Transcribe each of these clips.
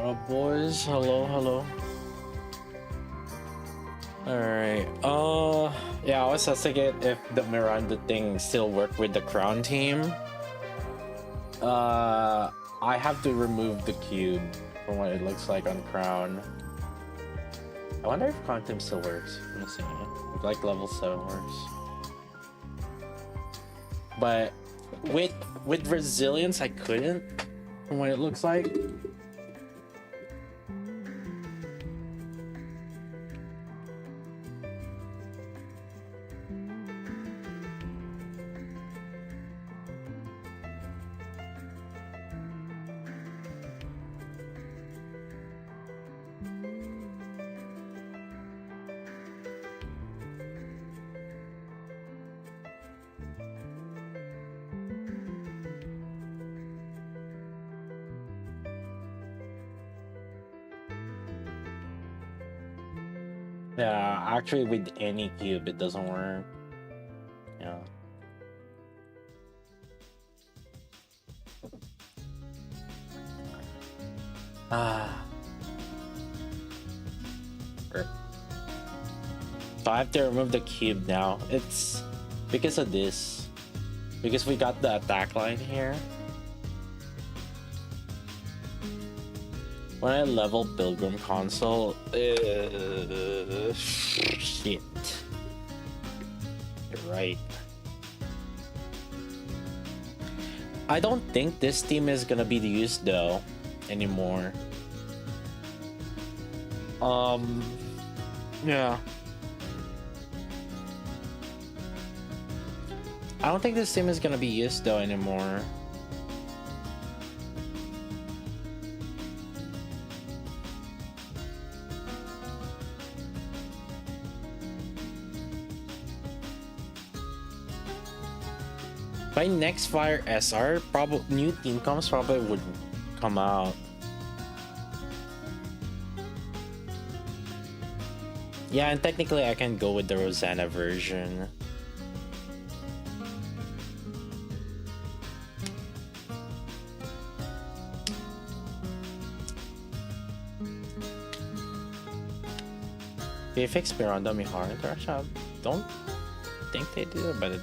What up, boys? Hello, hello. Alright, yeah, I was testing it if the Miranda thing still worked with the crown team. I have to remove the cube from what it looks like on crown. I wonder if crown team still works. Let me see. Like level 7 works. But with resilience, I couldn't from what it looks like. Yeah, actually with any cube it doesn't work. Yeah. So I have to remove the cube now. It's because of this. Because we got the attack line here. When I level Pilgrim console, shit. You're right. I don't think this team is gonna be used though anymore. Yeah. I don't think this team is gonna be used though anymore. By next Fire SR, probably new team comps probably would come out. Yeah, and technically I can go with the Rosanna version. They fix Miranda Mihara interaction. I don't think they do, but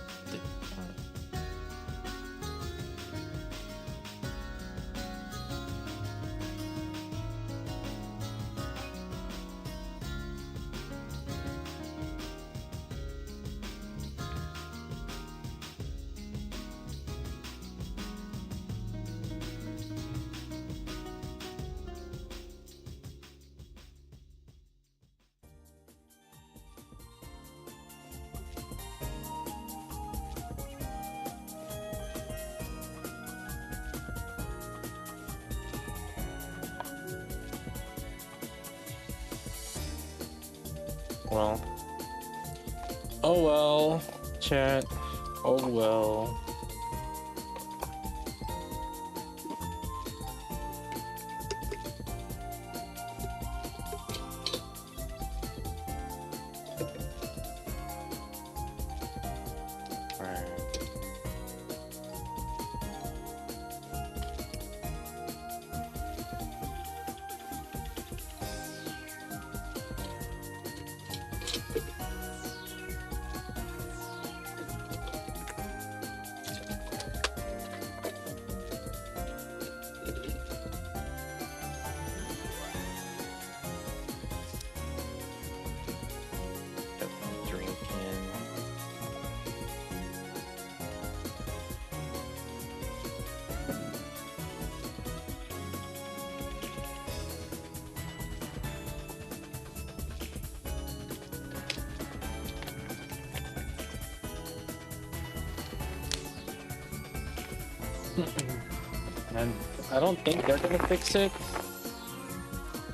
well. Oh well, chat. Oh well. And I don't think they're gonna fix it,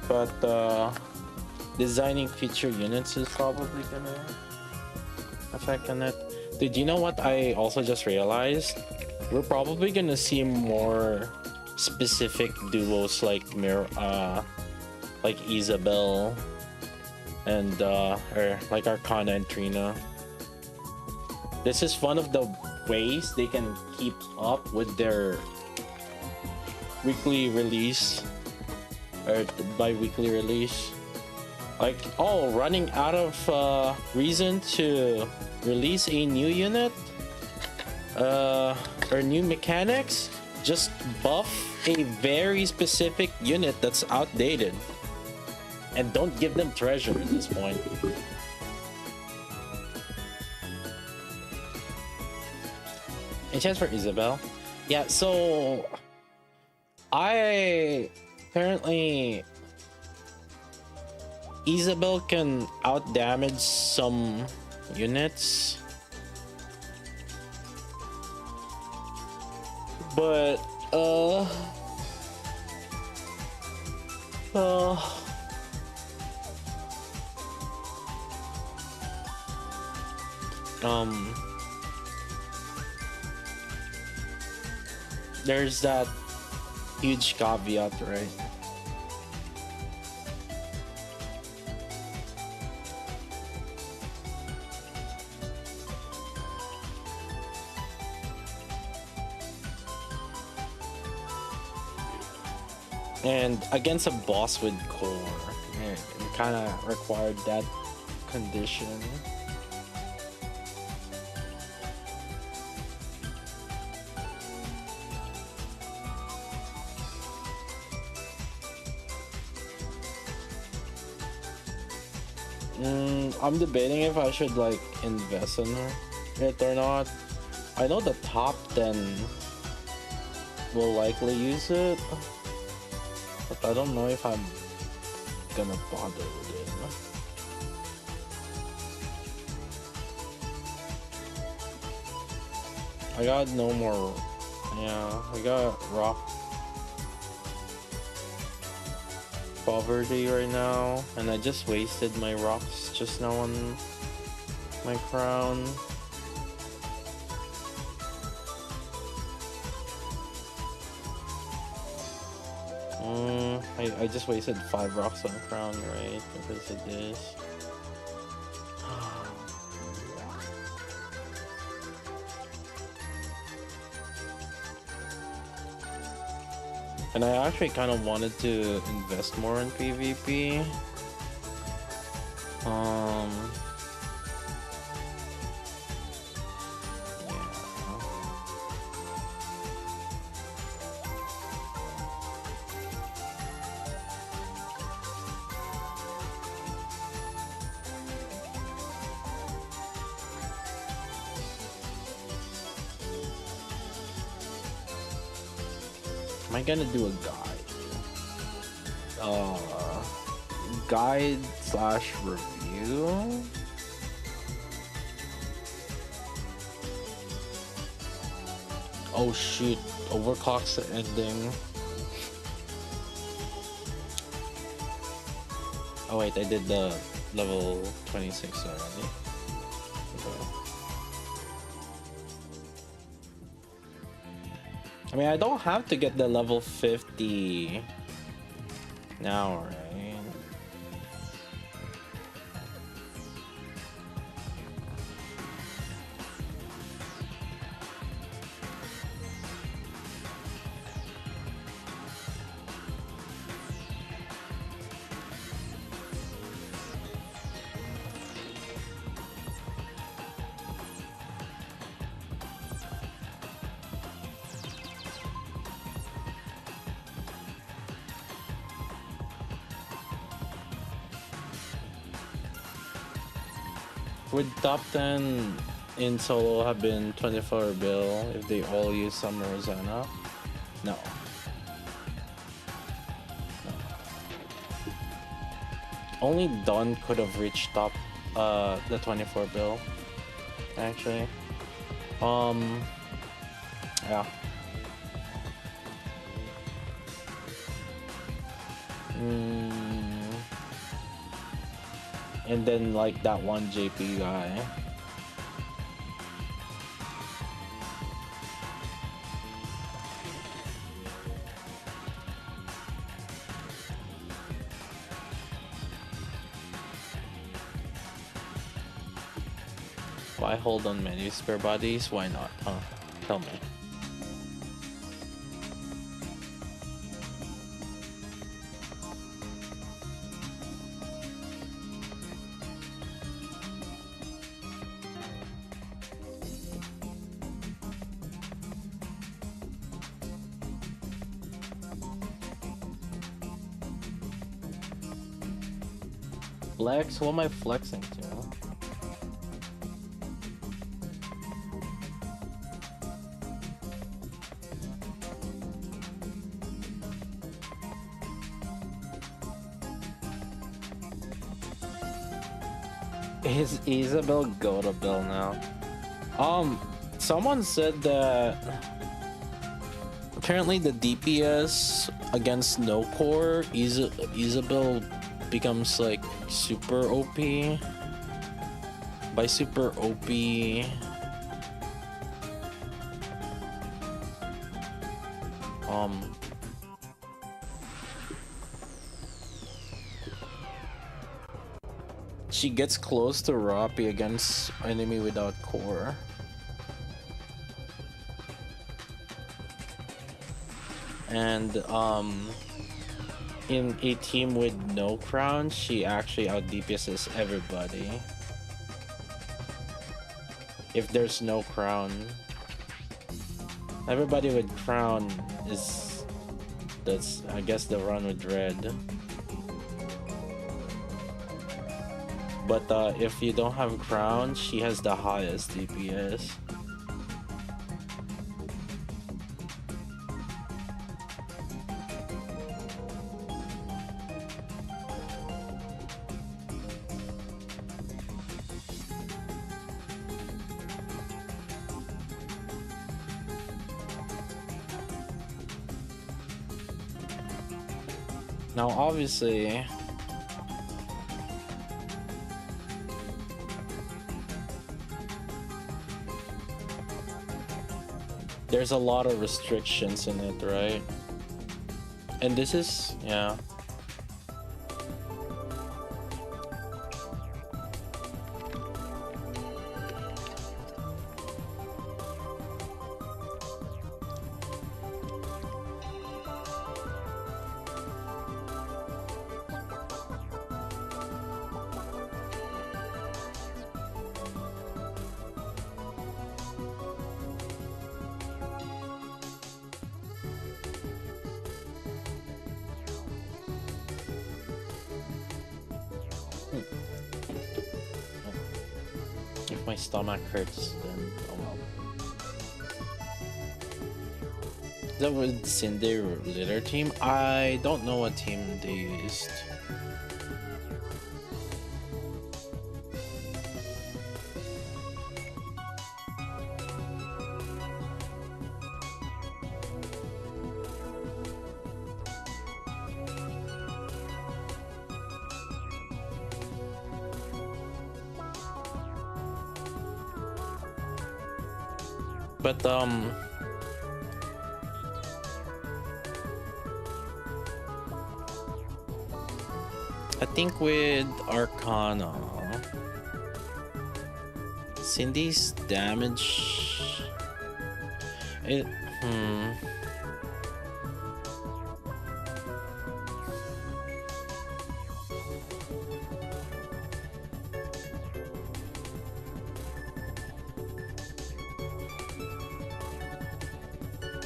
but designing future units is probably gonna affect on it. Did you know what I also just realized? We're probably gonna see more specific duos like like Isabel and or like Arcana and Trina. This is one of the ways they can keep up with their weekly release or the bi-weekly release. Like, oh, running out of reason to release a new unit or new mechanics, just buff a very specific unit that's outdated and don't give them treasure at this point. A chance for Isabel. Yeah, so I apparently Isabel can out damage some units, but there's that huge caveat, right? And against a boss with core, it kind of required that condition. I'm debating if I should like invest in it or not. I know the top 10 will likely use it, but I don't know if I'm gonna bother with it. I got no more. Yeah, I got rock poverty right now, and I just wasted my rocks just now on my crown. I just wasted 5 rocks on crown, right? Because of this. And I actually kind of wanted to invest more in PvP. Am I gonna do a guide slash review? Oh shoot, overclock's the ending. Oh wait, I did the level 26 already. Okay. I mean, I don't have to get the level 50 now, right? Would top 10 in solo have been 24 bill if they all use Summer Rosanna? No. Only Dawn could have reached top the 24 bill, actually. Yeah. And then like that one JP guy. Why hold on many spare bodies? Why not, huh? Tell me. Flex? What am I flexing to? Is Isabel Godabel now? Someone said that apparently the DPS against no core, Isabel becomes like super OP. By super OP, she gets close to Roppy against enemy without core. And in a team with no crown, she actually out DPSs everybody. If there's no crown, everybody with crown that's I guess the run with red. But if you don't have crown, she has the highest DPS. Now, obviously, there's a lot of restrictions in it, right? And this is, yeah. If my stomach hurts, then oh well. Is that with Cindy Litter team? I don't know what team they used. But I think with Arcana, Cindy's damage, it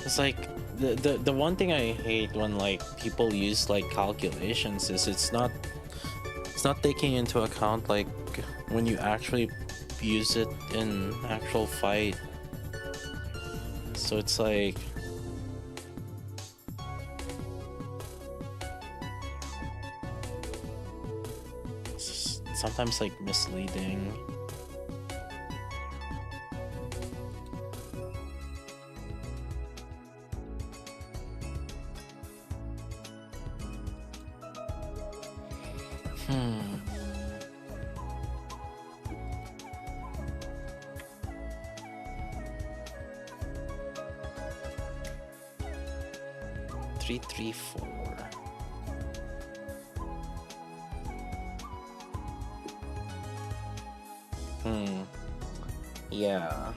it's like the one thing I hate when like people use like calculations is it's not taking into account like when you actually use it in actual fight. So it's like it's sometimes like misleading. Three, 4. Yeah.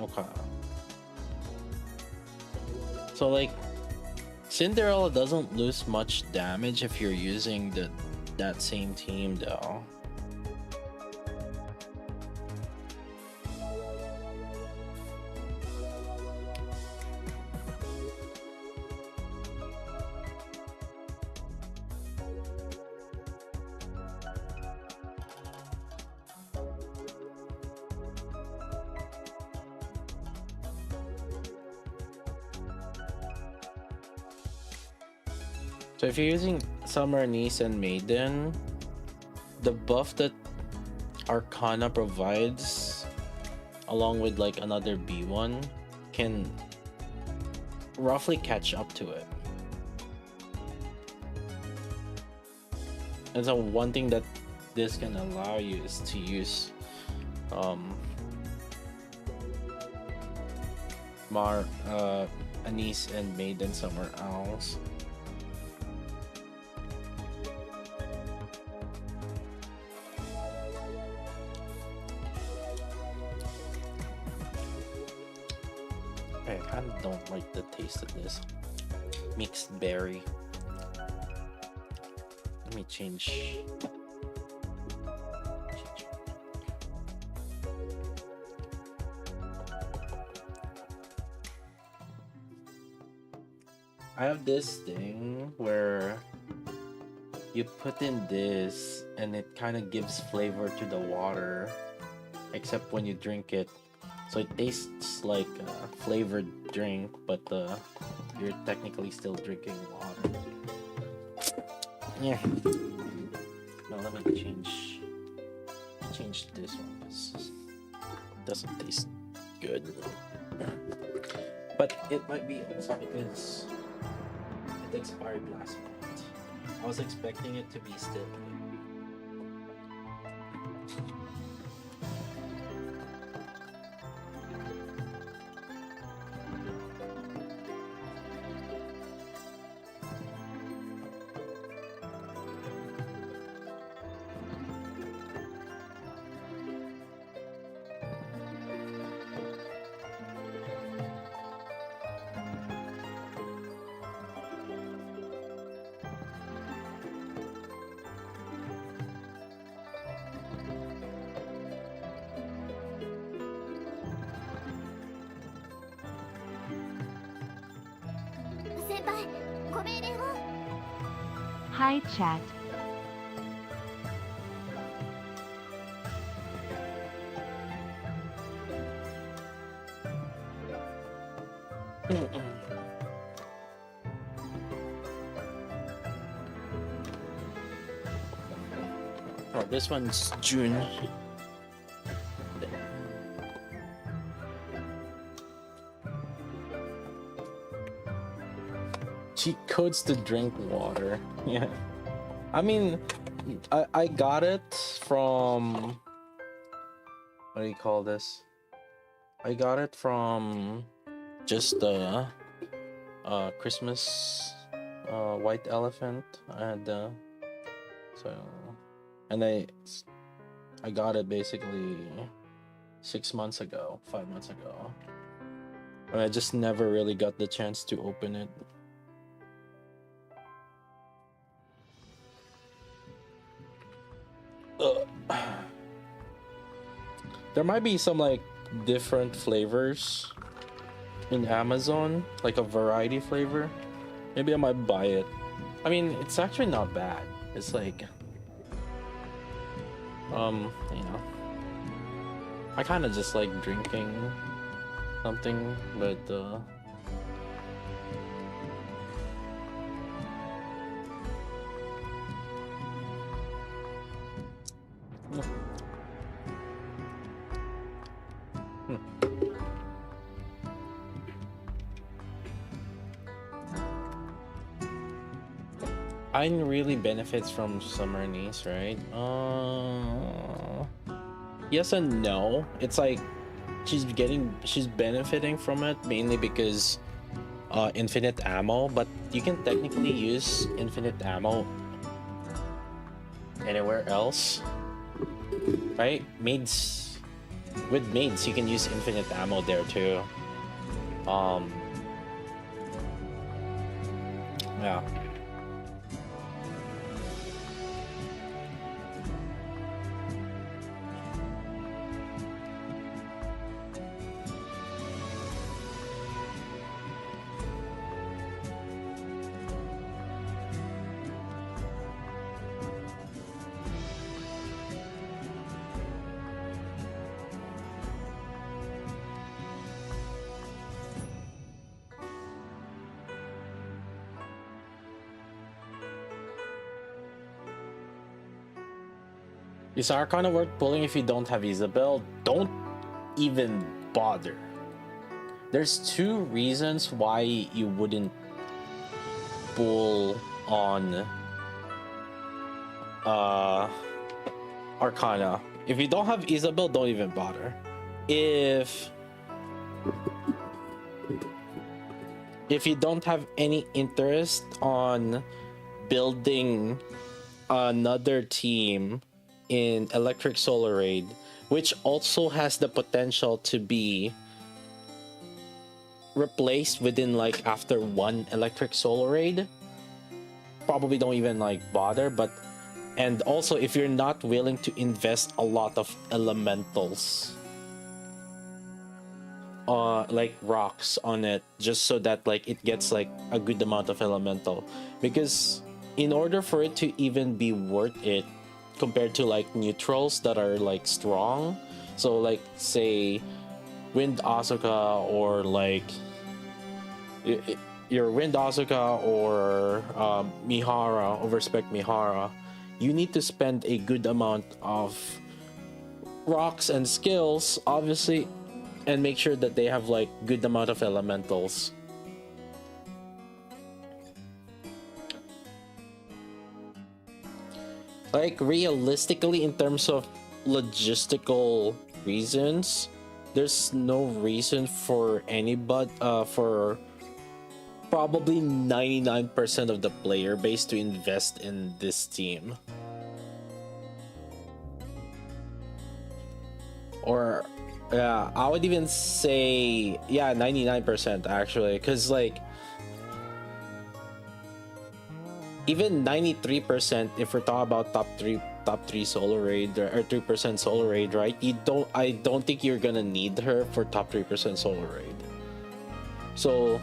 Okay. So like Cinderella doesn't lose much damage if you're using that same team though. So if you're using Summer Niece and Maiden, the buff that Arcana provides, along with like another B1, can roughly catch up to it. And so one thing that this can allow you is to use Anise and Maiden somewhere else. I kind of don't like the taste of this mixed berry. Let me change. I have this thing where you put in this and it kind of gives flavor to the water, except when you drink it. So it tastes like a flavored drink, but you're technically still drinking water. Yeah. Now let me change this one. This doesn't taste good. But it might be also because it expired last month. I was expecting it to be still good. Hi chat. Oh, this one's June. Cheat codes to drink water. Yeah. I mean, I got it from, what do you call this? I got it from just the Christmas white elephant, and so, and I got it basically 6 months ago, 5 months ago, and I just never really got the chance to open it. There might be some like different flavors in Amazon, like a variety flavor. Maybe I might buy it. I mean, it's actually not bad. It's like, you know, I kind of just like drinking something, but Ayn really benefits from Summer Niece, right? Yes and no. It's like she's benefiting from it mainly because infinite ammo, but you can technically use infinite ammo anywhere else, right? With maids you can use infinite ammo there too. Yeah. Is Arcana worth pulling if you don't have Isabel? Don't even bother. There's two reasons why you wouldn't pull on Arcana. If you don't have Isabel, don't even bother. If you don't have any interest on building another team in Electric Solar Raid, which also has the potential to be replaced within like after one Electric Solar Raid, probably don't even like bother. But and also if you're not willing to invest a lot of elementals like rocks on it, just so that like it gets like a good amount of elemental, because in order for it to even be worth it compared to like neutrals that are like strong, so like say Wind Asuka or like your Wind Asuka or Mihara, Overspec Mihara, you need to spend a good amount of rocks and skills, obviously, and make sure that they have like good amount of elementals. Like realistically, in terms of logistical reasons, there's no reason for anybody for probably 99% of the player base to invest in this team. Or yeah, I would even say 99% actually, because like even 93% if we're talking about top three solo raid or 3% solo raid, right? I don't think you're gonna need her for top 3% solo raid. So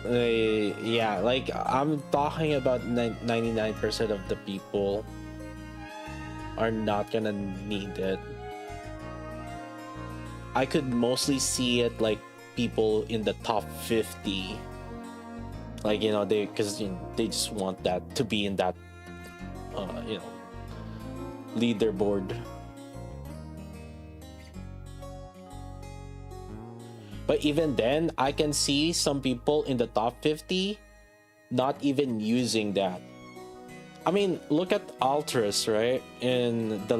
yeah, like I'm talking about 99% of the people are not gonna need it. I could mostly see it like people in the top 50, like, you know, they just want that to be in that you know, leaderboard. But even then, I can see some people in the top 50 not even using that. I mean, look at Altris, right? In the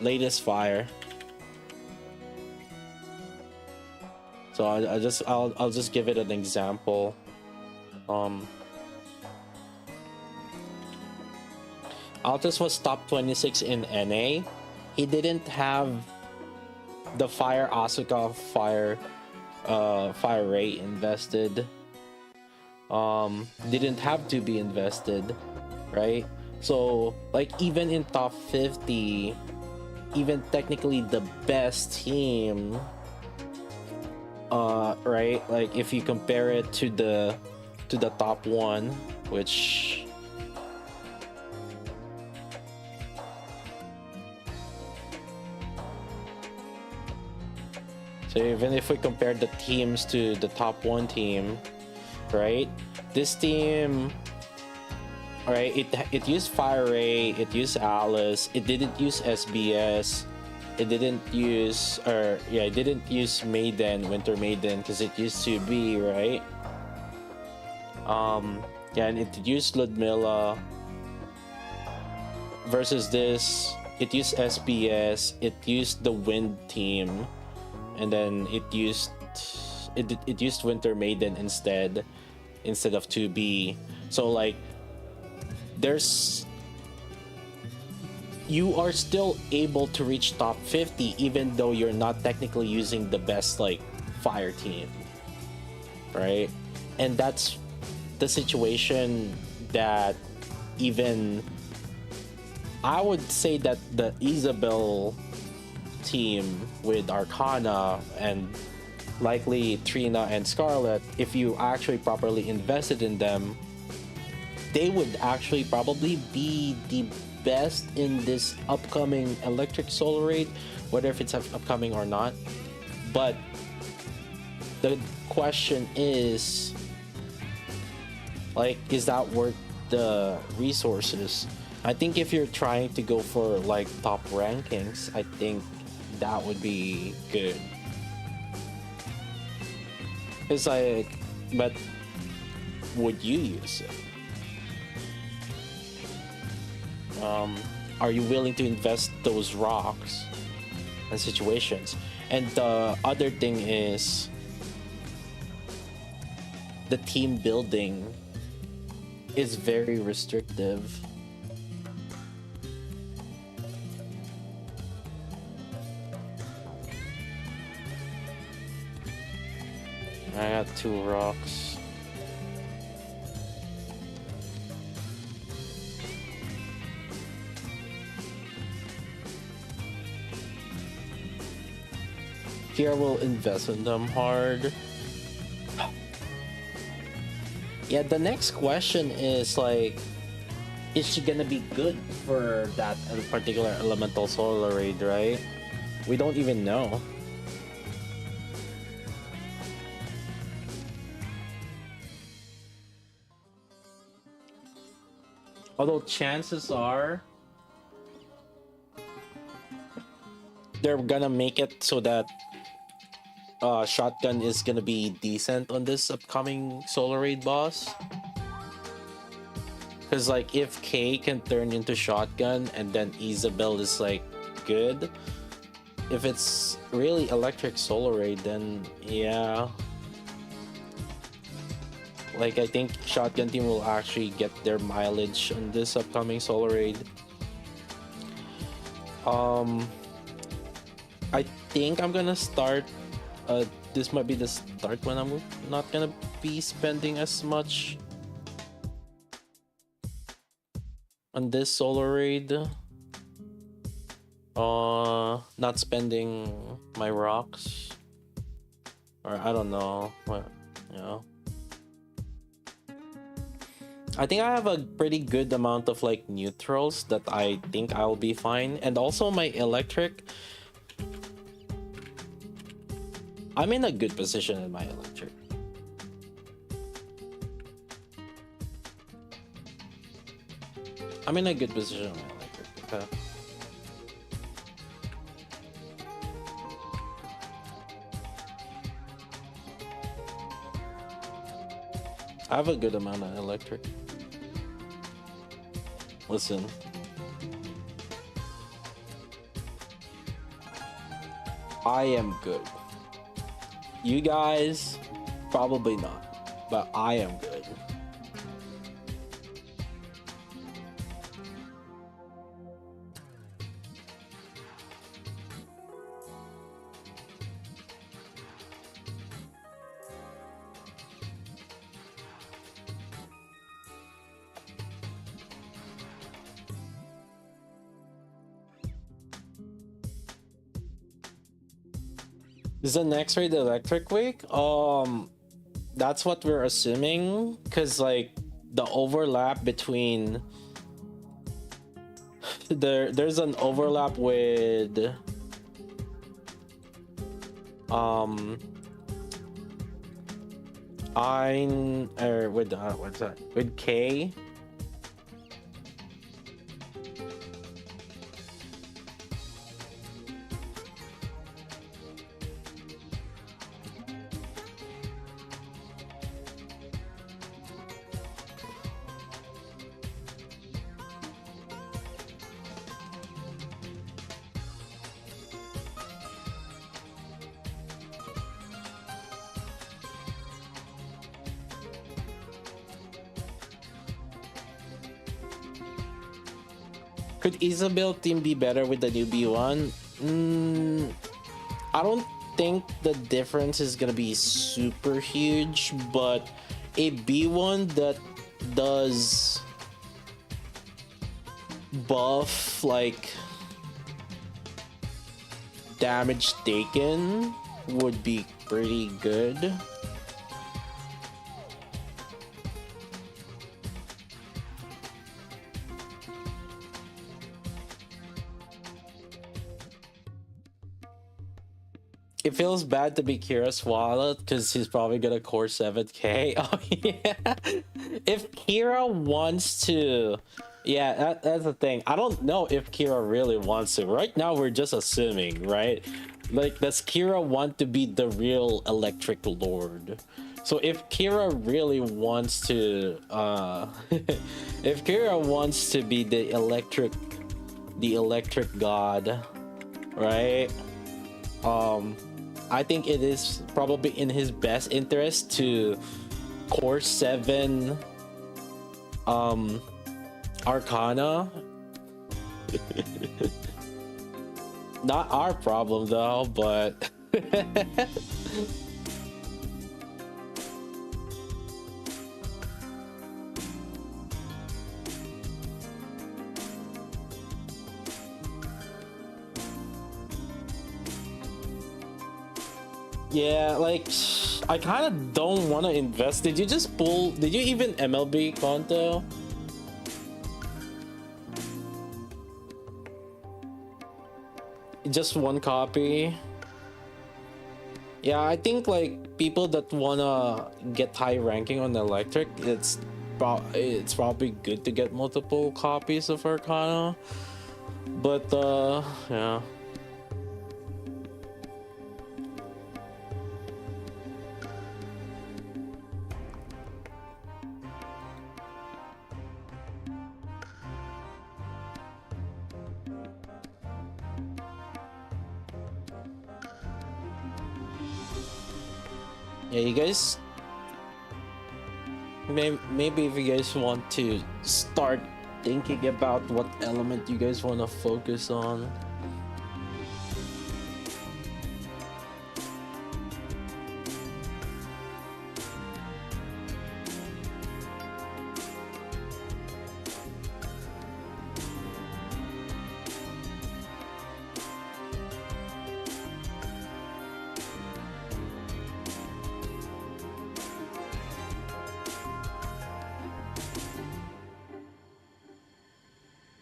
latest fire. So I'll just give it an example. Altris was top 26 in NA. He didn't have the Fire Asuka Fire Ray invested. Didn't have to be invested, right? So like even in top 50, even technically the best team, right? Like if you compare it to the top one, which so even if we compare the teams to the top one team, right? This team, all right, it used Fire Ray, it used Alice, it didn't use SBS, it didn't use Maiden, Winter Maiden, because it used to be, right? Yeah, and it used Ludmilla. Versus this, it used SBS, it used the Wind team, and then it used Winter Maiden instead of 2B. So like you are still able to reach top 50 even though you're not technically using the best like fire team, right? And that's the situation that even I would say that the Isabel team with Arcana and likely Trina and Scarlet, if you actually properly invested in them, they would actually probably be the best in this upcoming Electric Solar Raid, whether if it's upcoming or not. But the question is, like, is that worth the resources? I think if you're trying to go for like top rankings, I think that would be good. It's like, but would you use it? Are you willing to invest those rocks and situations? And the other thing is the team building is very restrictive. I got 2 rocks. Here we'll invest in them hard. Yeah, the next question is like, is she gonna be good for that particular elemental solar raid, right? We don't even know. Although chances are they're gonna make it so that shotgun is gonna be decent on this upcoming solar raid boss. Because like if K can turn into shotgun and then Isabel is like good, if it's really electric solar raid, then yeah, like I think shotgun team will actually get their mileage on this upcoming solar raid. I think I'm gonna start. This might be the start when I'm not gonna be spending as much on this solar raid. Not spending my rocks, or I don't know what, you know. I think I have a pretty good amount of like neutrals that I think I'll be fine, and also my electric. I'm in a good position in my electric. I'm in a good position in my electric. Okay. I have a good amount of electric. Listen. I am good. You guys, probably not, but I am good. Is the next raid electric week? That's what we're assuming, because like the overlap between there's an overlap with what's that, with K. Could Isabel team be better with the new B1? I don't think the difference is gonna be super huge, but a B1 that does buff like damage taken would be pretty good. It feels bad to be Kira's wallet because he's probably gonna core 7k. Oh yeah. If Kira wants to Yeah, that's the thing. I don't know if Kira really wants to. Right now, we're just assuming, right? Like, does Kira want to be the real Electric Lord? So if Kira really wants to, if Kira wants to be the electric god, right? I think it is probably in his best interest to core 7 Arcana. Not our problem though, but yeah, like I kind of don't want to invest. Did you just pull? Did you even MLB Konto? Just one copy. Yeah, I think like people that wanna get high ranking on electric, it's probably good to get multiple copies of Arcana. But yeah. Yeah, you guys, maybe if you guys want to start thinking about what element you guys want to focus on.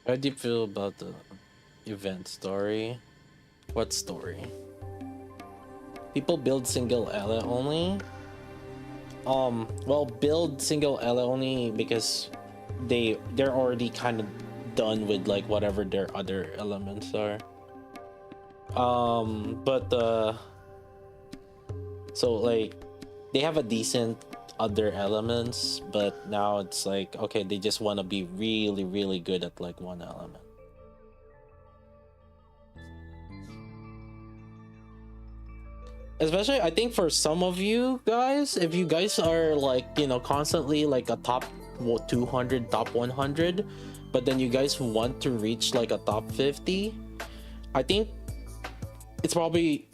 How do you feel about the event story? What story? People build single ally only. Well, build single ally only because they're already kind of done with like whatever their other elements are. But so like they have a decent other elements, but now it's like okay, they just want to be really, really good at like one element. Especially, I think for some of you guys, if you guys are like, you know, constantly like a top 200, top 100, but then you guys want to reach like a top 50, I think it's probably,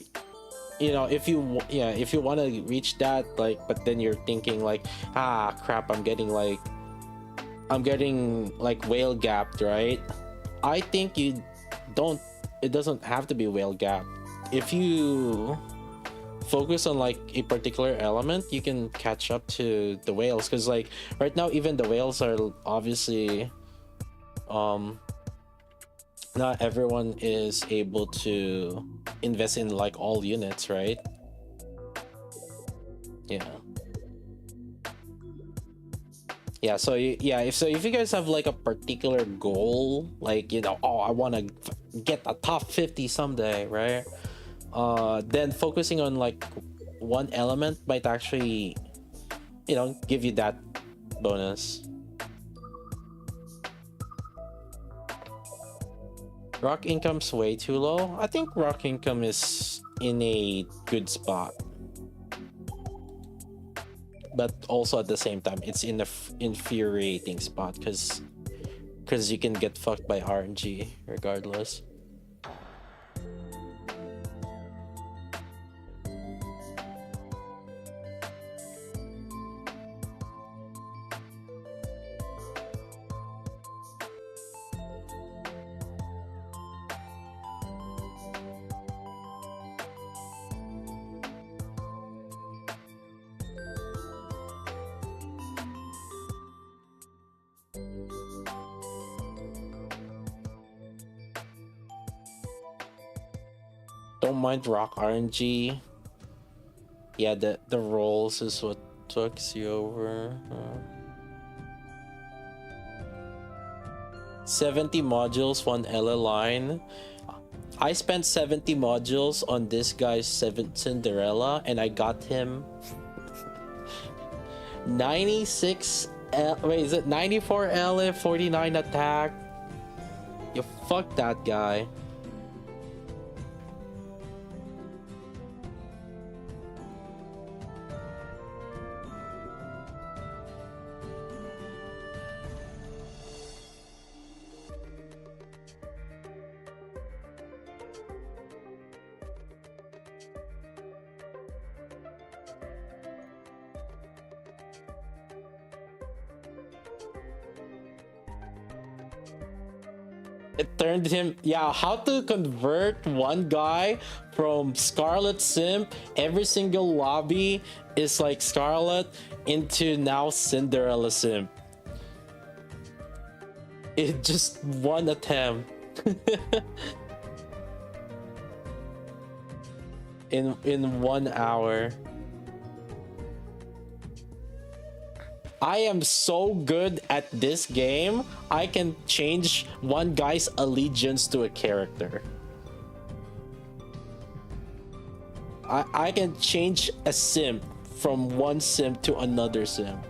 you know, if you want to reach that, like, but then you're thinking like, ah, crap, I'm getting like whale gapped, right? I think it doesn't have to be whale gapped. If you focus on like a particular element, you can catch up to the whales, because like right now even the whales are obviously not everyone is able to invest in like all units, right? Yeah, so if you guys have like a particular goal, like, you know, oh, I want to get a top 50 someday, right? Then focusing on like one element might actually, you know, give you that bonus. Rock income's way too low. I think rock income is in a good spot, but also at the same time it's in the infuriating spot because you can get fucked by RNG regardless. Don't mind rock RNG. Yeah, the rolls is what tooks you over. 70 modules, 1 LL line. I spent 70 modules on this guy's 7th Cinderella, and I got him 96 wait, is it 94 LF, 49 attack? You fuck that guy. It turned him, yeah, how to convert one guy from Scarlet Simp, every single lobby is like Scarlet, into now Cinderella Simp. It just one attempt. in 1 hour. I am so good at this game, I can change one guy's allegiance to a character. I can change a simp from one simp to another simp.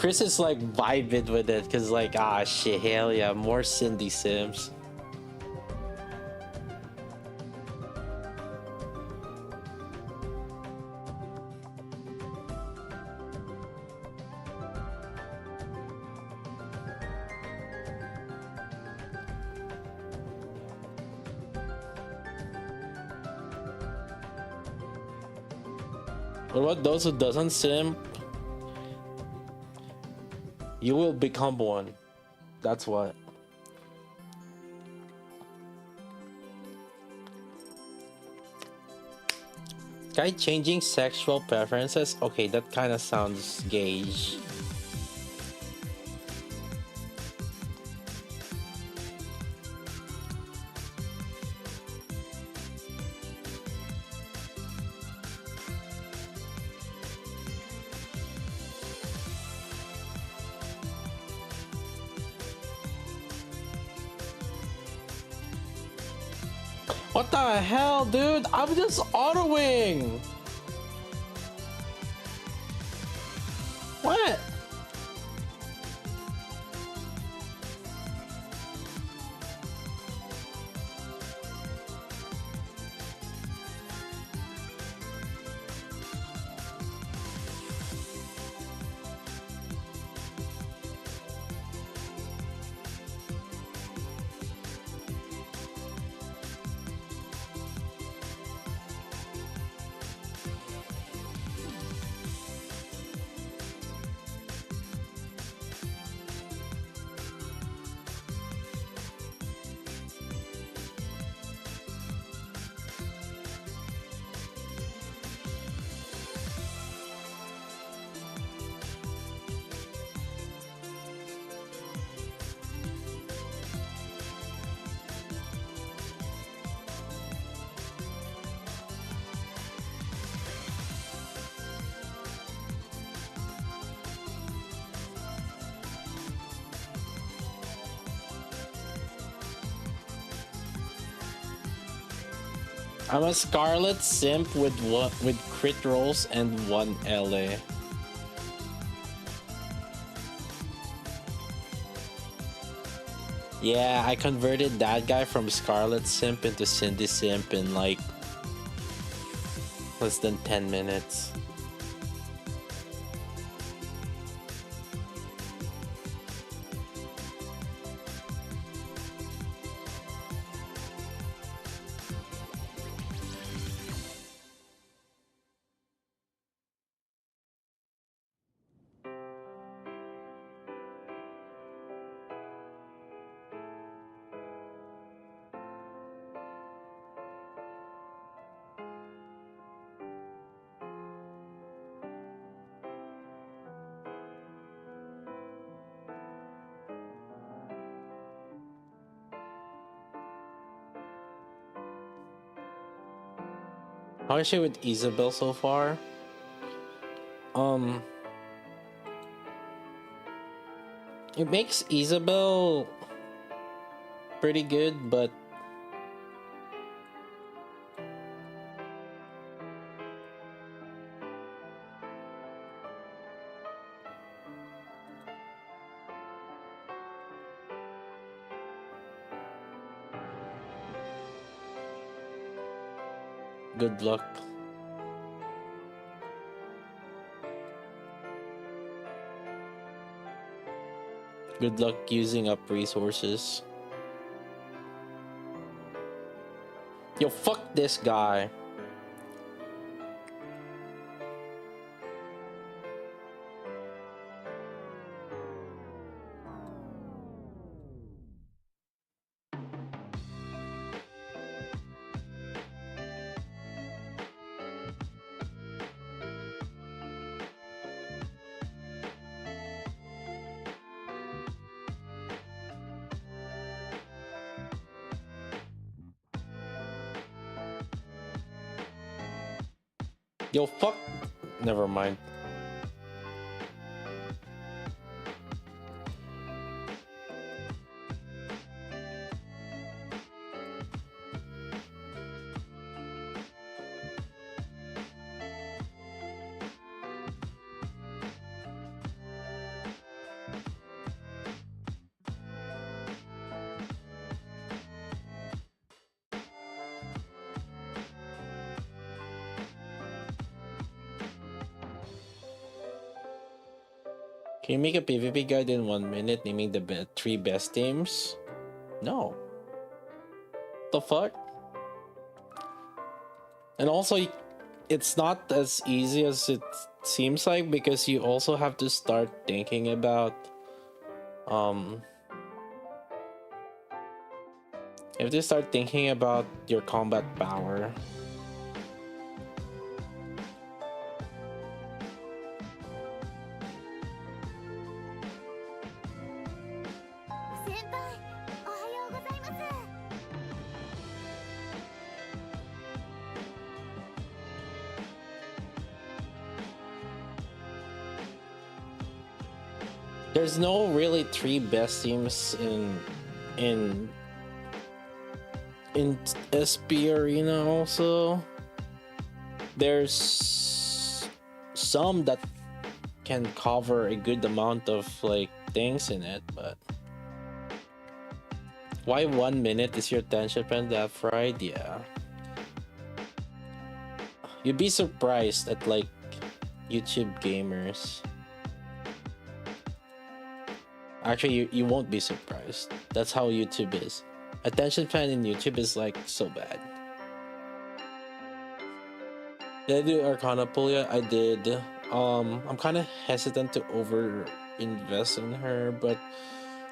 Chris is like vibing with it because like, ah shit, hell yeah, more Cindy Sims. What about those who doesn't simp? You will become one. That's what. Guy changing sexual preferences? Okay, that kind of sounds gay-ish. What the hell, dude? I'm just autoing. What? I'm a Scarlet Simp with crit rolls and 1 LA. Yeah, I converted that guy from Scarlet Simp into Cindy Simp in like less than 10 minutes. How is she with Isabel so far? Um, it makes Isabel pretty good, but good luck. Good luck using up resources. Yo, fuck this guy. Yo, fuck. Never mind. Can you make a PvP guide in 1 minute naming the 3 best teams? No. The fuck? And also, it's not as easy as it seems like, because you also have to start thinking about you have to start thinking about your combat power. There's no really 3 best teams in SP Arena. Also, there's some that can cover a good amount of like things in it, but why 1 minute is your attention span that fried? Yeah, you'd be surprised at like YouTube gamers. Actually, you won't be surprised. That's how YouTube is. Attention span in YouTube is like so bad. Did I do Arcana pull yet? I did. I'm kind of hesitant to over invest in her, but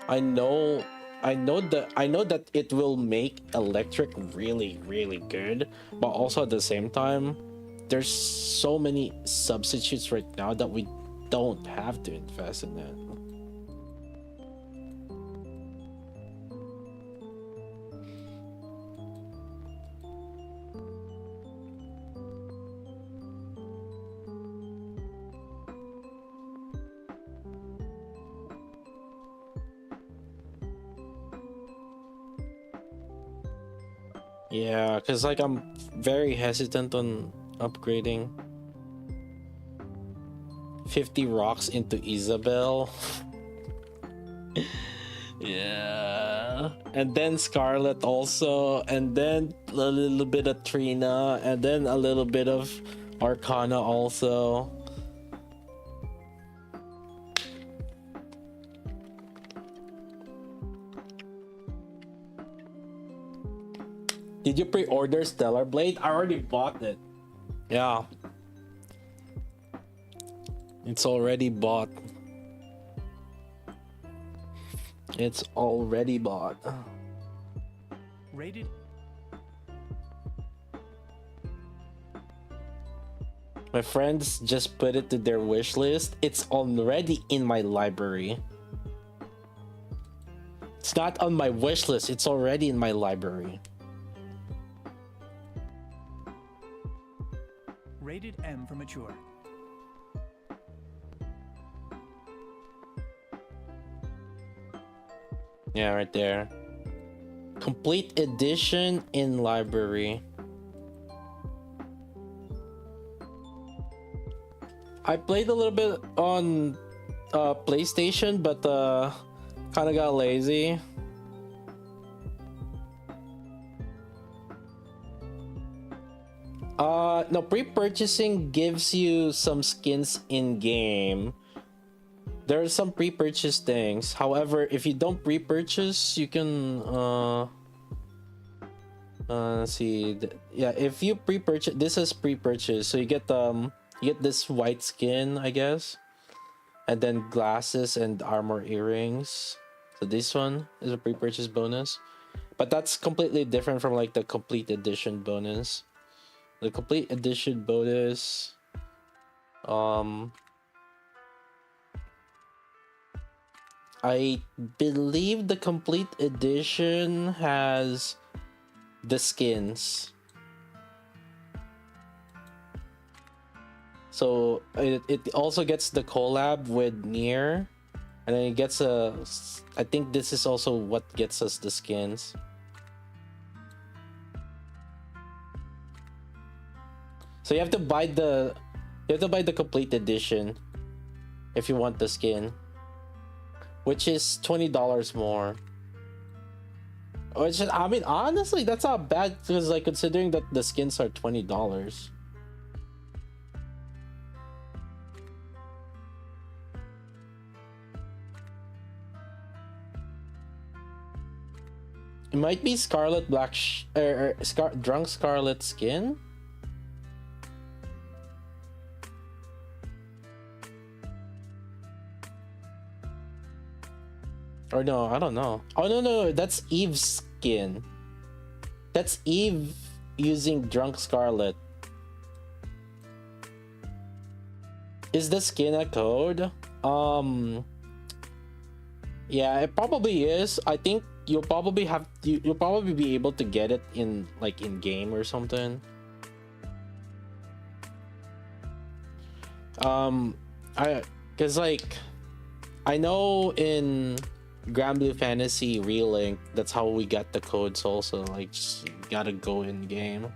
I know that it will make electric really good, but also at the same time, there's so many substitutes right now that we don't have to invest in it. Yeah, because like I'm very hesitant on upgrading 50 rocks into Isabel. Yeah, and then Scarlet also, and then a little bit of Trina, and then a little bit of Arcana also. Did you pre-order Stellar Blade? I already bought it. Yeah. It's already bought. It's already bought. Rated. My friends just put it to their wish list. It's already in my library. It's not on my wish list. It's already in my library. Rated M for mature. Yeah, right there. Complete edition in library. I played a little bit on PlayStation, but kind of got lazy. No, pre-purchasing gives you some skins in game. There are some pre-purchase things. However, if you don't pre-purchase, you can let's see. Yeah, if you pre-purchase, this is pre-purchase, so you get this white skin, I guess, and then glasses and armor earrings. So this one is a pre-purchase bonus, but that's completely different from like the complete edition bonus. The complete edition bonus, I believe the complete edition has the skins. So it also gets the collab with Nier, and then it gets I think this is also what gets us the skins. So you have to buy the complete edition if you want the skin, which is $20 more. Which, I mean, honestly, that's not bad, because like considering that the skins are $20. It might be Scarlet Black Drunk Scarlet skin. Or no, I don't know. Oh no, that's Eve's skin. That's Eve using Drunk Scarlet. Is the skin a code? Yeah, it probably is. I think you'll probably be able to get it in like in game or something. Cause like I know in Grand Blue Fantasy Relink, that's how we got the codes also. Like, just gotta go in game.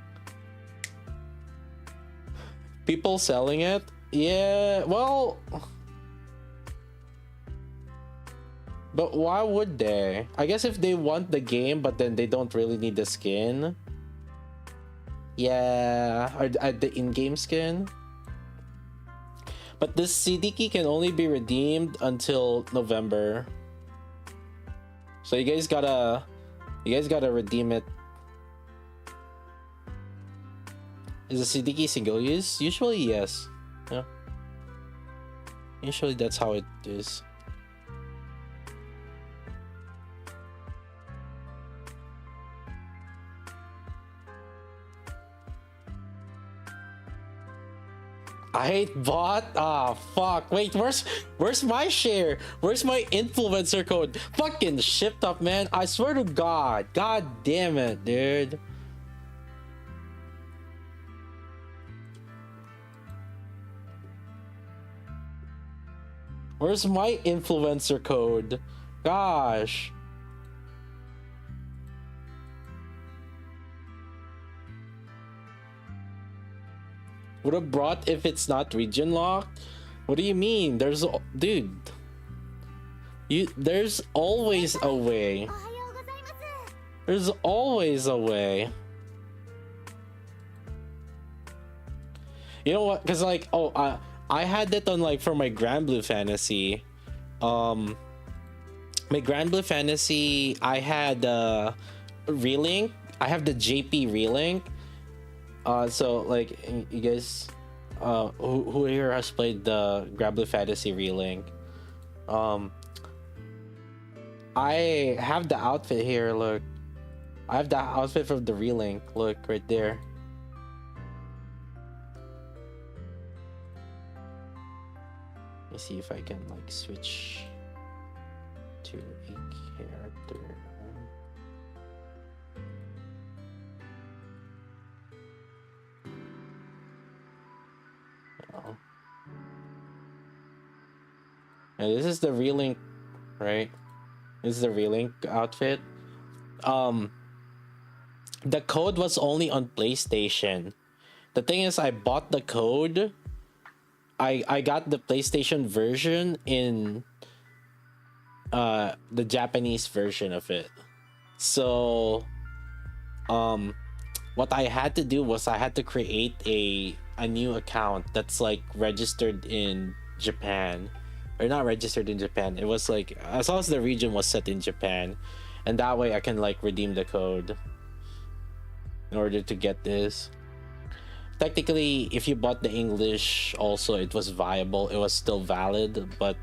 People selling it? Yeah, well, but why would they? I guess if they want the game, but then they don't really need the skin. Yeah, or the in-game skin. But this CD key can only be redeemed until November. So you guys gotta redeem it. Is the CD key single use? Usually yes. Yeah. Usually that's how it is. I hate bot. Ah, fuck. Wait, where's my share? Where's my influencer code? Fucking shipped up, man. I swear to God. God damn it, dude. Where's my influencer code? Gosh. Would have brought if it's not region locked? What do you mean? There's always a way. There's always a way. You know what? Because like, I had that on like for my Grand Blue Fantasy. My Grand Blue Fantasy, I had Relink. I have the JP Relink. So like you guys, who here has played the Grand Blue Fantasy Relink? I have the outfit here. Look, I have the outfit from the Relink. Look right there. Let me see if I can like switch to a character. Oh. And this is the Relink, right? This is the Relink outfit. The code was only on PlayStation. The thing is, I bought the code. I got the PlayStation version in the Japanese version of it. So what I had to do was I had to create a new account that's like registered in Japan, or not registered in Japan. It was like, as long as the region was set in Japan, and that way I can like redeem the code in order to get this. Technically, if you bought the English also, it was viable, it was still valid, but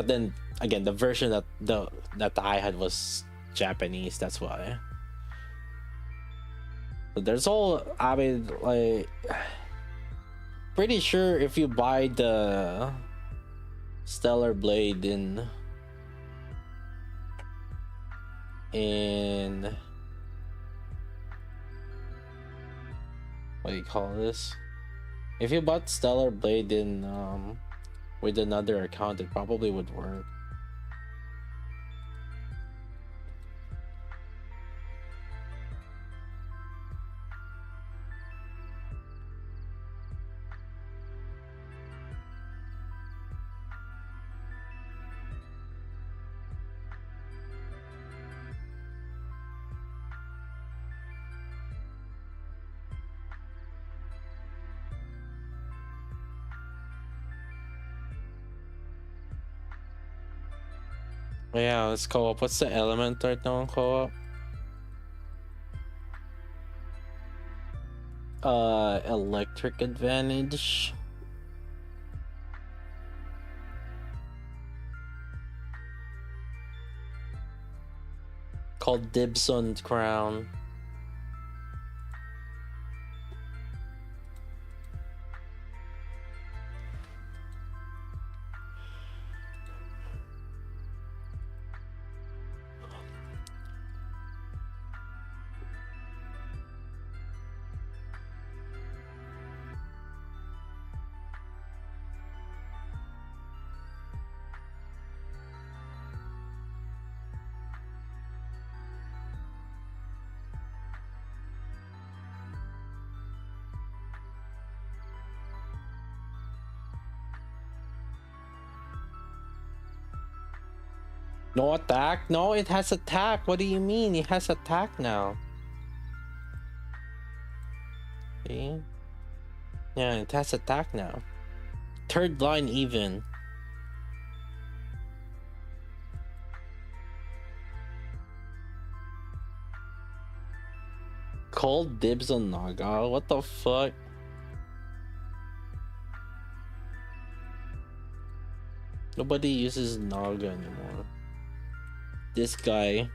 then again, the version that I had was Japanese, that's why. But there's all, I mean, like, pretty sure if you buy the Stellar Blade in what do you call this? If you bought Stellar Blade in with another account, it probably would work. Yeah, let's co-op. What's the element right now on co-op? Electric advantage. Called Dibs on Crown. No attack? No, it has attack. What do you mean? It has attack now. See? Yeah, it has attack now. Third line even. Cold dibs on Naga? What the fuck? Nobody uses Naga anymore. This guy.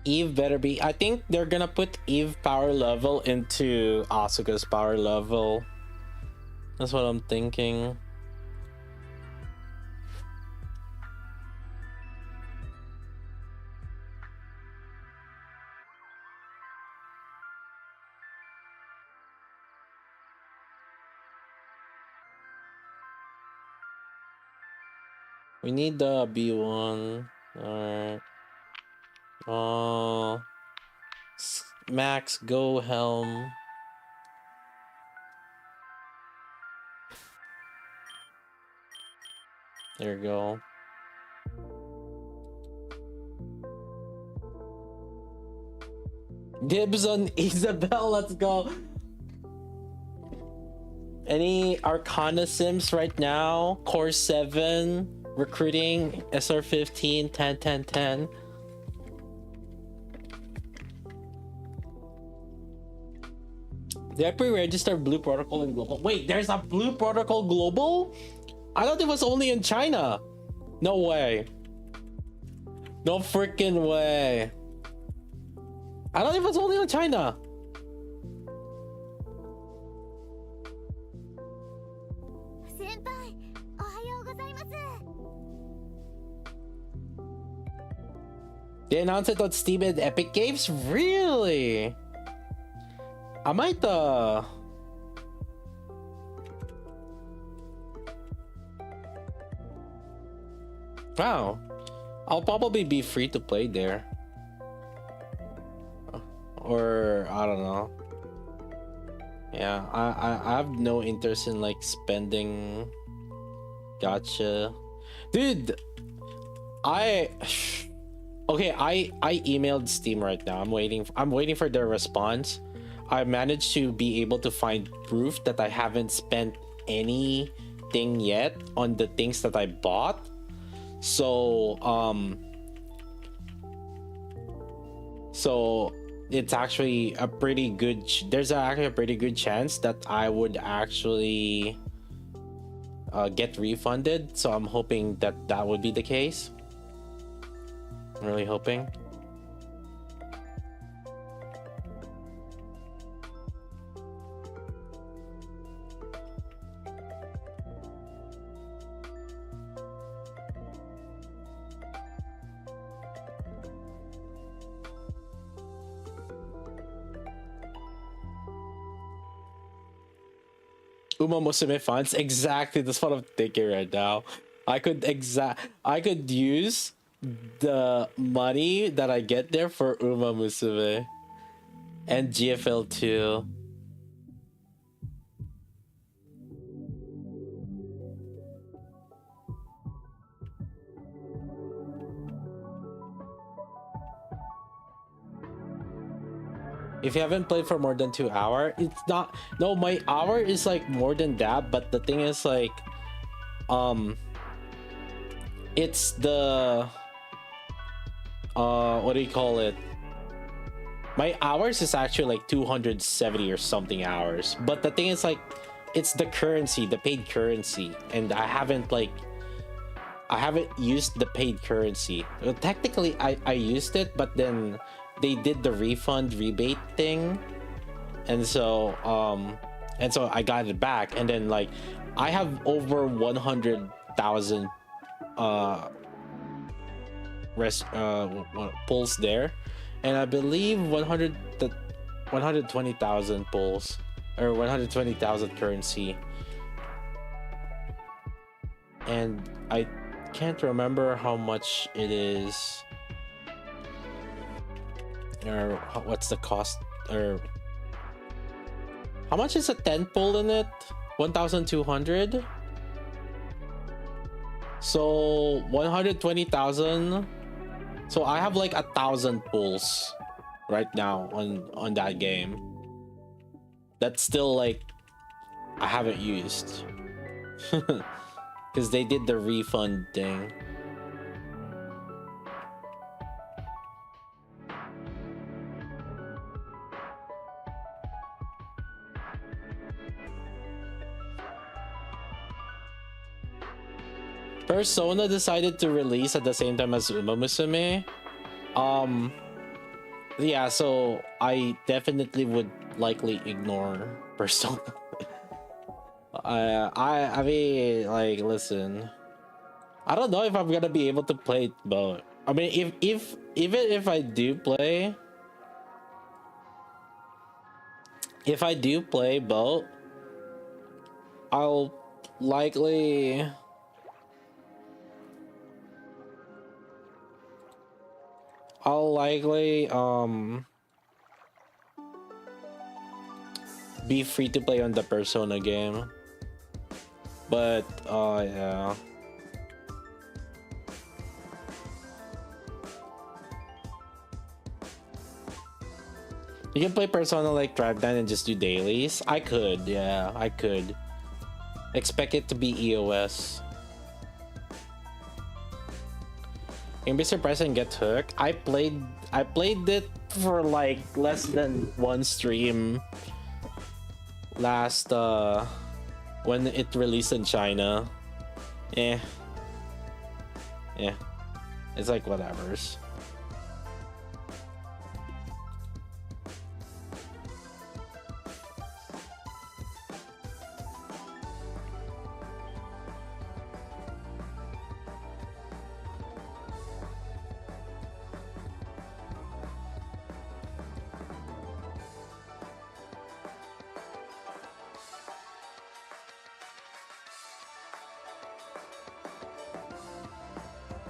Eve better be. I think they're gonna put Eve power level into Asuka's power level. That's what I'm thinking. We need the B1. Alright. Max, go Helm. There you go. Dibs on Isabel, let's go. Any Arcana sims right now? Core 7, recruiting, SR 15, 10, 10, 10. Did I pre-register Blue Protocol in Global? Wait, there's a Blue Protocol Global? I thought it was only in China. No way. No freaking way. I thought it was only in China. They announced it on Steam and Epic Games? Really? I might wow. I'll probably be free to play there. Or I don't know. Yeah, I have no interest in like spending. Gotcha. Dude, okay, I emailed Steam right now. I'm waiting for their response. I managed to be able to find proof that I haven't spent anything yet on the things that I bought. So it's actually a pretty good there's actually a pretty good chance that I would actually get refunded. So I'm hoping that that would be the case. I'm really hoping. Uma Musume funds, exactly. That's what I'm thinking right now. I could use the money that I get there for Uma Musume and GFL 2. If you haven't played for more than 2 hours, it's not. No, my hour is like more than that. But the thing is like, it's the what do you call it? My hours is actually like 270 or something hours. But the thing is like, it's the currency, the paid currency, and I haven't used the paid currency. Well, technically, I used it, but then they did the refund rebate thing, and so I got it back, and then like I have over 100,000 pulls there, and I believe 120,000 pulls or 120,000 currency, and I can't remember how much it is. Or what's the cost, or how much is a 10 pull in it? 1,200. So 120,000. So I have like 1,000 pulls right now on that game. That's still like I haven't used because they did the refund thing. Persona decided to release at the same time as Uma Musume. Yeah, so I definitely would likely ignore Persona. I mean, like, listen, I don't know if I'm gonna be able to play both. I mean, if I do play both, I'll likely be free to play on the Persona game. But yeah. You can play Persona like Drive 9 and just do dailies. I could, yeah, I could. Expect it to be EOS. You can be surprised and get hooked. I played it for like less than one stream. last when it released in China. Eh. Yeah. It's like whatever's.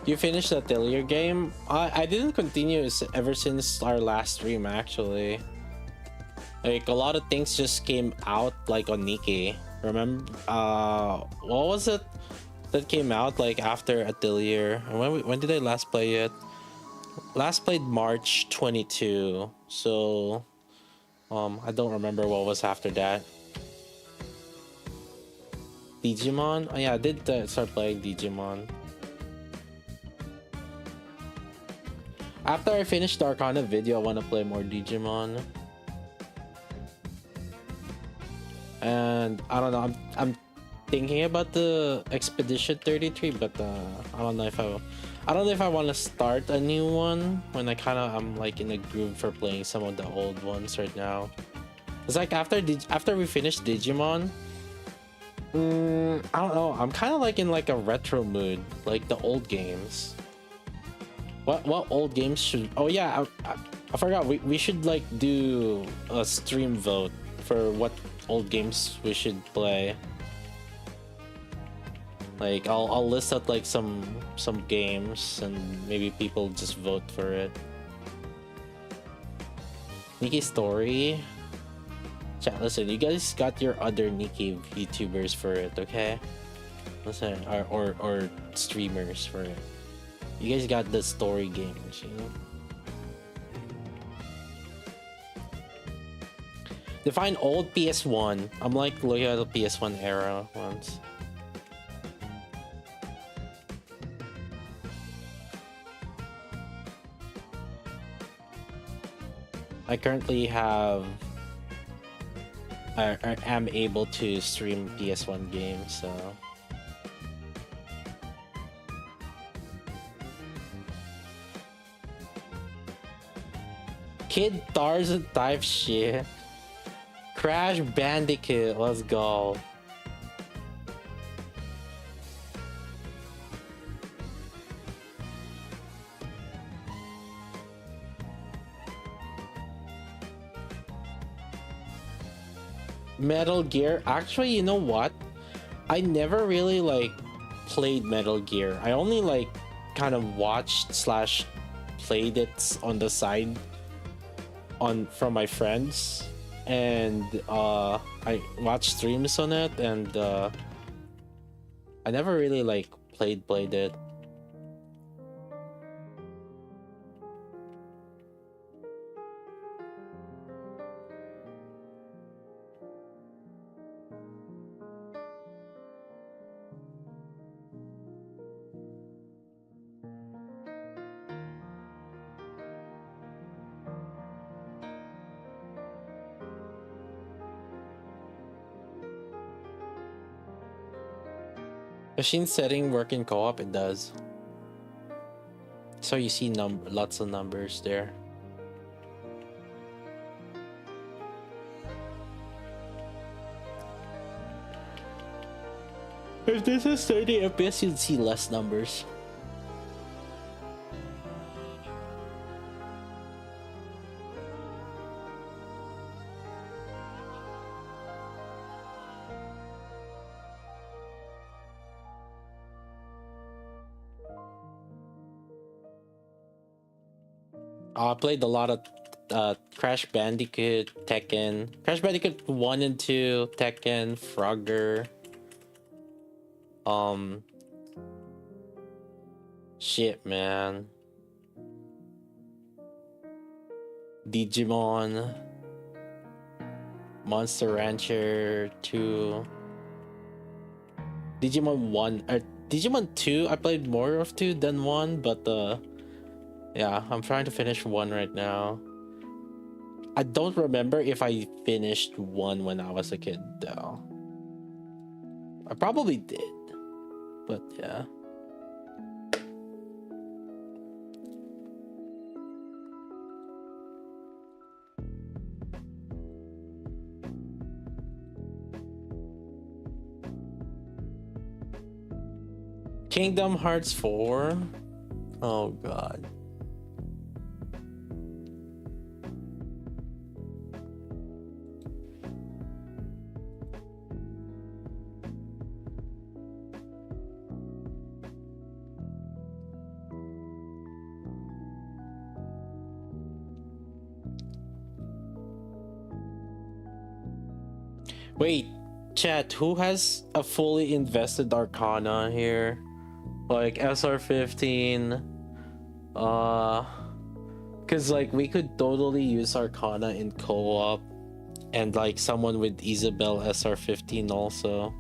You finished the Atelier game? I didn't continue ever since our last stream, actually. Like, a lot of things just came out, like, on Nikke. Remember? What was it that came out, like, after Atelier? When did I last play it? Last played March 22. So, I don't remember what was after that. Digimon? Oh, yeah, I did start playing Digimon. After I finish the Arcana video, I want to play more Digimon. And I don't know, I'm thinking about the Expedition 33, but I don't know if I want to start a new one when I'm like in a groove for playing some of the old ones right now. It's like after we finish Digimon, I don't know, I'm kind of like in like a retro mood, like the old games. What old games should... Oh yeah, I forgot. We should like do a stream vote for what old games we should play. Like I'll list out like some games and maybe people just vote for it. Nikke story. Chat, listen, you guys got your other Nikke YouTubers for it, okay? Listen, or streamers for it. You guys got the story games, you know? Define old PS1. I'm like looking at the PS1 era ones. I currently have... I am able to stream PS1 games, so... Kid Tarzan type shit. Crash Bandicoot, let's go. Metal Gear, actually, you know what? I never really like played Metal Gear. I only like kind of watched / played it on the side from my friends, and I watched streams on it, and I never really like played it. Machine setting work in co-op, it does. So you see lots of numbers there. If this is 30 FPS, you'd see less numbers. I played a lot of Crash Bandicoot, Tekken, Crash Bandicoot 1 and 2, Tekken, Frogger. Shit, man. Digimon, Monster Rancher 2, Digimon 1, or Digimon 2. I played more of 2 than 1, but yeah, I'm trying to finish 1 right now. I don't remember if I finished one when I was a kid though. I probably did, but yeah. Kingdom Hearts 4? Oh god. Wait, chat, who has a fully invested Arcana here? Like SR15, because like we could totally use Arcana in co-op, and like someone with Isabel SR15 also.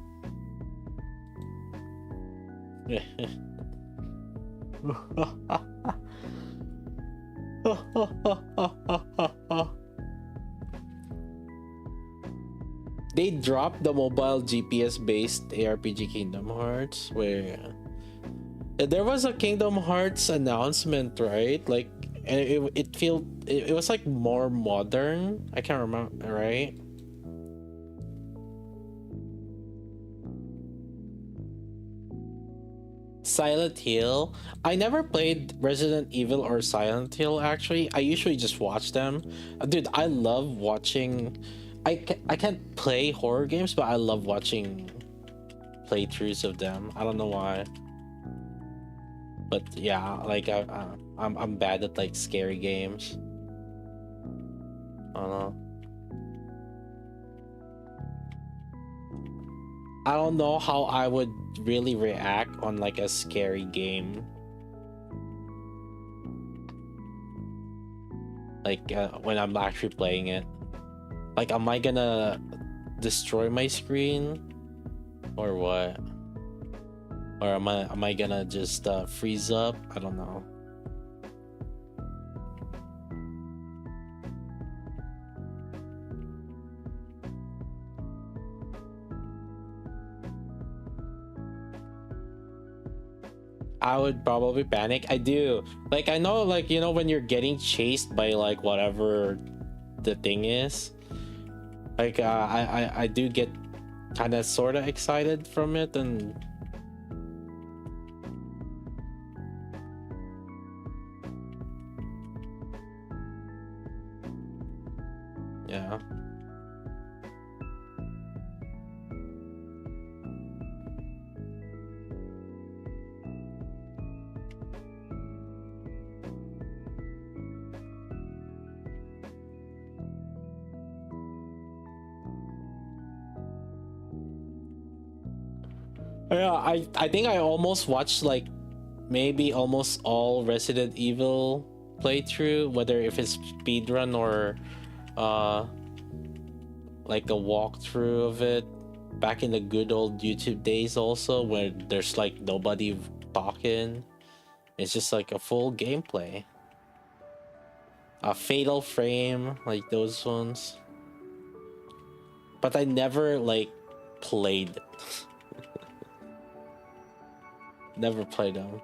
They dropped the mobile GPS based ARPG Kingdom Hearts, where there was a Kingdom Hearts announcement, right? Like, and it was like more modern. I can't remember, right? Silent Hill. I never played Resident Evil or Silent Hill actually. I usually just watch them. Dude, I love watching. I can't play horror games, but I love watching playthroughs of them. I don't know why. But yeah, like I'm bad at like scary games. I don't know. I don't know how I would really react on like a scary game. Like when I'm actually playing it. Like, am I gonna destroy my screen or what? Or am I gonna just freeze up? I don't know. I would probably panic. I do. Like, I know, like, you know, when you're getting chased by like whatever the thing is, like I do get kind of sort of excited from it, and yeah. Yeah, I think I almost watched like maybe almost all Resident Evil playthrough, whether if it's speedrun or uh like a walkthrough of it back in the good old YouTube days also, where there's like nobody talking. It's just like a full gameplay. A Fatal Frame, like those ones. But I never like played it. Never played them.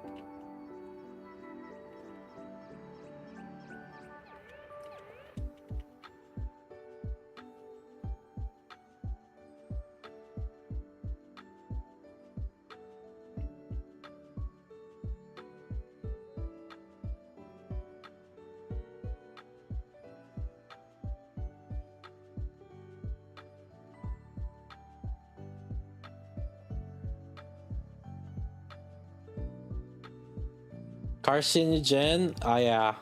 Carcinogen, yeah,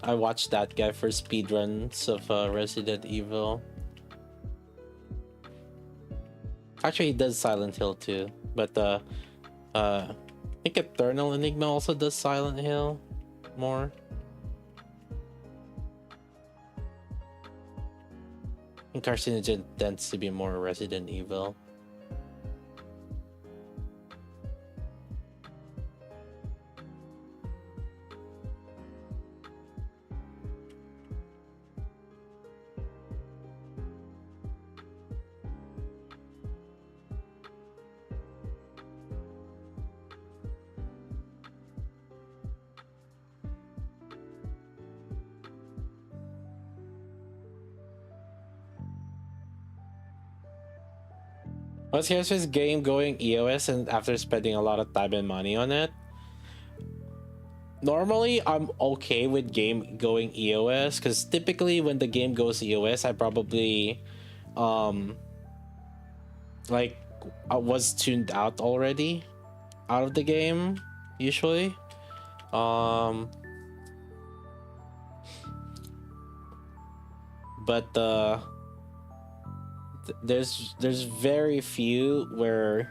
I watched that guy for speedruns of Resident Evil. Actually, he does Silent Hill too, but I think Eternal Enigma also does Silent Hill more. And Carcinogen tends to be more Resident Evil. What's here's this game going EOS and after spending a lot of time and money on it? Normally, I'm okay with game going EOS because typically when the game goes EOS, I probably like I was tuned out already out of the game usually. But there's very few where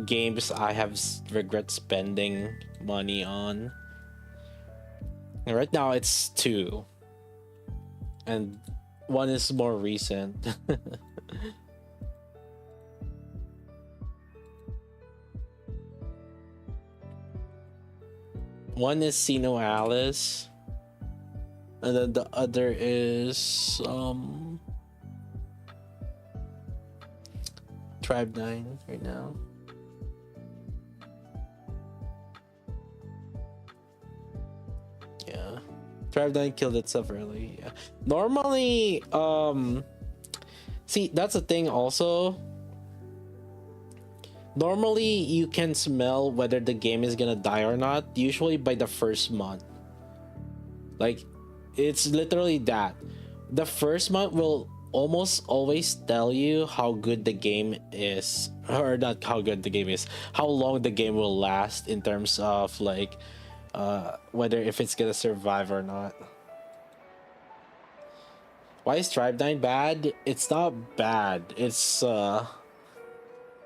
games I have regret spending money on. And right now it's two, and one is more recent. One is Sino Alice, and then the other is Tribe 9 right now. Yeah. Tribe 9 killed itself early. Yeah. Normally, see, that's the thing also. Normally, you can smell whether the game is gonna die or not, usually by the first month. Like, it's literally that. The first month will almost always tell you how good the game is, or not how good the game is, how long the game will last in terms of like whether if it's gonna survive or not. Why is Tribe 9 bad? It's not bad. It's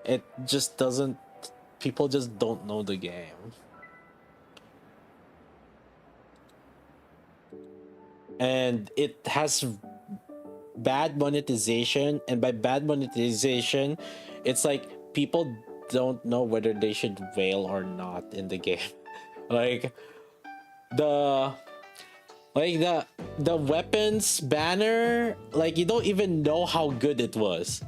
it just doesn't, people just don't know the game. And it has bad monetization, and by bad monetization, it's like people don't know whether they should whale or not in the game. like the the weapons banner, like you don't even know how good it was,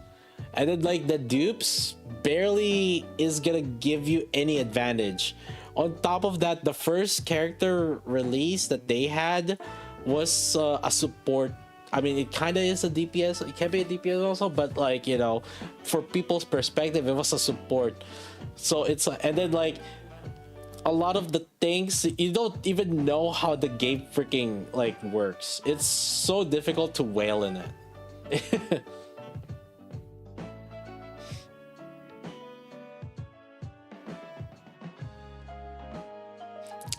and then like the dupes barely is gonna give you any advantage. On top of that, the first character release that they had was a support. I mean, it kind of is a DPS. It can be a DPS also, but like, you know, for people's perspective, it was a support. So it's and then like a lot of the things you don't even know how the game freaking like works. It's so difficult to whale in it.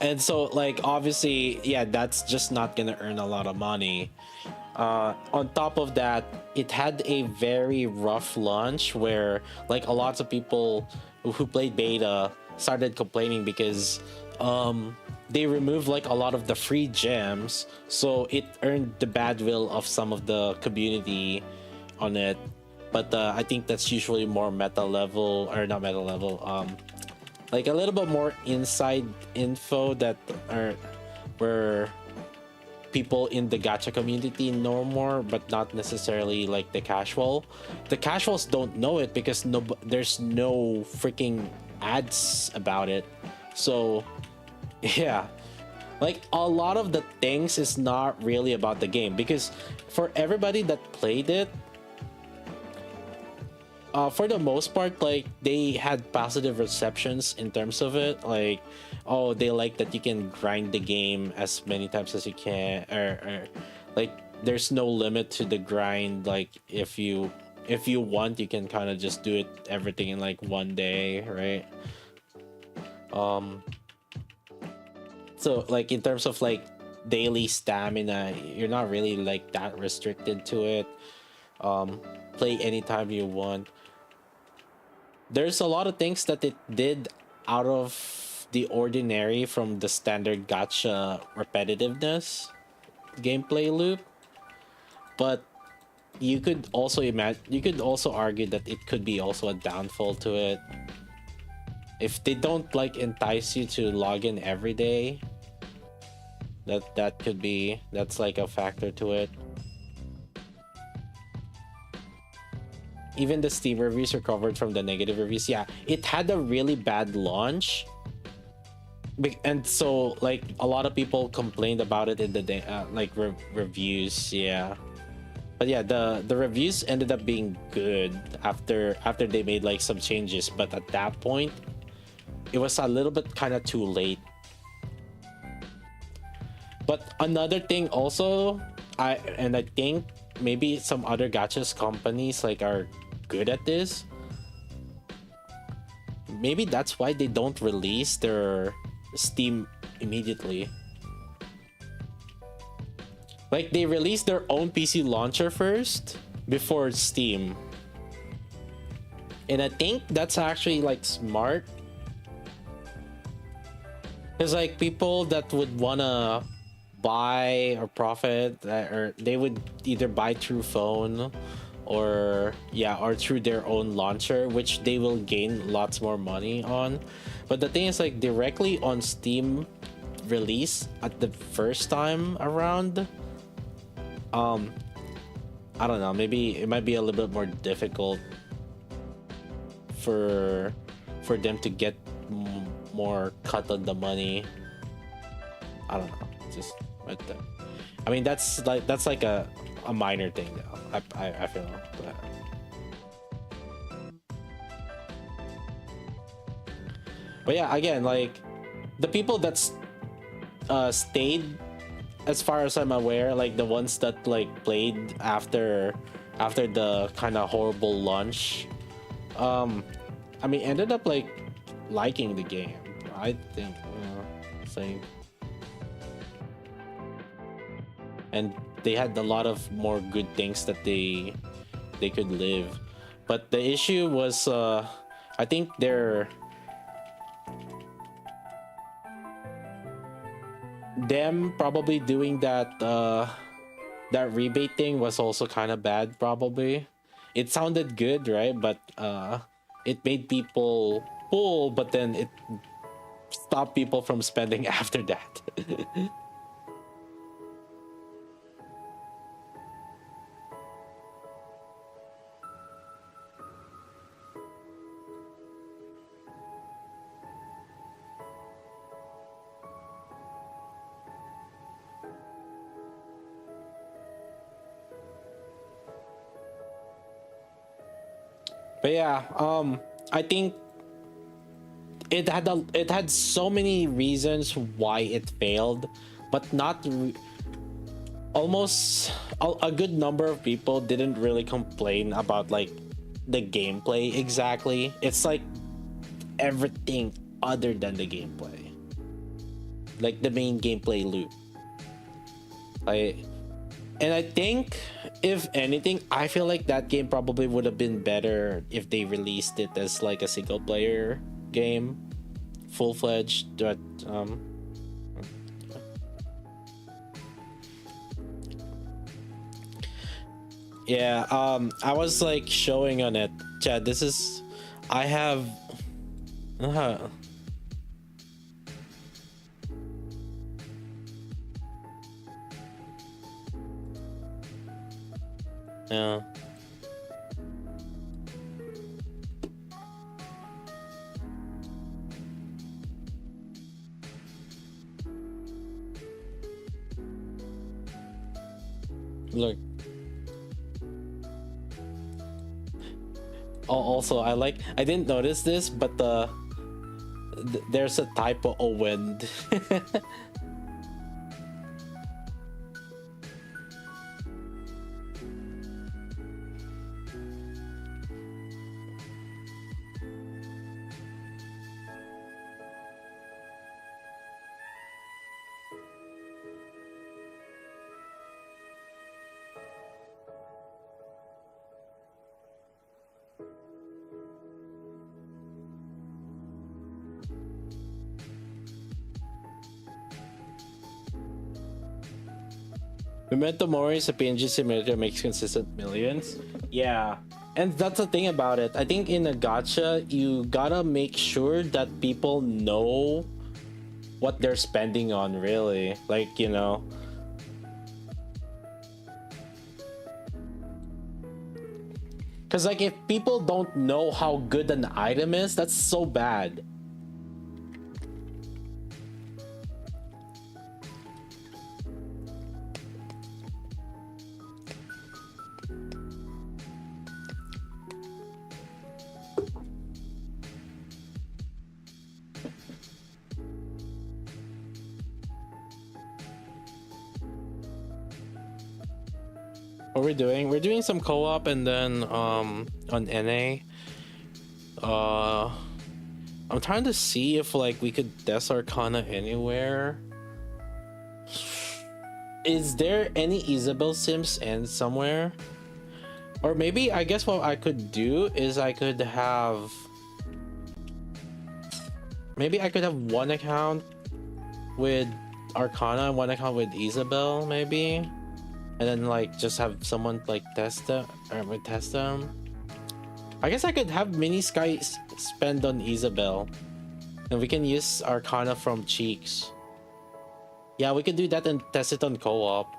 And so like obviously, yeah, that's just not gonna earn a lot of money. On top of that, it had a very rough launch where like a lot of people who played beta started complaining because they removed like a lot of the free gems, so it earned the bad will of some of the community on it. But I think that's usually more meta level, or not meta level, like a little bit more inside info that are where people in the gacha community know more, but not necessarily like the casual. The casuals don't know it because there's no freaking ads about it. So yeah, like a lot of the things is not really about the game, because for everybody that played it, for the most part, like they had positive receptions in terms of it. Like, oh, they like that you can grind the game as many times as you can, or like there's no limit to the grind. Like if you want, you can kind of just do it everything in like one day, right? So like in terms of like daily stamina, you're not really like that restricted to it. Play anytime you want. There's a lot of things that it did out of the ordinary from the standard gacha repetitiveness gameplay loop, but you could also argue that it could be also a downfall to it if they don't like entice you to log in every day. That's like a factor to it. Even the Steam reviews recovered from the negative reviews. Yeah, it had a really bad launch, and so like a lot of people complained about it in the reviews. Yeah, But yeah, the reviews ended up being good after they made like some changes, but at that point it was a little bit kind of too late. But another thing also, I think maybe some other gachas companies like are good at this. Maybe that's why they don't release their Steam immediately. Like they release their own PC launcher first before Steam. And I think that's actually like smart. Because like people that would wanna buy or profit, or they would either buy through phone or through their own launcher, which they will gain lots more money on. But the thing is, like, directly on Steam release at the first time around, I don't know, maybe it might be a little bit more difficult for them to get more cut on the money. I don't know, just but I mean that's like a minor thing though. I feel, but yeah, again, like the people that's stayed, as far as I'm aware, like the ones that like played after the kind of horrible launch, I mean, ended up like liking the game. I think, saying, and they had a lot of more good things that they could live. But the issue was, I think them probably doing that that rebate thing was also kind of bad. Probably it sounded good, right? But it made people pull, but then it stopped people from spending after that. But yeah, I think it had so many reasons why it failed, but almost a good number of people didn't really complain about like the gameplay exactly. It's like everything other than the gameplay, like the main gameplay loop. And I think, if anything, I feel like that game probably would have been better if they released it as like a single player game, full-fledged. But yeah, I was like showing on it, Chad. This is, I have. Uh, yeah. Look. Oh, also, I didn't notice this, but there's a typo of wind. Memento Mori is a PNG simulator, makes consistent millions. Yeah, and that's the thing about it. I think in a gacha, you gotta make sure that people know what they're spending on, really. Like, you know. Because, like, if people don't know how good an item is, that's so bad. What we're doing? We're doing some co-op, and then on NA. I'm trying to see if like we could test Arcana anywhere. Is there any Isabel sims in somewhere? Or maybe I guess what I could do is I could have one account with Arcana and one account with Isabel, maybe, and then like just have someone like test them or test them. I guess I could have Mini Sky spend on Isabel, and we can use Arcana from Cheeks. Yeah, we could do that and test it on co-op.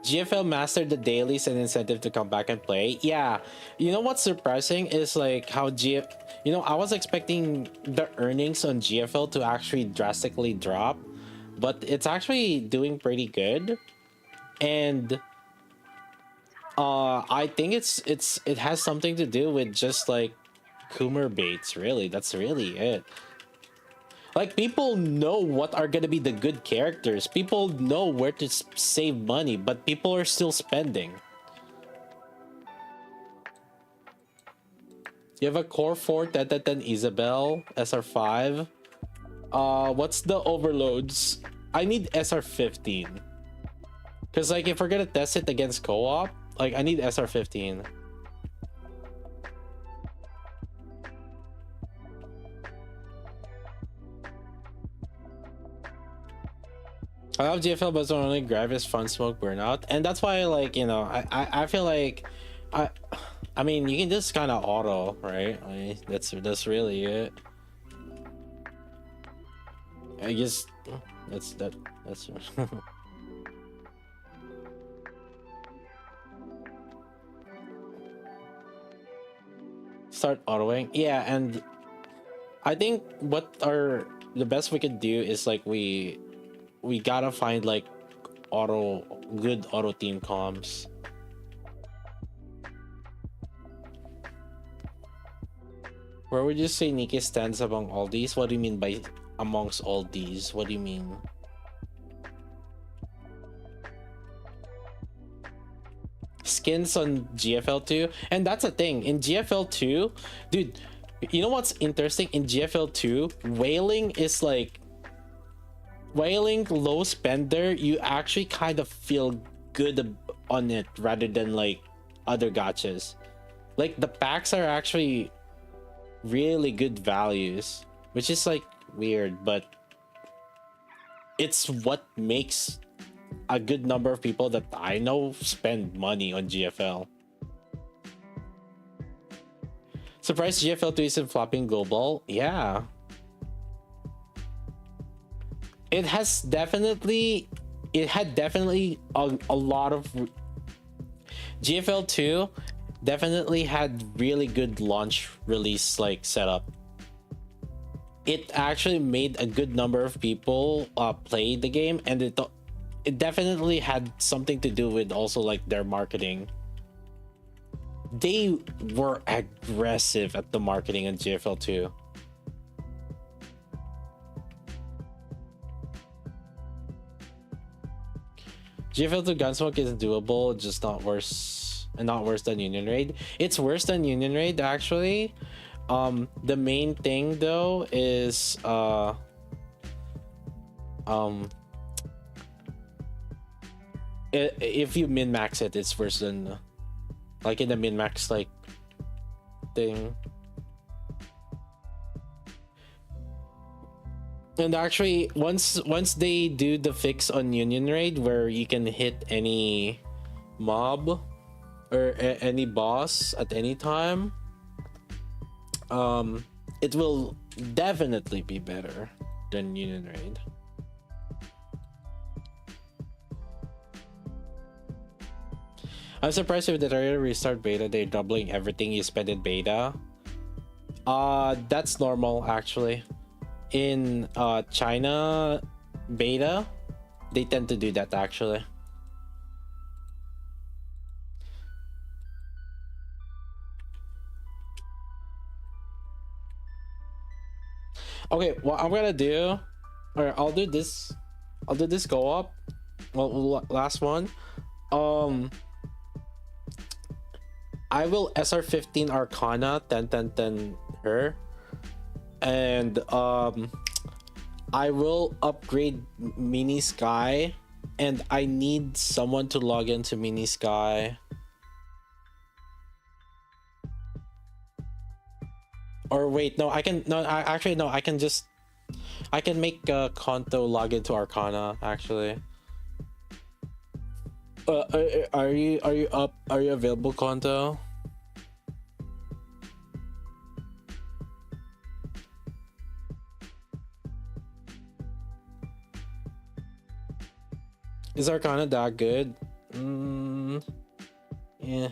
GFL mastered the dailies and incentive to come back and play. Yeah, you know what's surprising is like how I was expecting the earnings on GFL to actually drastically drop, but it's actually doing pretty good. And I think it has something to do with just like Coomer baits. Really, that's really it. Like, people know what are gonna be the good characters. People know where to save money, but people are still spending. You have a core 4 10 Isabel SR5. What's the overloads? I need SR15. Cause like if we're gonna test it against co-op, like I need SR15. I love GFL, but it's only grab is fun smoke burnout, and that's why like I feel like I mean you can just kind of auto, right? I mean, that's really it. I guess that's start autoing. Yeah, and I think the best we could do is like we gotta find like good auto team comms. Where would you say Nikke stands among all these? What do you mean by amongst all these? What do you mean? Skins on GFL2, and that's a thing in GFL2, dude. You know what's interesting in GFL2? Whaling low spender, you actually kind of feel good on it rather than like other gachas. Like the packs are actually really good values, which is like weird, but it's what makes a good number of people that I know spend money on GFL. Surprised GFL2 isn't flopping global. Yeah. It had definitely a lot of GFL2 definitely had really good launch release like setup. It actually made a good number of people play the game, and it definitely had something to do with also like their marketing. They were aggressive at the marketing in GFL2. GFL2 Gunsmoke is doable, just not worse than Union Raid. It's worse than Union Raid actually. The main thing though is if you min-max it, it's worse than like in the min-max like thing. And actually, once they do the fix on Union Raid where you can hit any mob or any boss at any time, it will definitely be better than Union Raid. I'm surprised if they restart beta, they're doubling everything you spend in beta. That's normal actually. In China beta, they tend to do that actually. Okay, what I'm gonna do, or I'll do this. I'll do this go up. Well, last one. Um, I will SR15 Arcana 10 her, and I will upgrade Mini Sky, and I need someone to log into Mini Sky. Or wait, no, I can no. I actually no. I can make Konto log into Arcana actually. Are you up? Are you available, Konto? Is Arcana that good? Yeah.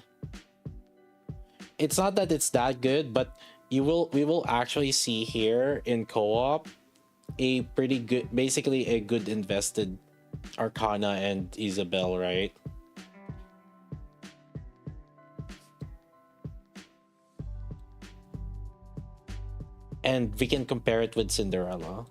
It's not that it's that good, but we will actually see here in co-op a pretty good, basically a good invested Arcana and Isabel, right? And we can compare it with Cinderella.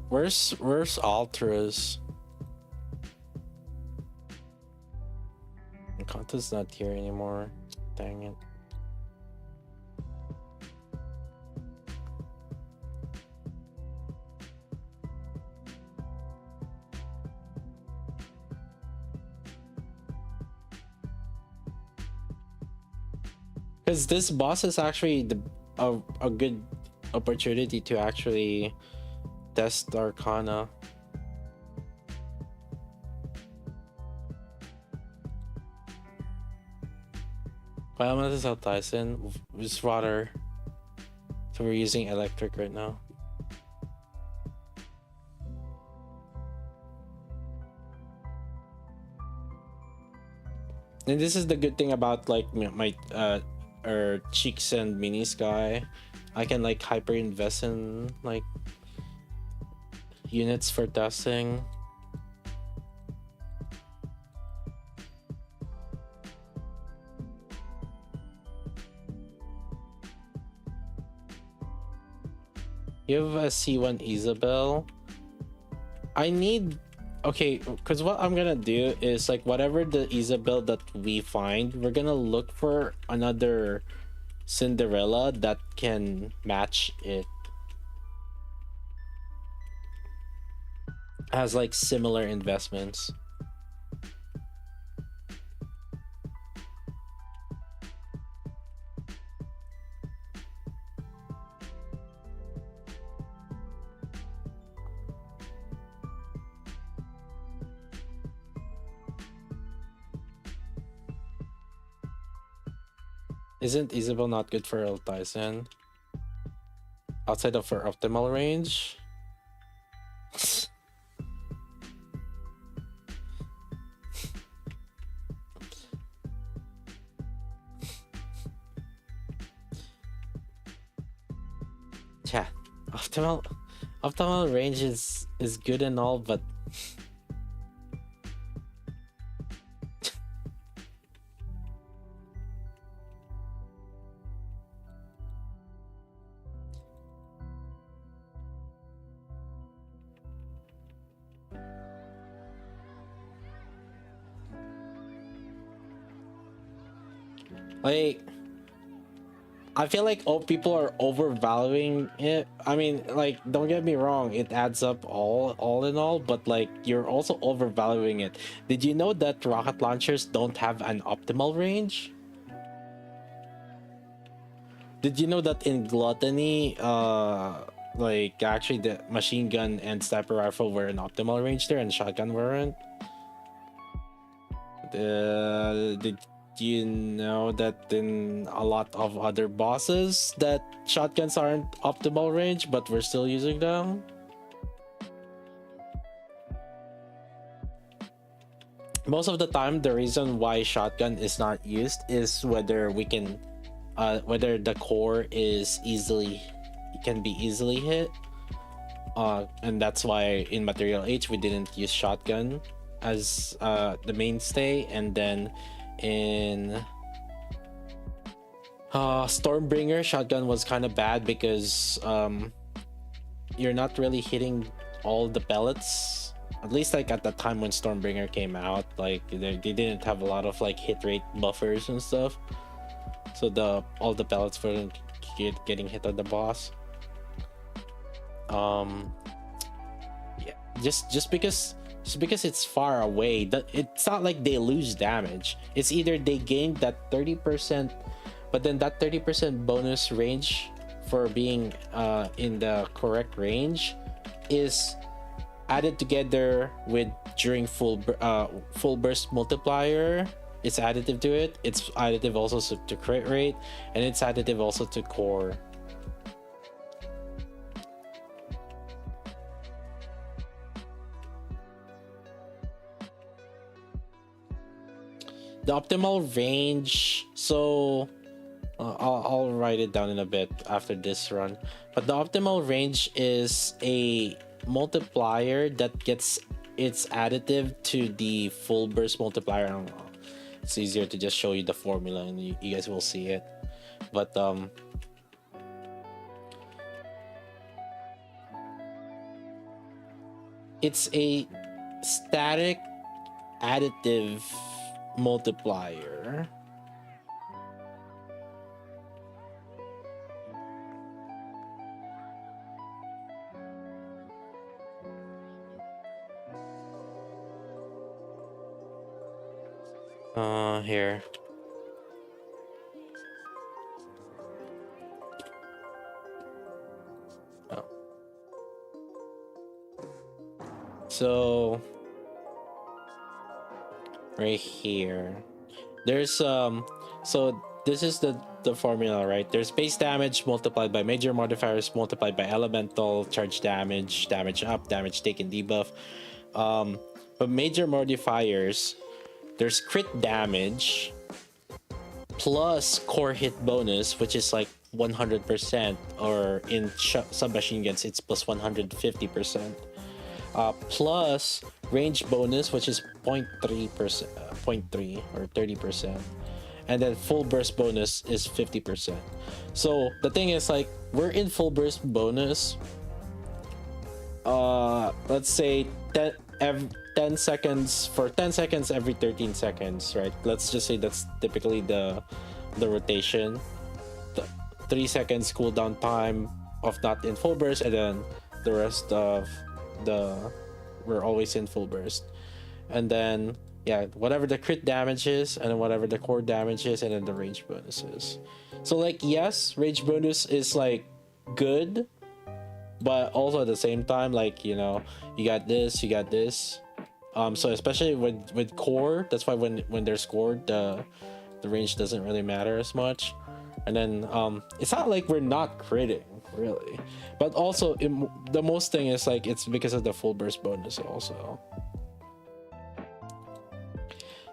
Where's Altruis? Conta's not here anymore. Dang it. Because this boss is actually a good opportunity to actually test Arcana. Kaya mo na sa Tyson with water. So we're using electric right now. And this is the good thing about like my or Cheeks and Mini Sky. I can like hyper invest in like units for testing. You have a C1 Isabel. I need, okay, because what I'm gonna do is like whatever the Isabel that we find, we're gonna look for another Cinderella that can match it. Has like similar investments. Isn't Isabel not good for El Tyson? Outside of her optimal range? Yeah, optimal range is good and all, but like I feel like people are overvaluing it. I mean, like, don't get me wrong, it adds up all in all, but like you're also overvaluing it. Did you know that rocket launchers don't have an optimal range? Did you know that in Gluttony, like actually the machine gun and sniper rifle were in optimal range there and shotgun weren't? Did you know that in a lot of other bosses that shotguns aren't optimal range but we're still using them? Most of the time the reason why shotgun is not used is whether we can whether the core is can be easily hit, and that's why in Material H we didn't use shotgun as the mainstay, and then in Stormbringer, shotgun was kind of bad because you're not really hitting all the pellets. At least like at the time when Stormbringer came out, like they didn't have a lot of like hit rate buffers and stuff, so all the pellets weren't getting hit on the boss. Yeah, just because it's far away, it's not like they lose damage. It's either they gain that 30%, but then that 30% bonus range for being in the correct range is added together with during full burst multiplier. It's additive to it. It's additive also to crit rate, and it's additive also to core. The optimal range, so I'll write it down in a bit after this run, but the optimal range is a multiplier that gets its additive to the full burst multiplier. I don't know, it's easier to just show you the formula and you guys will see it, but it's a static additive multiplier. Here. Oh. So right here, there's so this is the formula, right? There's base damage multiplied by major modifiers multiplied by elemental charge damage, damage up, damage taken debuff. But major modifiers, there's crit damage plus core hit bonus, which is like 100%, or in submachine guns it's plus 150%, plus range bonus, which is 0.3%, 0.3 or 30%, and then full burst bonus is 50%. So the thing is, like, we're in full burst bonus, let's say 10 seconds for 10 seconds every 13 seconds, right? Let's just say that's typically the rotation. 3 seconds cooldown time of not in full burst, and then the rest of we're always in full burst. And then yeah, whatever the crit damage is, and then whatever the core damage is, and then the range bonuses. So like, yes, range bonus is like good, but also at the same time, like, you know, you got this, you got this. So especially with core, that's why when they're scored, the range doesn't really matter as much. And then it's not like we're not critting really, but also the most thing is like it's because of the full burst bonus also.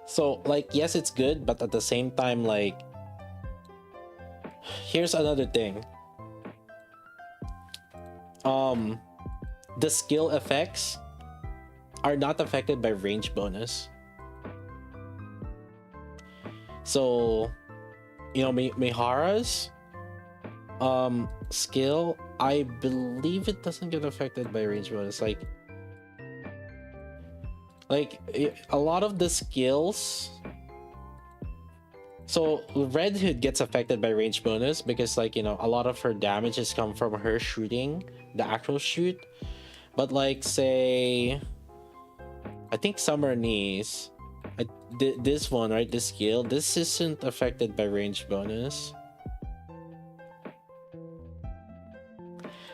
So like, yes, it's good, but at the same time, like, here's another thing. The skill effects are not affected by range bonus. So, you know, Mihara's skill, I believe it doesn't get affected by range bonus. Like a lot of the skills. So Red Hood gets affected by range bonus because, like, you know, a lot of her damage has come from her shooting, the actual shoot. But like, say, I think Summer Knees, this one, right, this skill, this isn't affected by range bonus.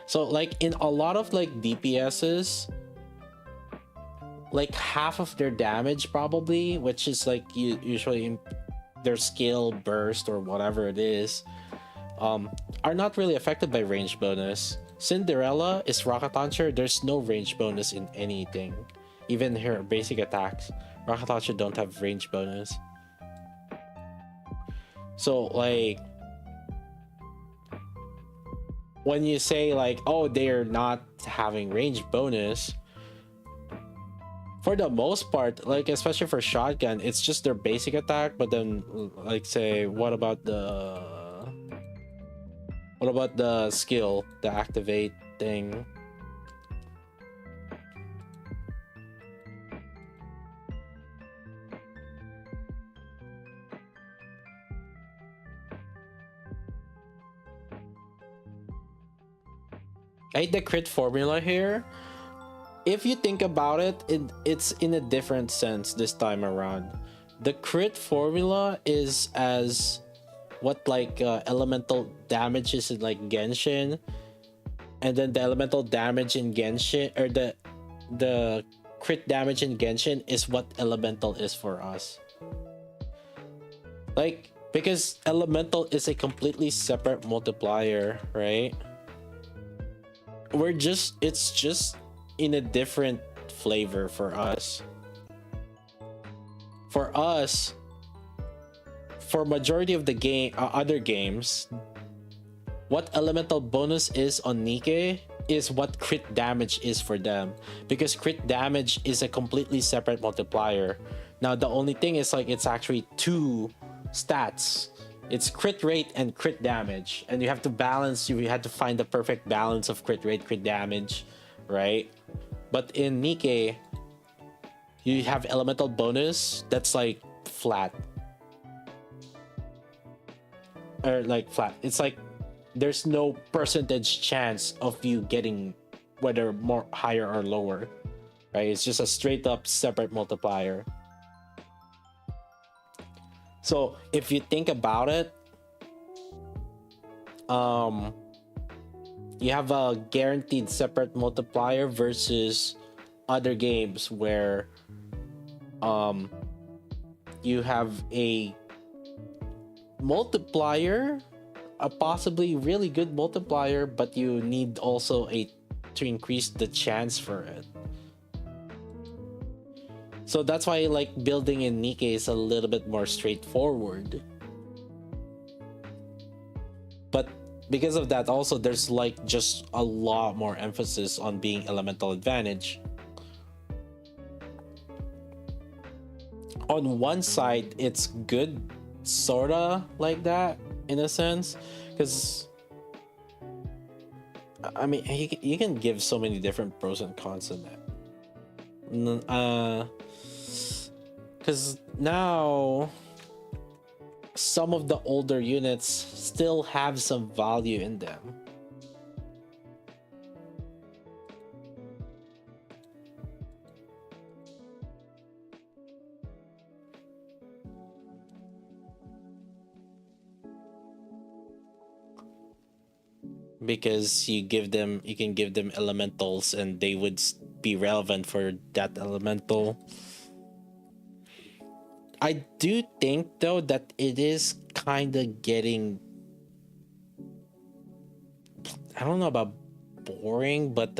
So like in a lot of like DPSs, like half of their damage probably, which is like usually their skill burst or whatever it is, are not really affected by range bonus. Cinderella is rocket launcher. There's no range bonus in anything, even her basic attacks. Rocket launcher don't have range bonus. So like, when you say like, oh, they're not having range bonus, for the most part, like especially for shotgun, it's just their basic attack. But then, like, say, what about the skill, the activate thing? I hate the crit formula here. If you think about it, it's in a different sense this time around. The crit formula is as what like elemental damage is in like Genshin, and then the elemental damage in Genshin, or the crit damage in Genshin is what elemental is for us. Like, because elemental is a completely separate multiplier, right? It's just in a different flavor for us. For us, for majority of the game, other games, what elemental bonus is on Nikke is what crit damage is for them, because crit damage is a completely separate multiplier. Now the only thing is like it's actually two stats. It's crit rate and crit damage, and you have to balance. You had to find the perfect balance of crit rate, crit damage, right? But in Nikke, you have elemental bonus that's like flat, or like flat. It's like there's no percentage chance of you getting whether more higher or lower, right? It's just a straight up separate multiplier. So if you think about it, you have a guaranteed separate multiplier versus other games where you have a multiplier, a possibly really good multiplier, but you need also to increase the chance for it. So that's why like building in Nikke is a little bit more straightforward. But because of that also, there's like just a lot more emphasis on being elemental advantage. On one side, it's good, sorta like that in a sense, because I mean you can give so many different pros and cons in that. Because now some of the older units still have some value in them. Because you can give them elementals and they would be relevant for that elemental. I do think though that it is kind of getting, I don't know about boring, but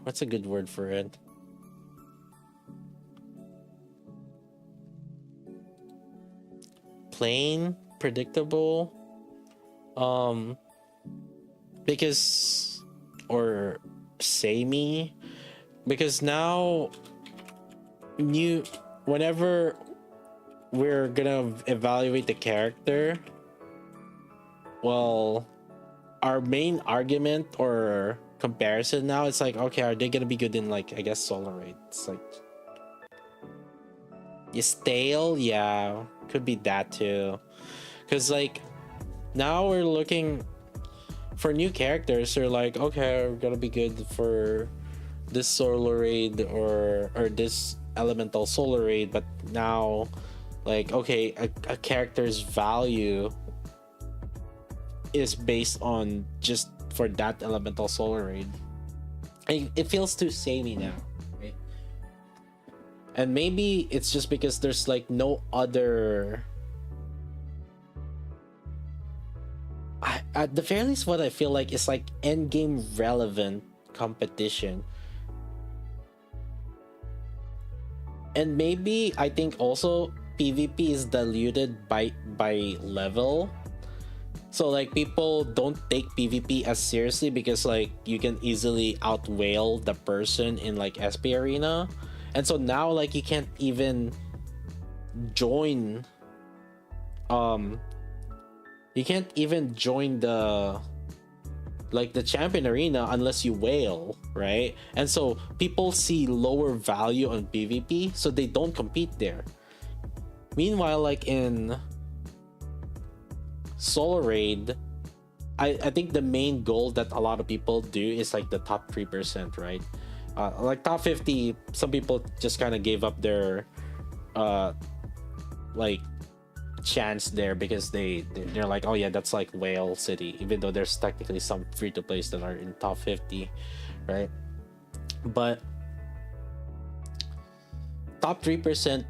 what's a good word for it? Plain, predictable, because, or samey, because now whenever we're gonna evaluate the character, well, our main argument or comparison now, it's like, okay, are they gonna be good in like, I guess, solar rate? It's like, you stale, yeah, could be that too, because like now we're looking for new characters. They're like, okay, we're gonna be good for this solar raid or this elemental solar raid, but now like, okay, a character's value is based on just for that elemental solar raid. It feels too samey now, right? And maybe it's just because there's like no other, at the very least what I feel like is like end game relevant competition. And maybe I think also PvP is diluted by level, So like people don't take PvP as seriously because like you can easily outwhale the person in like SP arena. And so now like you can't even join um you can't even join the like the champion arena unless you whale, right? And so people see lower value on PvP, so they don't compete there. Meanwhile, like in solo raid, I think the main goal that a lot of people do is like the top 3%, right? Like top 50, some people just kind of gave up their like chance there because they're like, oh yeah, that's like whale city, even though there's technically some free to plays that are in top 50, right? But top 3%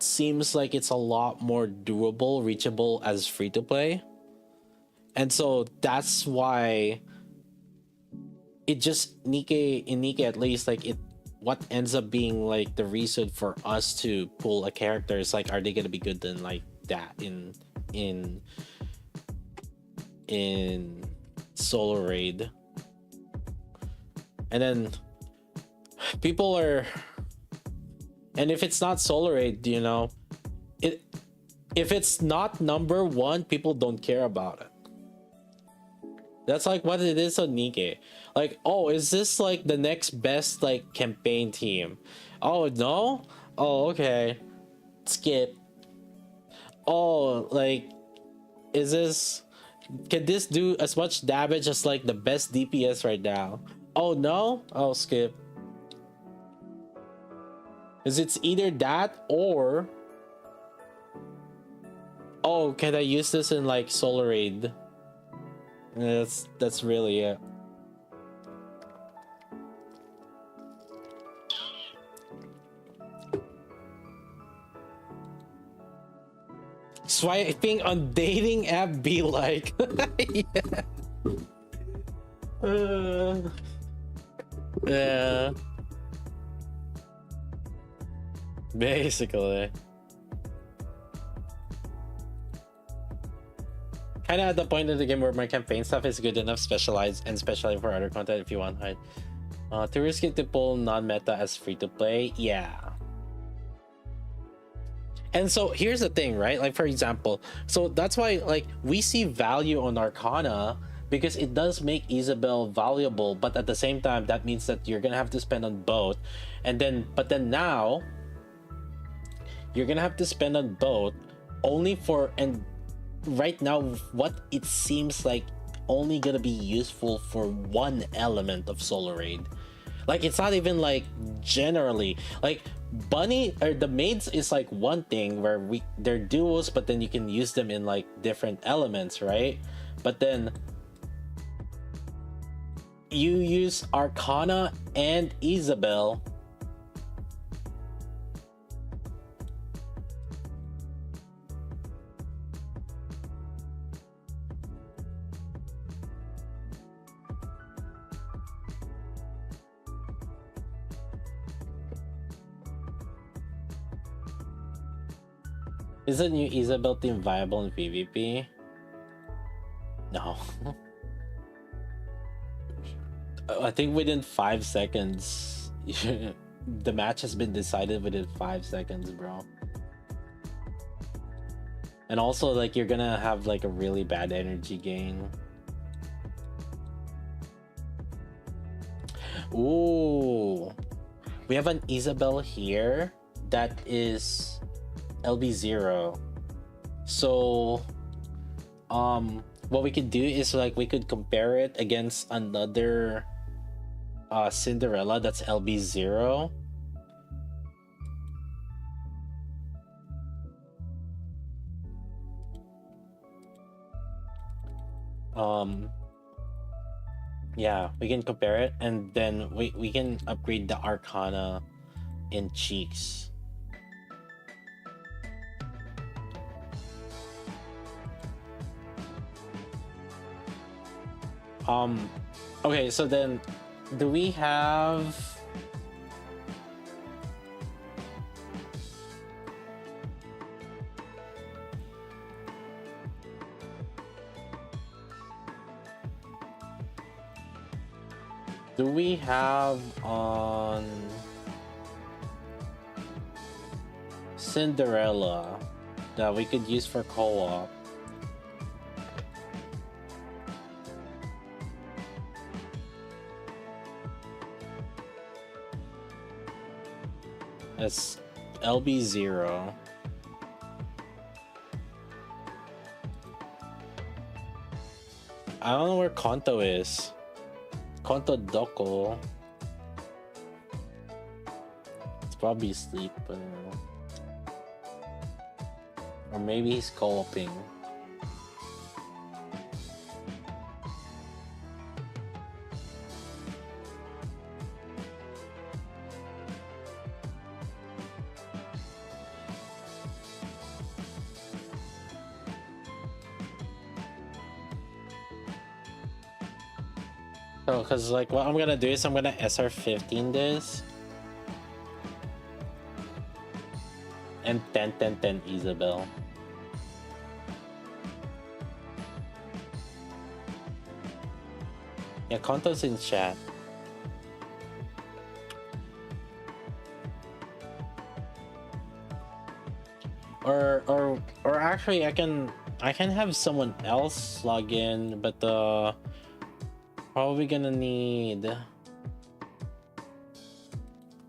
seems like it's a lot more doable, reachable as free to play. And so that's why it just Nikke at least, like it what ends up being like the reason for us to pull a character is like, are they gonna be good in like that in solo raid? And then people are, and if it's not solo raid, you know, it if it's not number one, people don't care about it. That's like what it is on Nikke. Like, oh, is this like the next best like campaign team? Oh no? Oh, okay. Skip. Oh, like, is this, can this do as much damage as like the best DPS right now? Oh no? Oh, skip. Because it's either that or, oh, can I use this in like solo raid? That's really it. Swiping on dating app be like. Yeah. Yeah. Basically. Kind of at the point of the game where my campaign stuff is good enough, specialized, and especially for other content if you want hide. Too risky to pull non-meta as free to play. Yeah. And so here's the thing, right? Like for example, so that's why like we see value on Arcana because it does make Isabel valuable, but at the same time that means that you're gonna have to spend on both, and then but then now you're gonna have to spend on both only for, and right now what it seems like only gonna be useful for one element of solo raid. Like it's not even like generally like bunny or the maids is like one thing where they're duos, but then you can use them in like different elements, right? But then you use Arcana and Isabel. Is the new Isabel team viable in PvP? No. I think within 5 seconds, the match has been decided within 5 seconds, bro. And also, like, you're gonna have like a really bad energy gain. Ooh, we have an Isabel here that is LB0. So what we could do is like we could compare it against another Cinderella that's LB0. Yeah, we can compare it, and then we can upgrade the Arcana in cheeks. Okay, so then do we have Do we have on Cinderella that we could use for co-op? That's LB0. I don't know where Konto is. Konto Doko. It's probably asleep, I don't know. Or maybe he's co-oping. So, cause like what I'm gonna do is I'm gonna SR15 this. And 10 Isabel. Yeah, Konto's in chat. Or actually I can have someone else log in, but probably gonna need,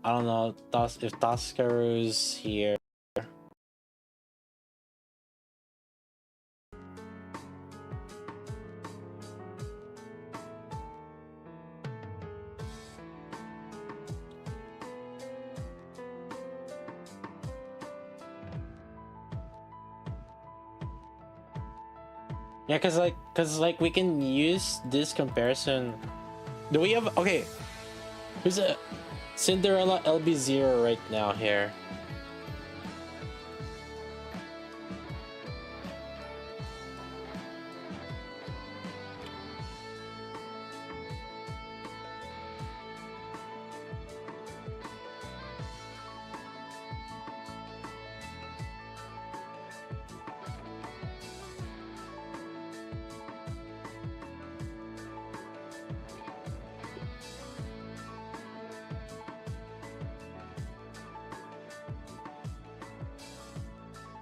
I don't know, if Taskaru's here. Yeah, cause like we can use this comparison. Do we have, okay? Who's a Cinderella LB0 right now here?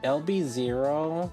LB0.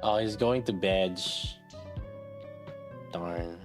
Oh, he's going to bed. Darn.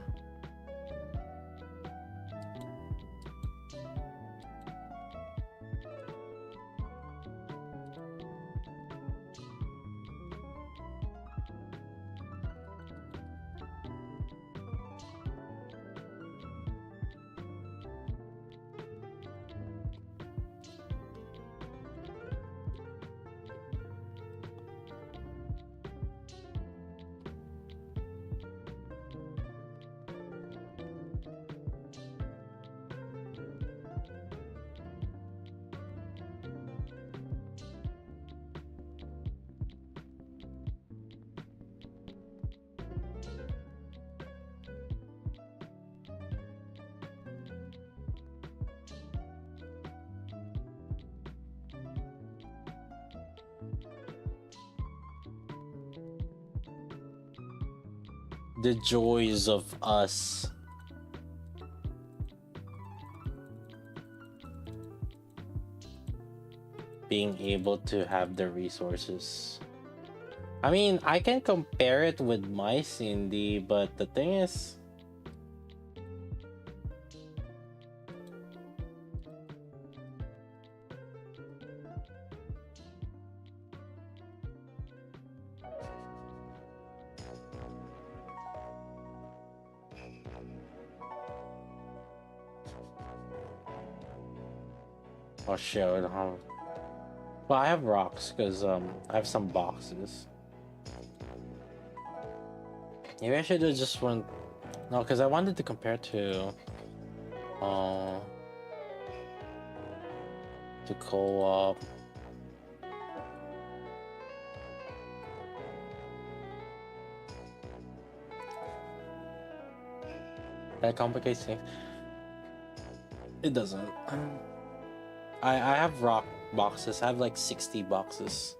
The joys of us. Being able to have the resources. I mean, I can compare it with my Cindy, but the thing is, Oh shit, I don't have... Well, I have rocks because I have some boxes. Maybe I should have just went... No, because I wanted to compare to co-op. That complicates things. It doesn't. I have rock boxes. I have like 60 boxes.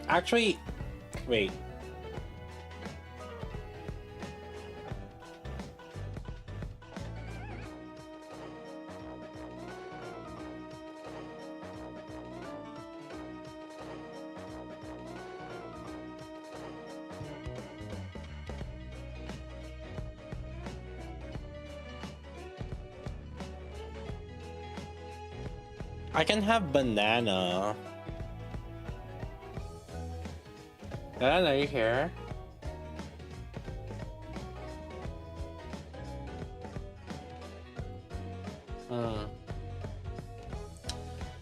Actually, wait. I can have banana. Banana, are you here?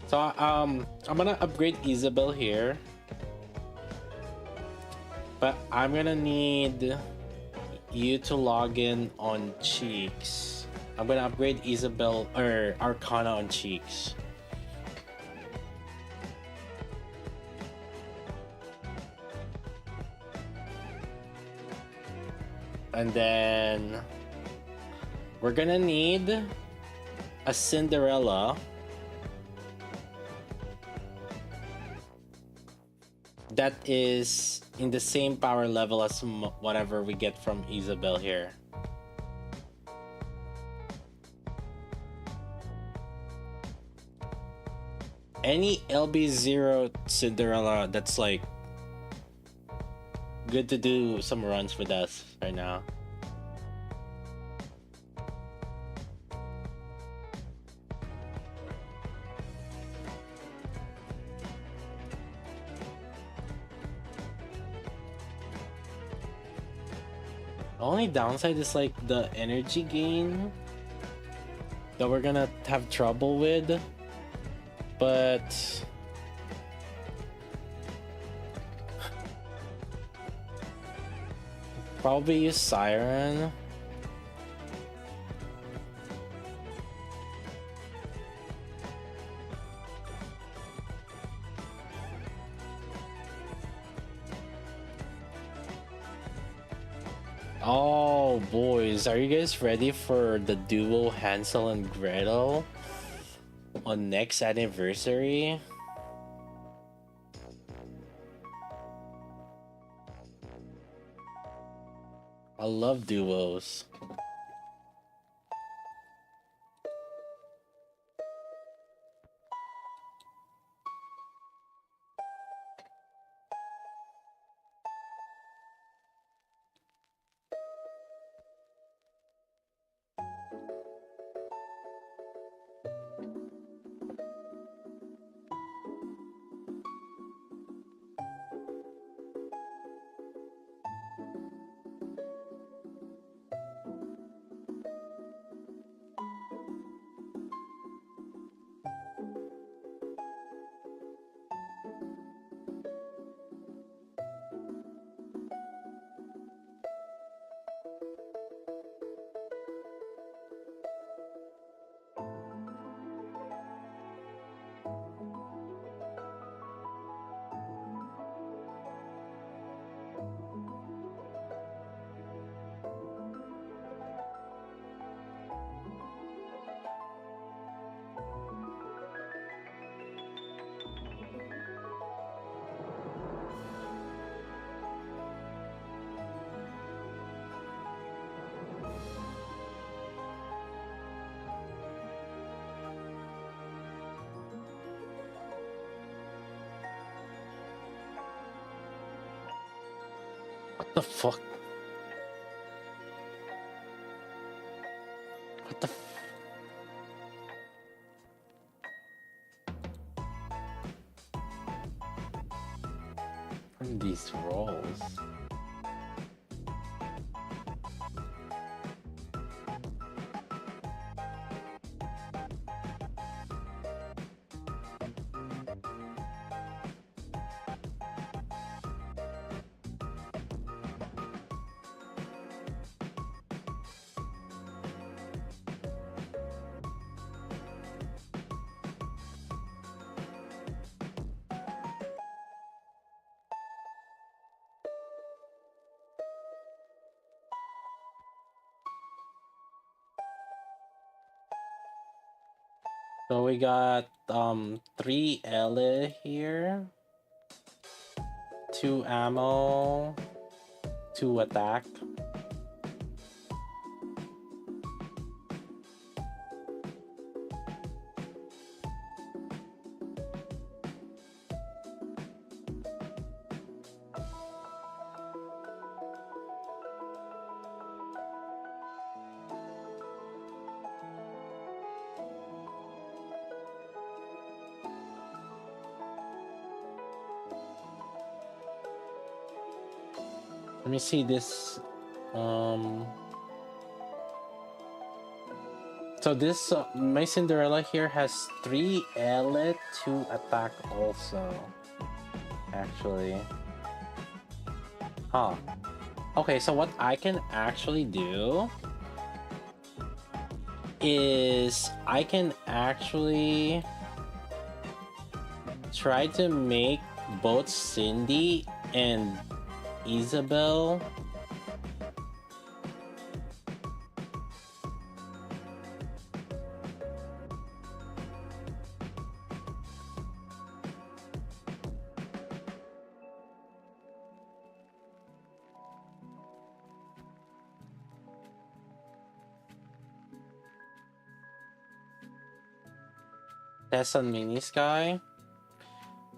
So I'm gonna upgrade Isabel here, but I'm gonna need you to log in on Cheeks. I'm gonna upgrade Isabel or Arcana on Cheeks. And then we're gonna need a Cinderella. That is in the same power level as whatever we get from Isabel here. Any LB0 Cinderella that's like good to do some runs with us right now. The only downside is like the energy gain that we're gonna have trouble with, but probably use Siren. Oh, boys, are you guys ready for the duo Hansel and Gretel on next anniversary? I love duos. What the fuck? What the So we got 3 L here, 2 ammo, 2 attack. Let me see this. So this my Cinderella here has 3 L, 2 attack also. Actually. Huh. Okay, so what I can actually do is I can actually try to make both Cindy and Isabel test on Mini Sky.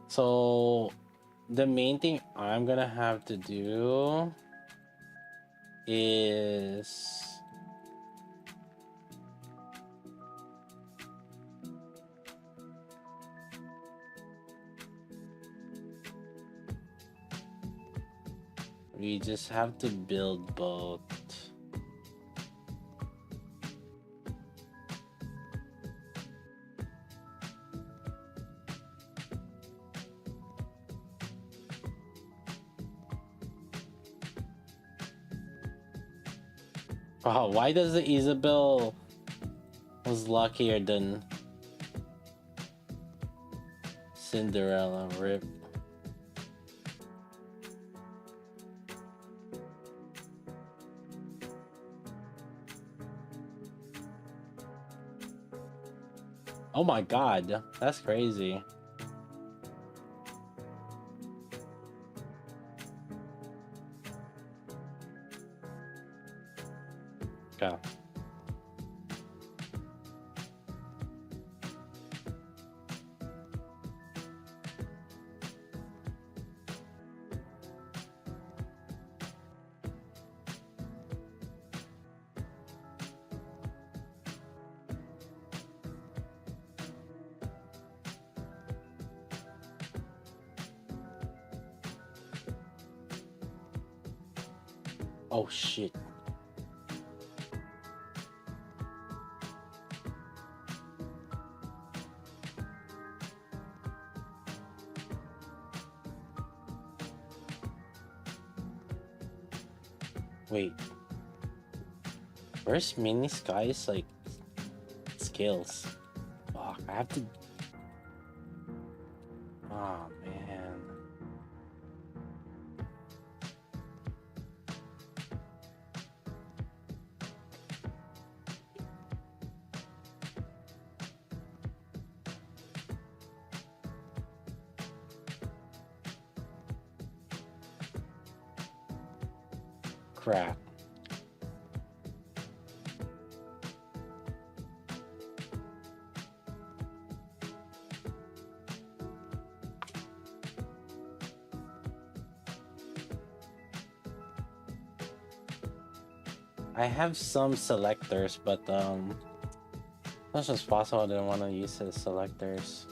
So the main thing I'm gonna have to do is we just have to build both. Wow, why does the Isabel was luckier than Cinderella? Rip. Oh my god, that's crazy. Okay. Oh shit. Wait. Where's Mini Sky's like skills? Fuck, I have to. Oh man. Crap. I have some selectors, but as much as possible I didn't want to use the selectors.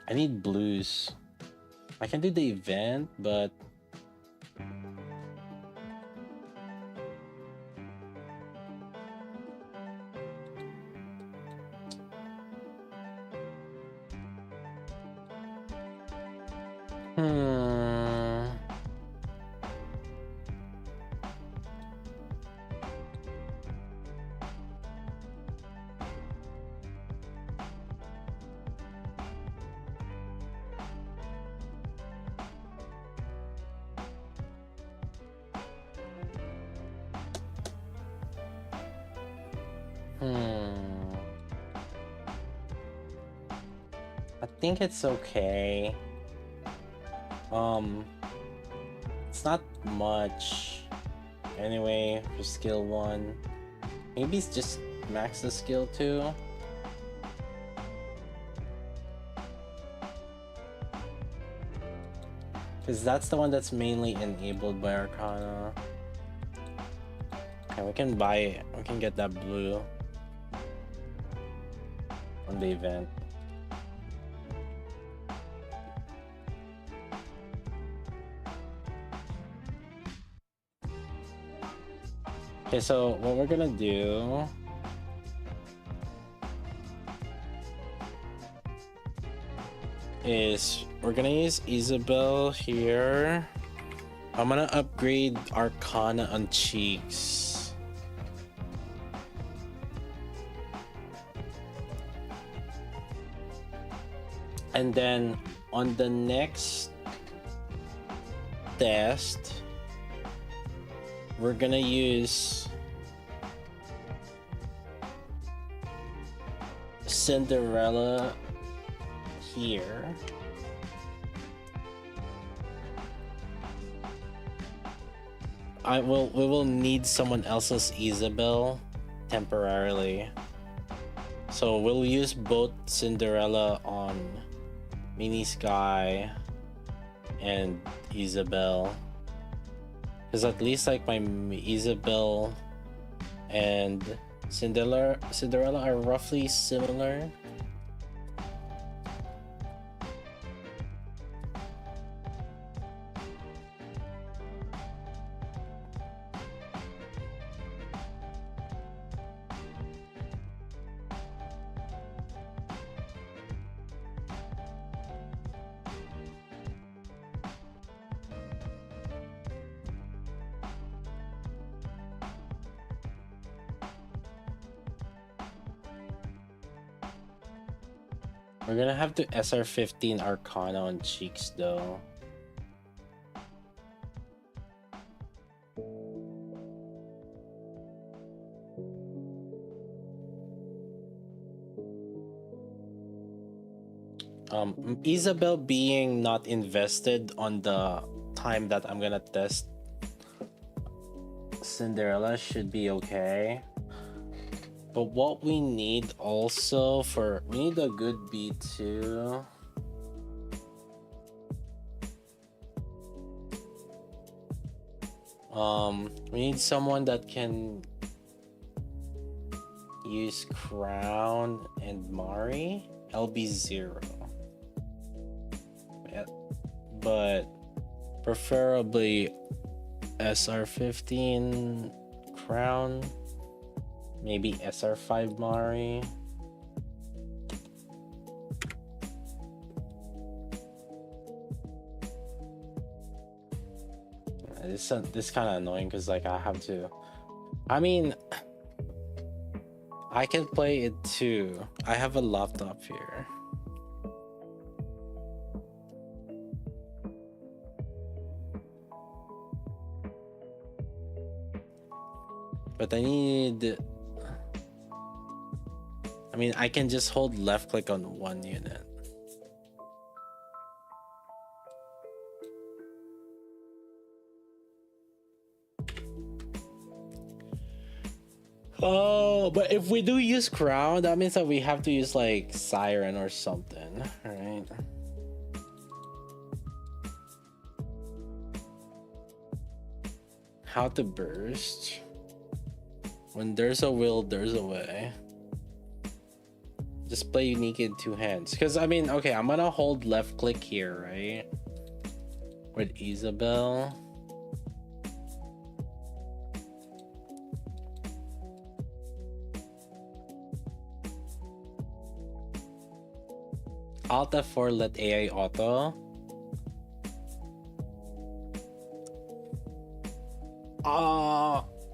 I need blues. I can do the event, but I think it's okay. It's not much. Anyway, for skill 1. Maybe it's just max the skill 2. Because that's the one that's mainly enabled by Arcana. Okay, we can buy it. We can get that blue on the event. Okay, so what we're gonna do is we're gonna use Isabel here. I'm gonna upgrade Arcana on cheeks. And then on the next test, we're gonna use Cinderella here. We will need someone else's Isabel temporarily. So we'll use both Cinderella on Mini Sky and Isabel. Because at least like my Isabel and Cinderella are roughly similar. We're gonna have to SR15 Arcana on cheeks though. Isabel being not invested on the time that I'm gonna test Cinderella should be okay. But what we need also we need a good B2. We need someone that can use Crown and Mari. LB0. But preferably SR15 Crown. Maybe SR5 Mari. This kind of annoying because like I have to. I mean, I can play it too. I have a laptop here. But I need. I mean, I can just hold left click on one unit. Oh, but if we do use Crown, that means that we have to use like Siren or something, right? How to burst? When there's a will, there's a way. Just play unique in two hands. Because, I mean, okay, I'm gonna hold left click here, right? With Isabel. Alt F4, let AI auto.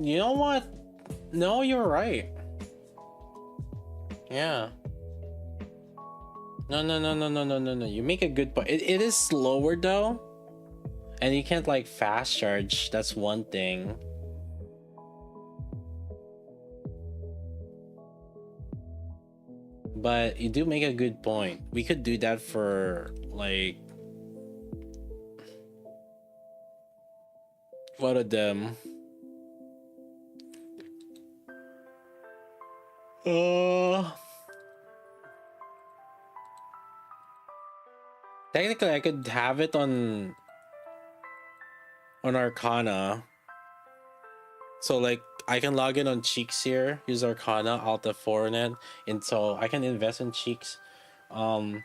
You know what? No, you're right. Yeah. No. You make a good point. It is slower though. And you can't like fast charge. That's one thing. But you do make a good point. We could do that for like one of them. Technically I could have it on Arcana. So like I can log in on Cheeks here, use Arcana, Alt F4 in it, and so I can invest in Cheeks. So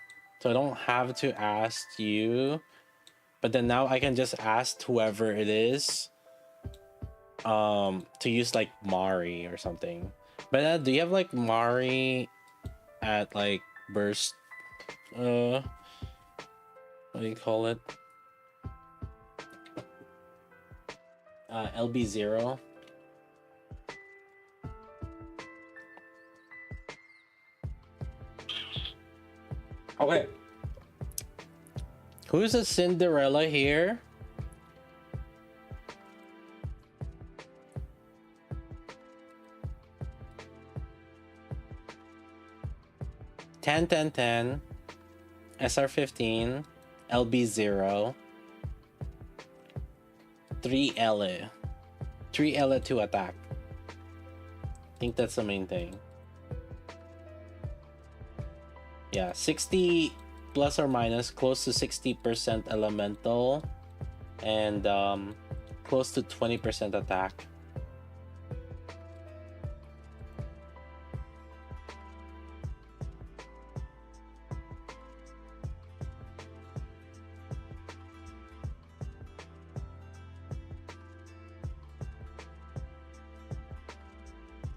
I don't have to ask you, but then now I can just ask whoever it is to use like Mari or something. But do you have like Mari at like burst what do you call it, LB0? Okay, who's a Cinderella here? Ten, SR15, LB0, 3 L, 3 L to attack. I think that's the main thing. Yeah, 60 plus or minus, close to 60% elemental, and close to 20% attack.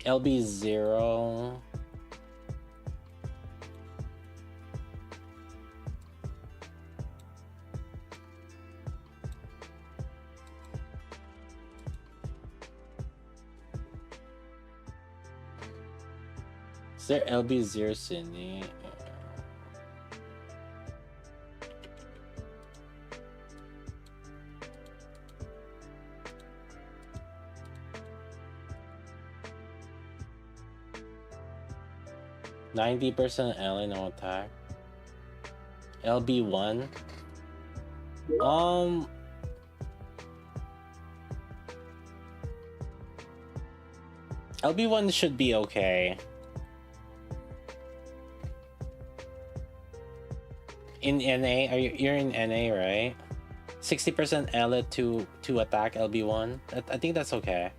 LB0. Is there LB0 Cindy? 90% ally, no attack. LB1. LB1 should be okay. In NA, you're in NA, right? 60% ally to attack LB1. I think that's okay.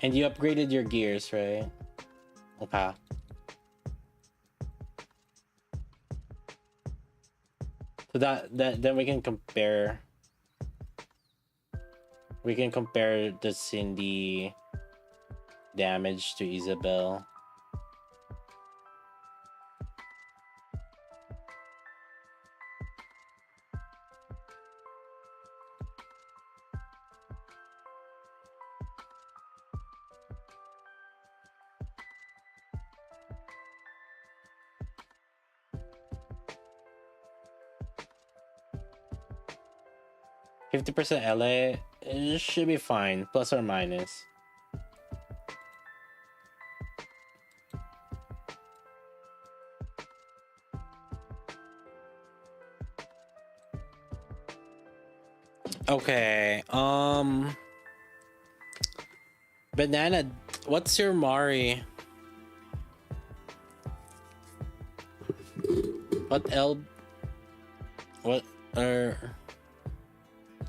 And you upgraded your gears, right? Okay. So that then we can compare. We can compare the Cindy damage to Isabel. %, LA, it should be fine, plus or minus. Okay, Banana, what's your Mari? What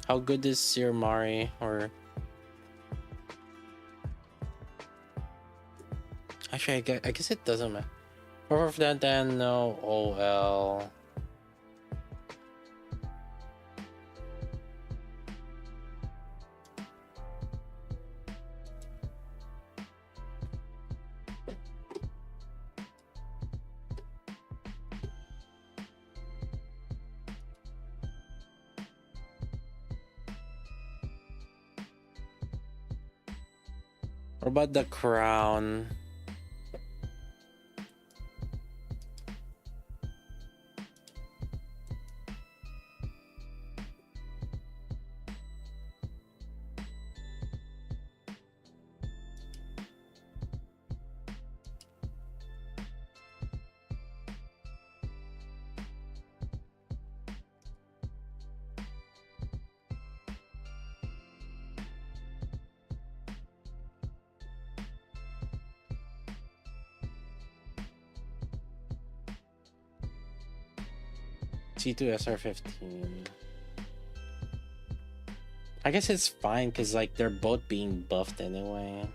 how good is your Mari? Or actually, I guess it doesn't matter. More of that than no OL. What about the crown? C2 SR15. I guess it's fine because like they're both being buffed anyway.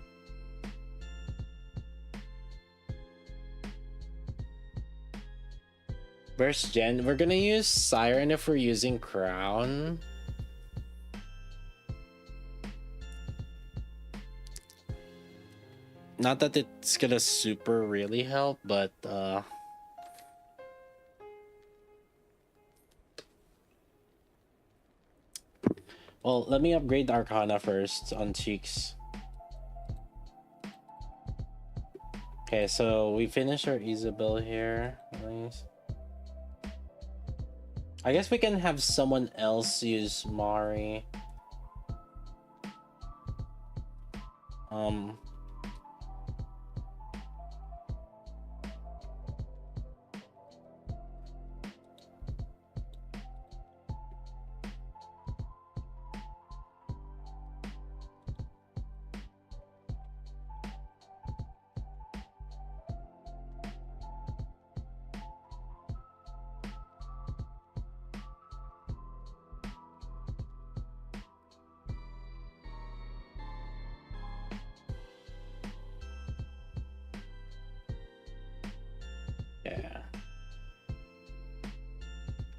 Burst Gen, we're gonna use Siren if we're using Crown. Not that it's gonna super really help, but well, let me upgrade Arcana first on Cheeks. Okay, so we finished our Isabel here. Nice. I guess we can have someone else use Mari. Yeah.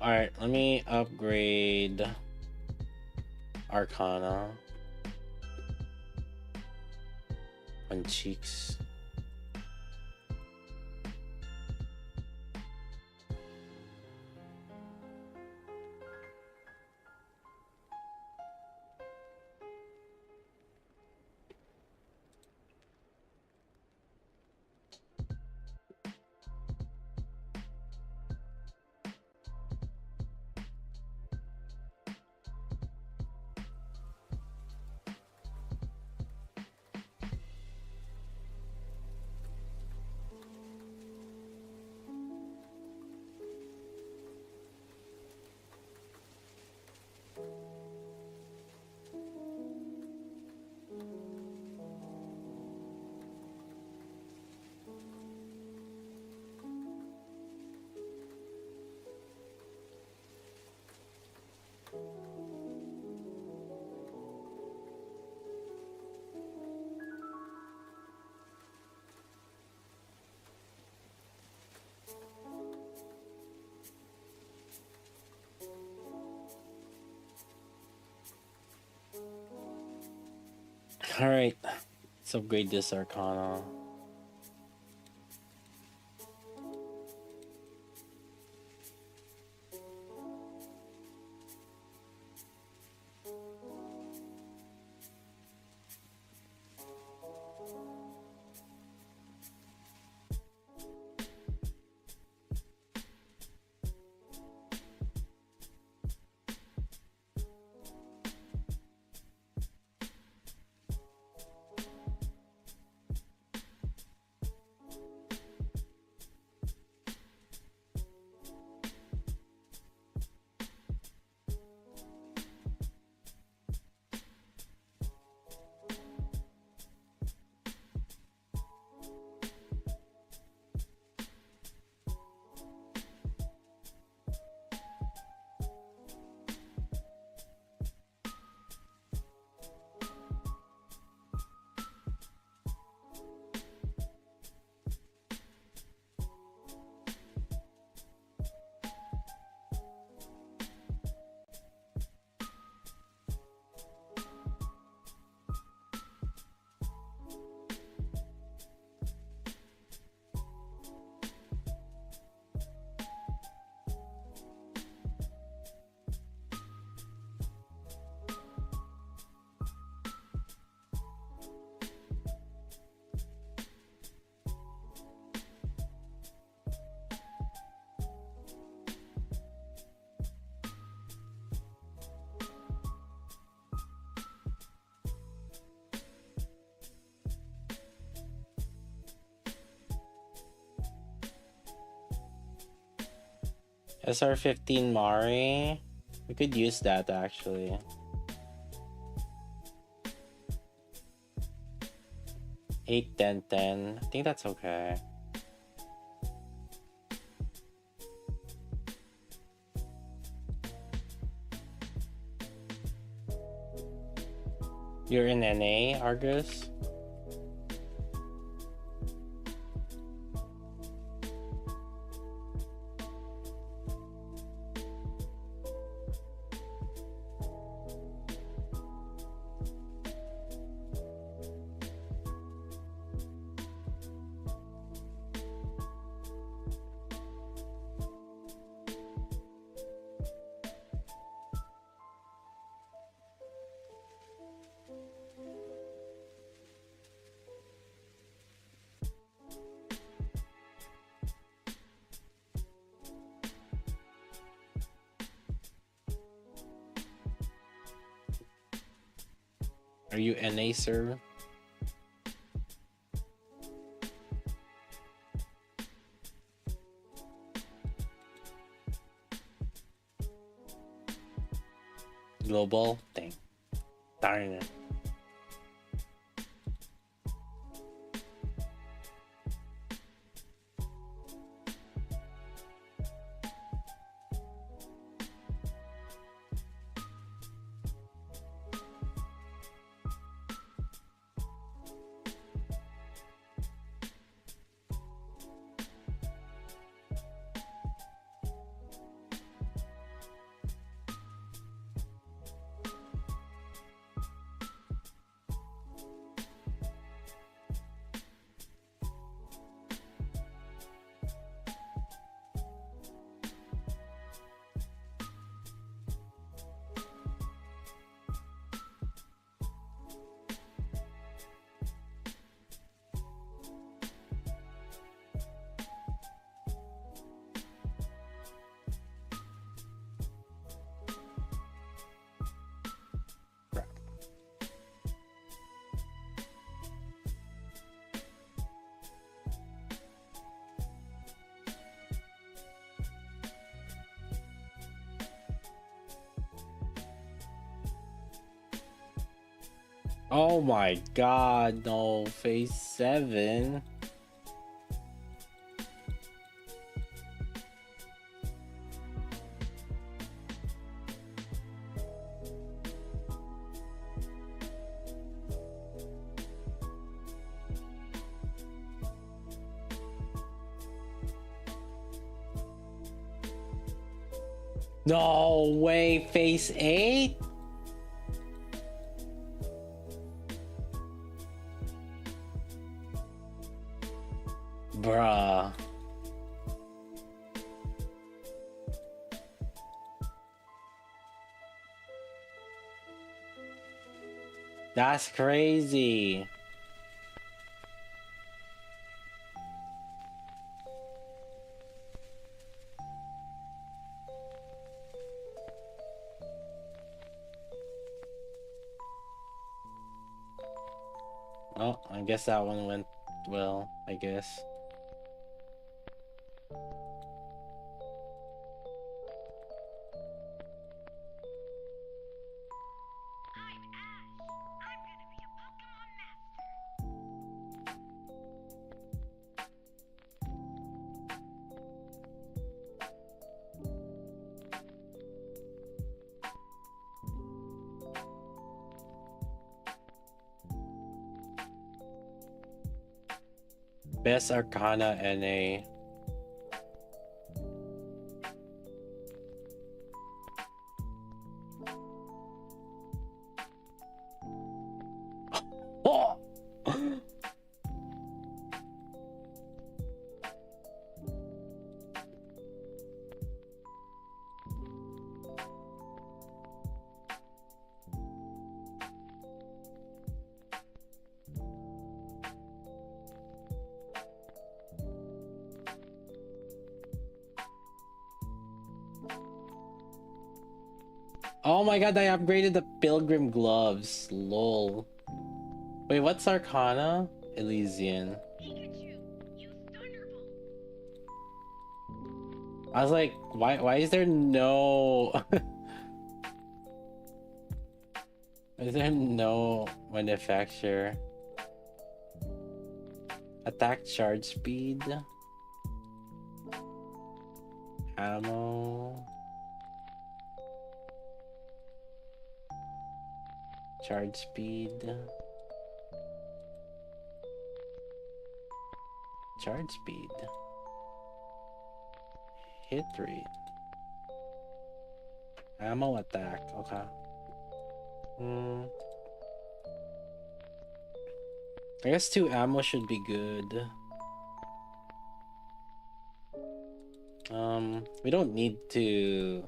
Alright, let me upgrade Arcana on Cheeks. Alright, let's upgrade this Arcana. SR15 Mari. We could use that actually. Eight, 10, 10. I think that's okay. You're in NA, Argus? Are you NA, sir? Global? Dang. Darn it. Oh my god, no. Phase 7. No way, phase 8? Bruh. That's crazy. Oh, I guess that one went well, I guess. Best Arcana NA. Oh! Oh my god, I upgraded the Pilgrim gloves. Lol. Wait, what's Arcana? Elysian. I was like, why is there no is there no manufacturer? Attack charge speed. Ammo. Charge speed. Charge speed. Hit rate. Ammo attack. Okay. I guess 2 ammo should be good. We don't need to.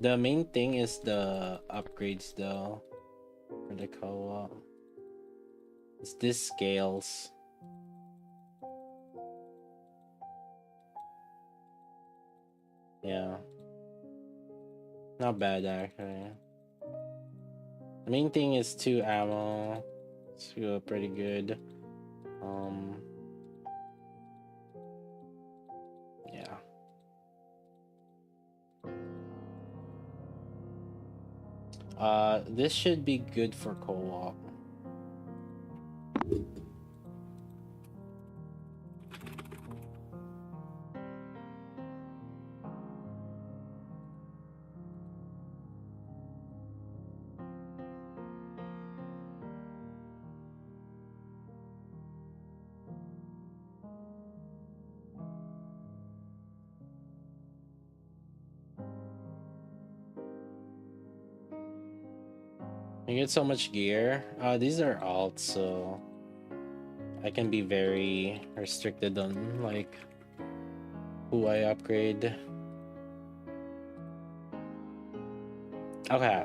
The main thing is the upgrades though for the co-op. It's this scales. Yeah. Not bad actually. The main thing is 2 ammo. It's pretty good. Yeah. This should be good for co-op. You get so much gear. These are alts, so I can be very restricted on like who I upgrade. Okay.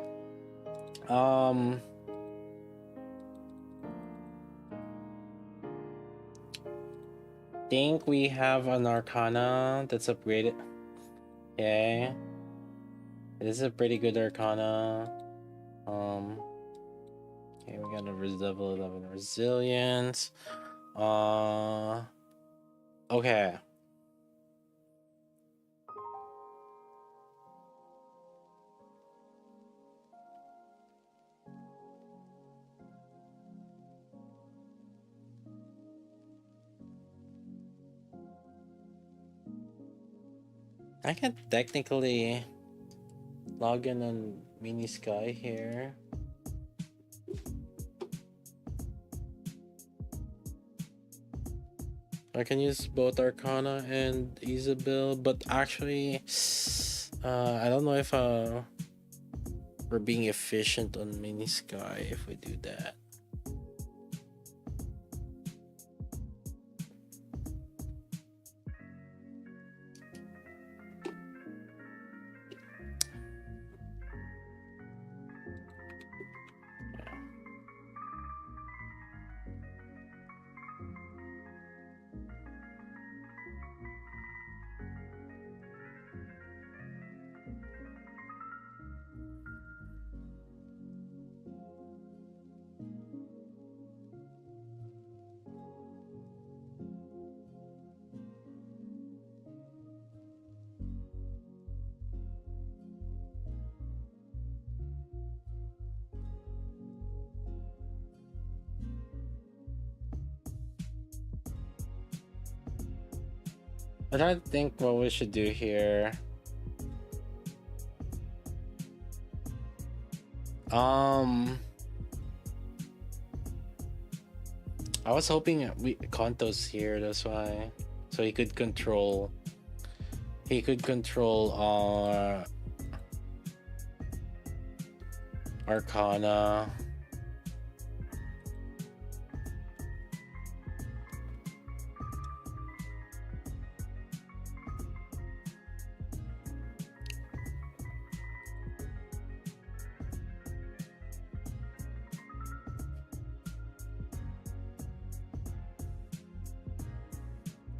Think we have an Arcana that's upgraded. Okay. This is a pretty good Arcana. Okay, we got a level 11 resilience. Okay. I can technically log in on Mini Sky here. I can use both Arcana and Isabel, but actually, I don't know if we're being efficient on Mini Sky if we do that. I try to think what we should do here. I was hoping Konto's here, that's why. So he could control Arcana.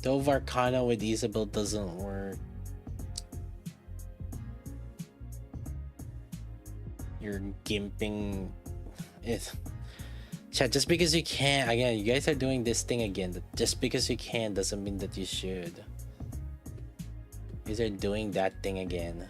Though Arcana with Isabel doesn't work. You're gimping it. Chat, just because you can, again, you guys are doing this thing again. Just because you can doesn't mean that you should. You guys are doing that thing again.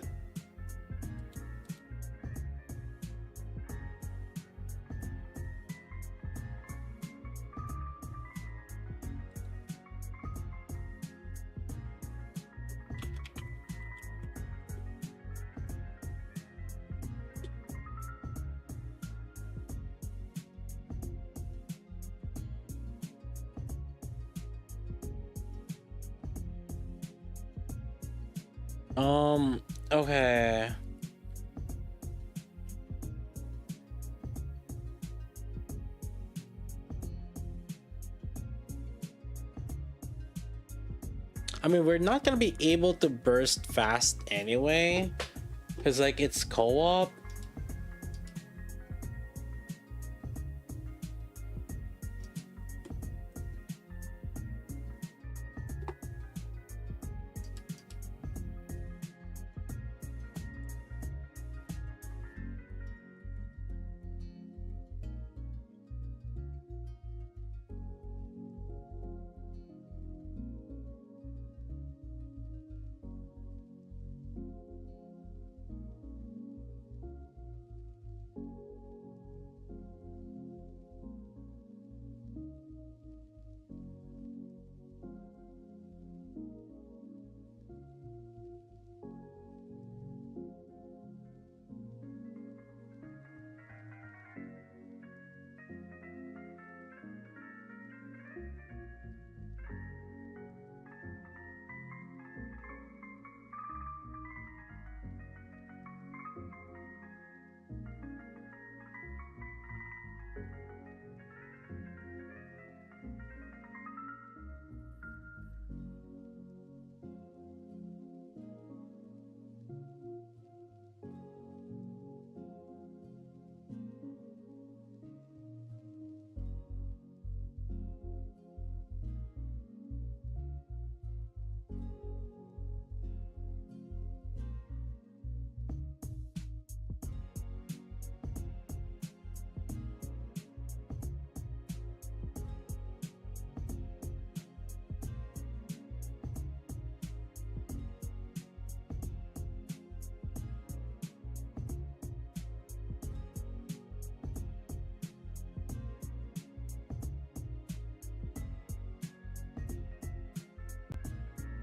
Okay. I mean, we're not gonna be able to burst fast anyway, because like it's co-op.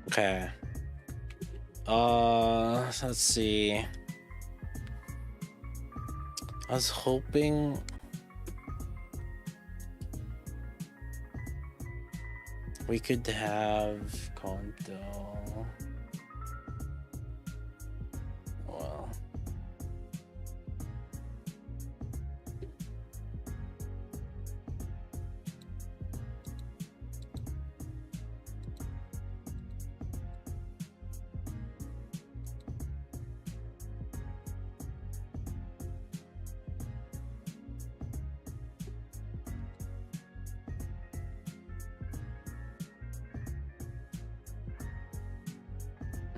Okay. Let's see. I was hoping we could have Konto. Well.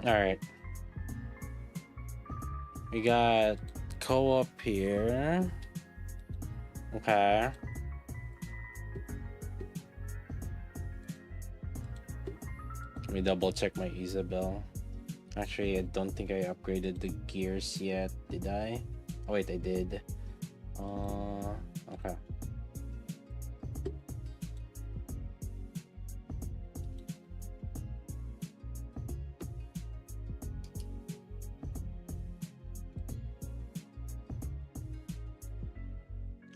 All right. We got co-op here. Okay. Let me double check my Isabel. Actually, I don't think I upgraded the gears yet. Did I? Oh wait, I did. Okay.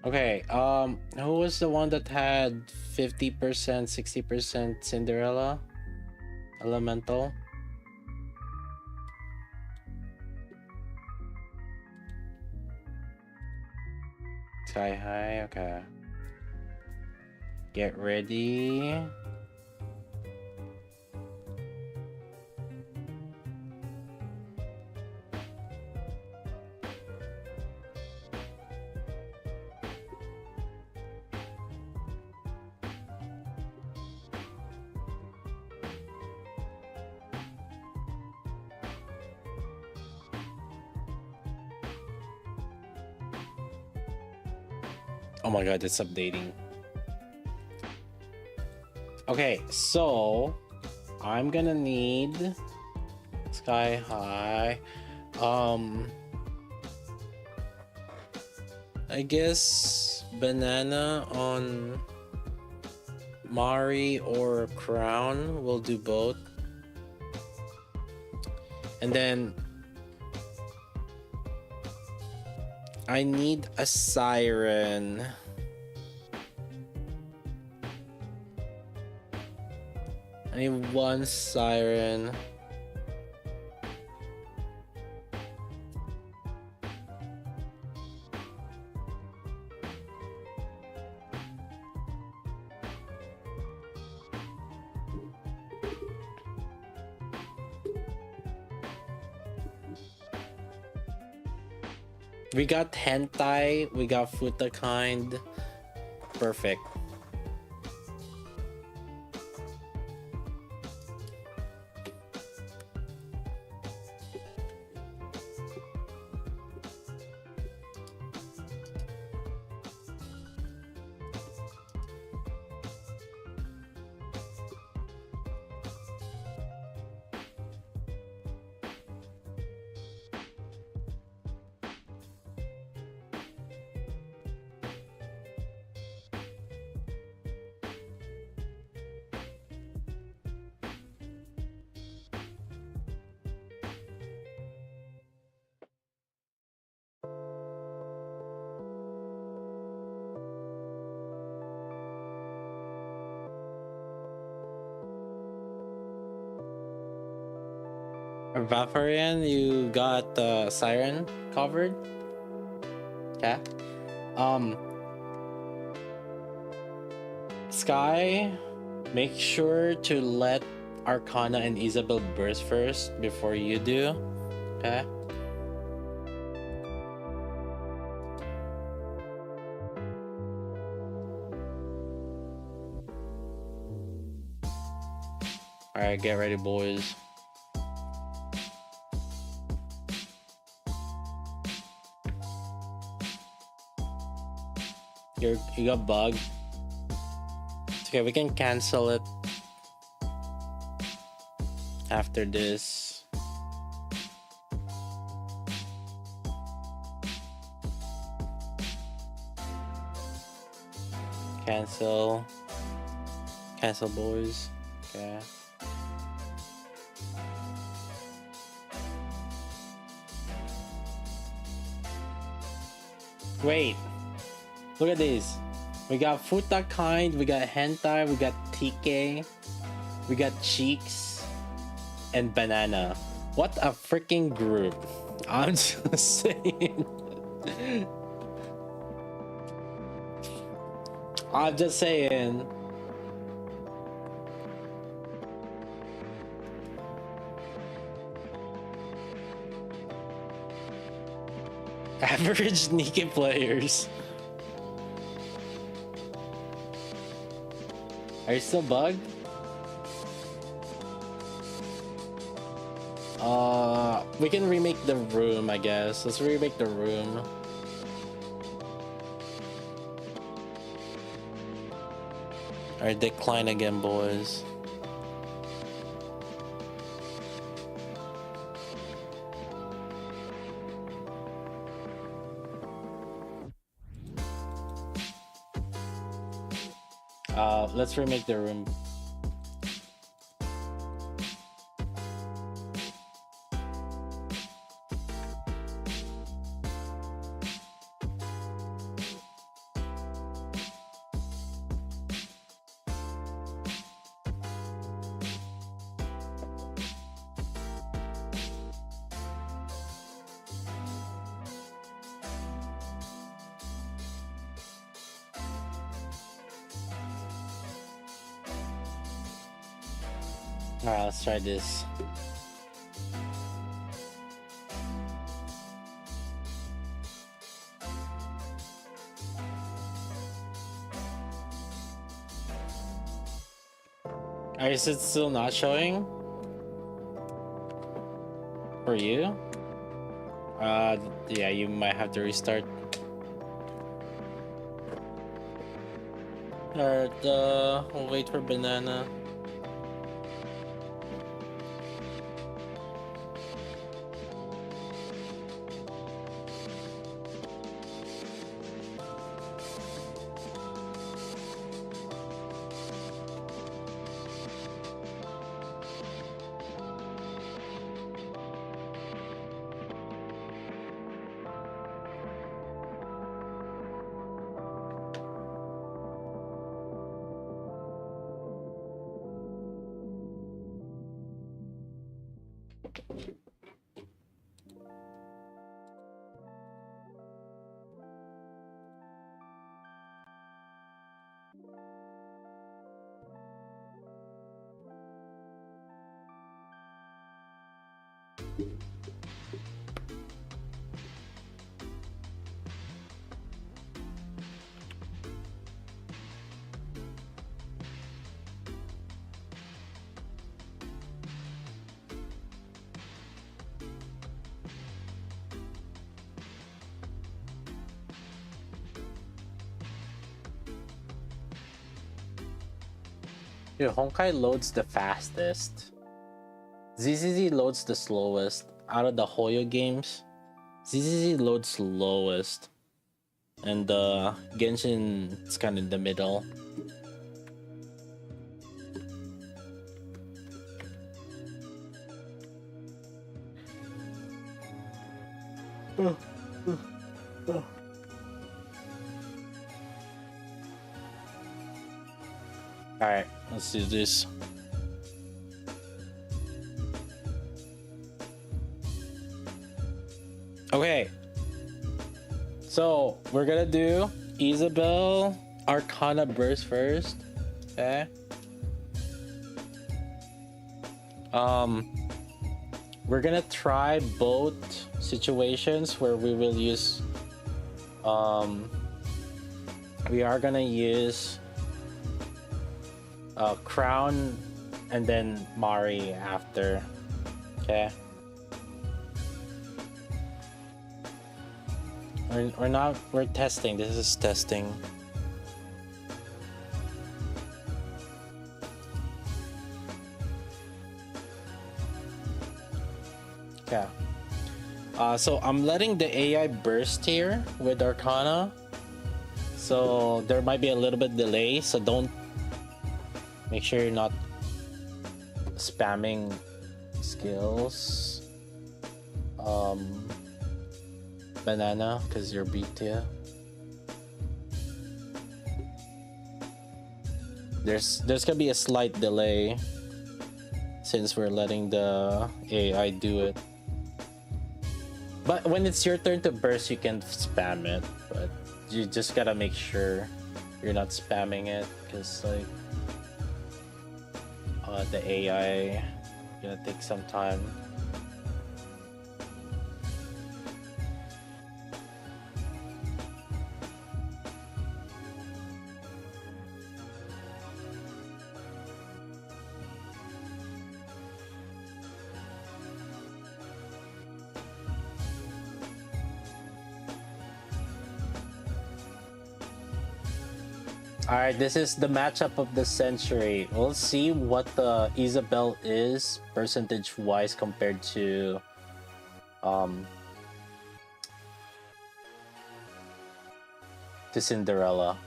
Okay, who was the one that had 50%, 60% Cinderella? Elemental? Sky High, okay. Get ready. Oh my god, it's updating. Okay, so I'm gonna need Sky High. I guess Banana on Mari or Crown will do both. And then I need a Siren. I need one Siren. We got hentai, we got futa kind. Perfect. Vaporeon, you got the siren covered. Okay. Sky, make sure to let Arcana and Isabel burst first before you do. Okay. Alright, get ready, boys. You got bugged. It's okay, we can cancel it after this. Cancel, boys. Okay. Wait, look at these. We got futa kind, we got hentai, we got Nikke, we got cheeks, and banana. What a freaking group! I'm just saying. I'm just saying. Average Nikke players. Are you still bugged? We can remake the room, I guess. Let's remake the room. Alright, decline again, boys. Let's remake the room. Alright, let's try this. Is it still not showing? For you? Yeah, you might have to restart. Alright, we'll wait for banana. Dude, Honkai loads the fastest. ZZZ loads the slowest. Out of the Hoyo games, ZZZ loads slowest. And Genshin is kind of in the middle. Alright, let's do this. Okay. So, we're gonna do Isabel Arcana Burst first. Okay. We're gonna try both situations where we will use we are gonna use Crown and then Mari after. Okay. We're testing. This is testing. Okay. So I'm letting the AI burst here with Arcana. So there might be a little bit delay, so don't make sure you're not spamming skills. Banana, because you're beta. There's gonna be a slight delay since we're letting the AI do it. But when it's your turn to burst, you can spam it, but you just gotta make sure you're not spamming it, because like the AI gonna take some time. Alright, this is the matchup of the century. We'll see what the Isabel is percentage-wise compared to Cinderella.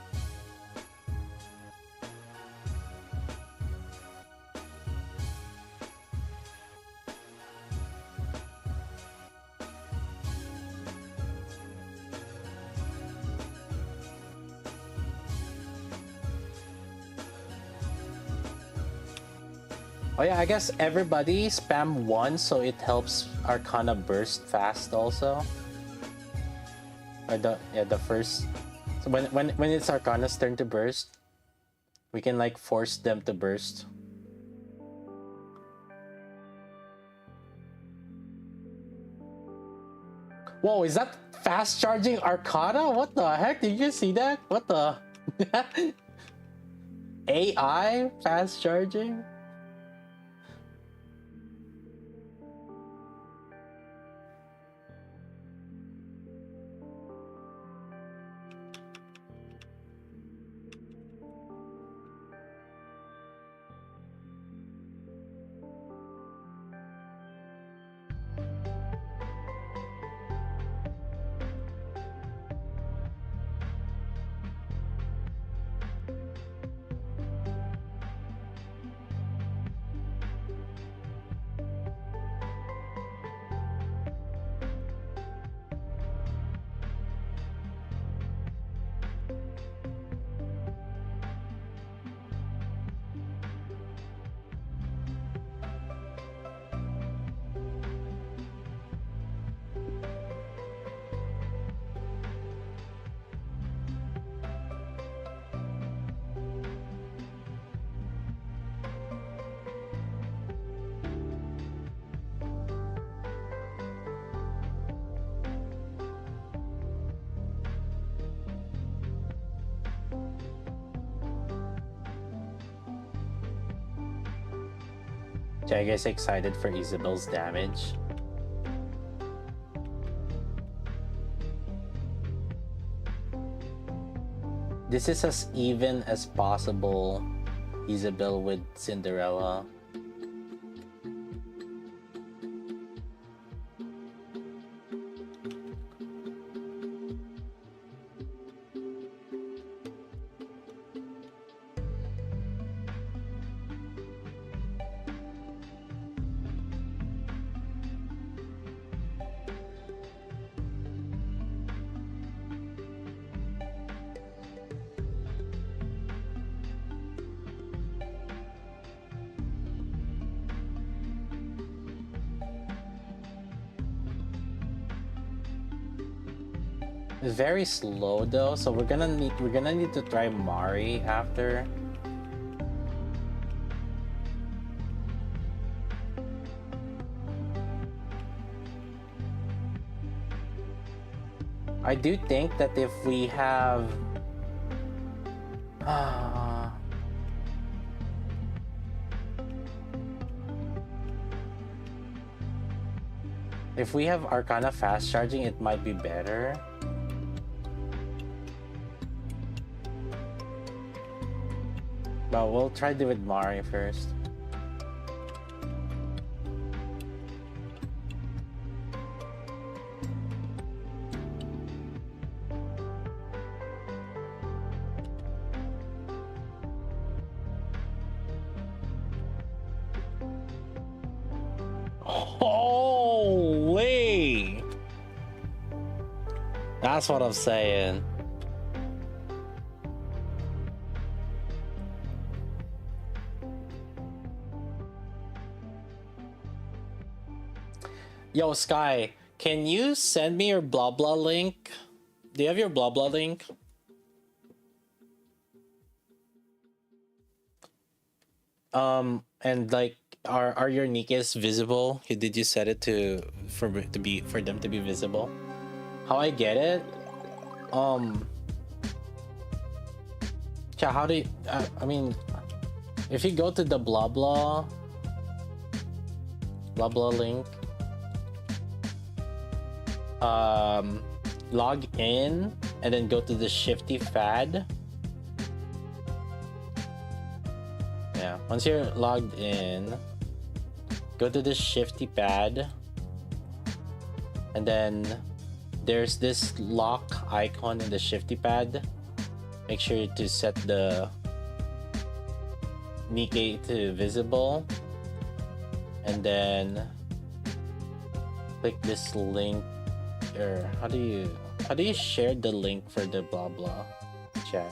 Oh yeah, I guess everybody spam 1 so it helps Arcana burst fast also. Or the first. So when it's Arcana's turn to burst, we can like force them to burst. Whoa, is that fast charging Arcana? What the heck? Did you see that? What the AI fast charging? So I guess excited for Isabel's damage. This is as even as possible, Isabel with Cinderella. It's very slow though, so we're gonna need to try Mari after. I do think that if we have if we have Arcana fast charging, it might be better. But we'll try to do with Mari first. Holy! That's what I'm saying. Yo, Sky, can you send me your blah blah link? Do you have your blah blah link? And like, are your Nikkes visible? Did you set it for them to be visible? How I get it? Yeah, how do you, I mean, if you go to the blah blah link, log in and then go to the shifty fad. Yeah, once you're logged in, go to the shifty pad, and then there's this lock icon in the shifty pad. Make sure to set the Nikke to visible, and then click this link. Or how do you share the link for the blah blah chat?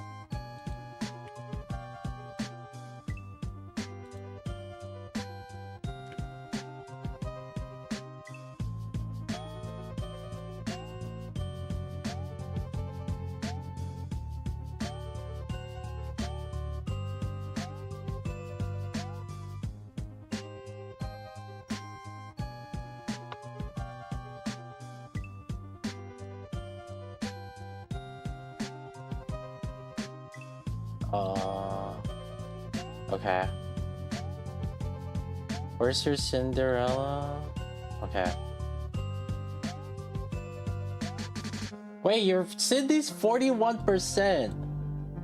Okay. Where's your Cinderella? Okay. Wait, your Cindy's 41%.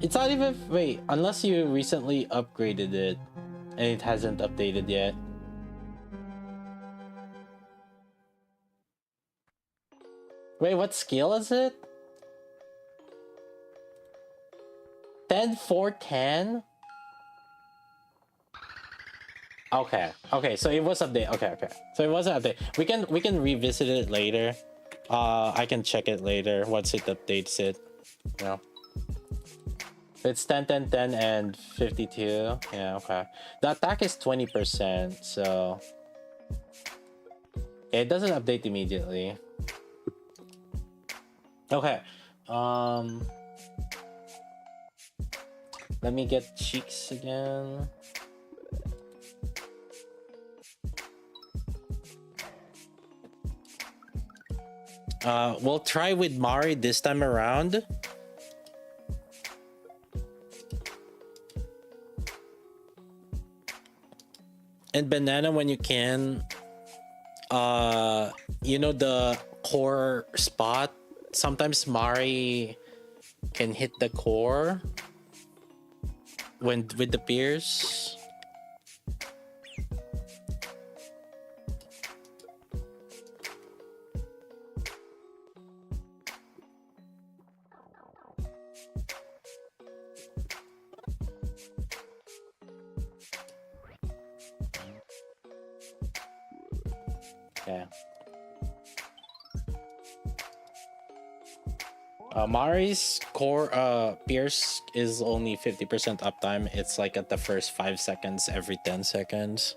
It's not even, wait, unless you recently upgraded it and it hasn't updated yet. Wait, what skill is it? 10, 4, 10? Okay, so it was updated. Okay. So it was an update. We can revisit it later. I can check it later once it updates it. Yeah. It's 10, 10, 10, and 52. Yeah, okay. The attack is 20%, so it doesn't update immediately. Okay. Let me get cheeks again. We'll try with Mari this time around. And banana when you can. You know the core spot. Sometimes Mari can hit the core. when with the peers. Yeah. Mari's core Pierce is only 50% uptime. It's like at the first 5 seconds every 10 seconds.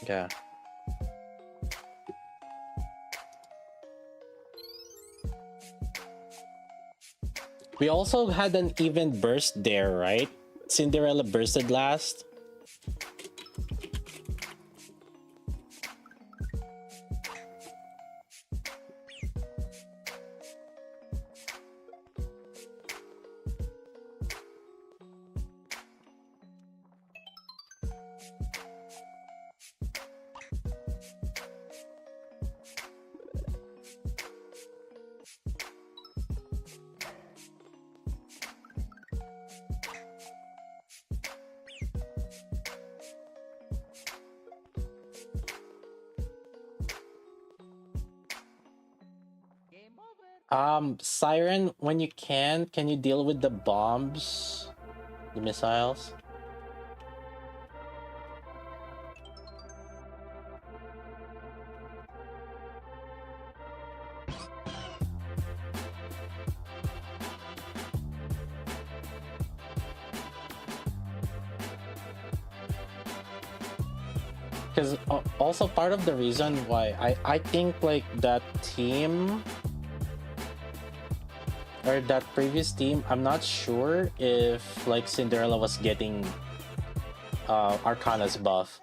Yeah. We also had an even burst there, right? Cinderella bursted last. Siren, when you can you deal with the bombs? The missiles? Because also part of the reason why I think like that team or that previous team, I'm not sure if like Cinderella was getting Arcana's buff.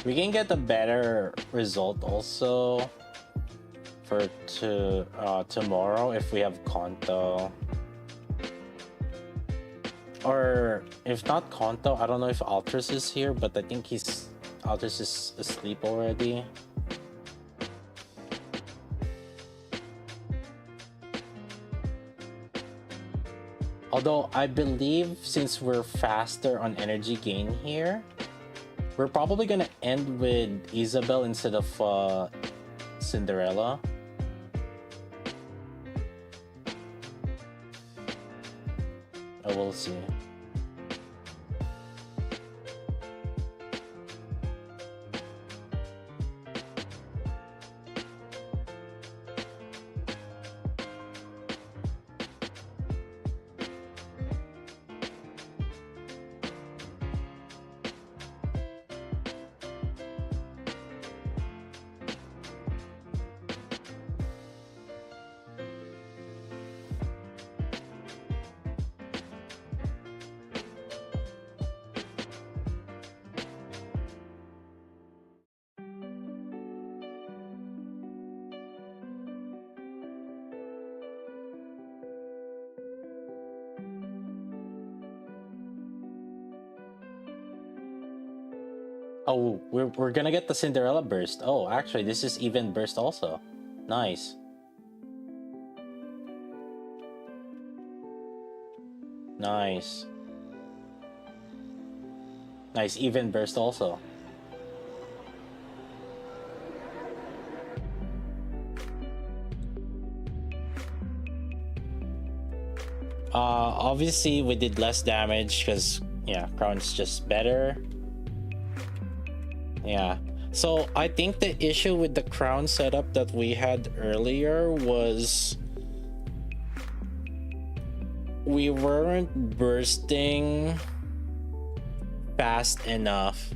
We can get a better result also for tomorrow if we have Konto. Or if not Konto, I don't know if Altris is here, but I think Altris is asleep already. Although I believe since we're faster on energy gain here, we're probably gonna end with Isabel instead of Cinderella. I will see. Oh, we're gonna get the Cinderella burst. Oh, actually, this is even burst also. Nice. Nice. Nice, even burst also. Obviously we did less damage because yeah, Crown's just better. Yeah. So I think the issue with the Crown setup that we had earlier was we weren't bursting fast enough,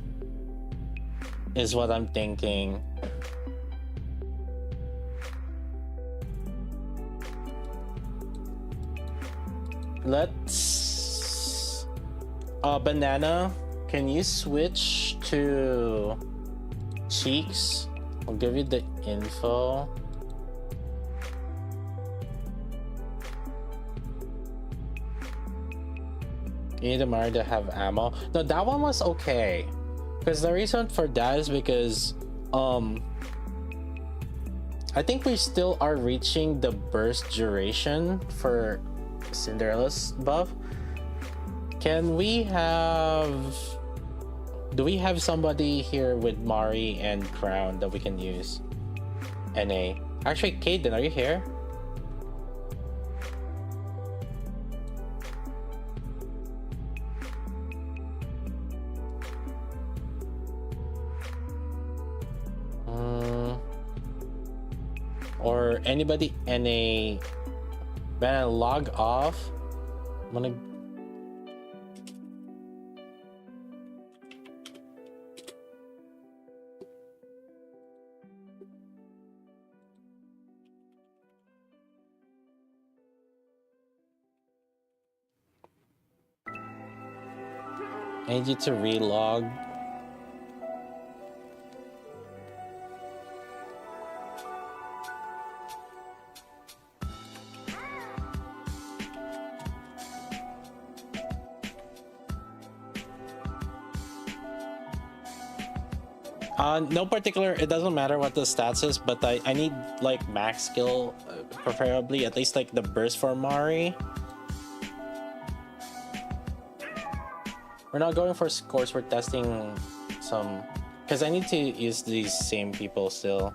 is what I'm thinking. Let's Banana, can you switch to Cheeks? I'll give you the info. You need a Mario to have ammo. No, that one was okay. Because the reason for that is because I think we still are reaching the burst duration for Cinderella's buff. Can we have... Do we have somebody here with Mari and Crown that we can use? NA. Actually, Kaden, are you here? Or anybody NA. When I log off, I'm gonna... I need you to relog. No particular, it doesn't matter what the stats is, but I need like max skill, preferably at least like the burst for Mari. We're not going for scores, we're testing some, because I need to use these same people still.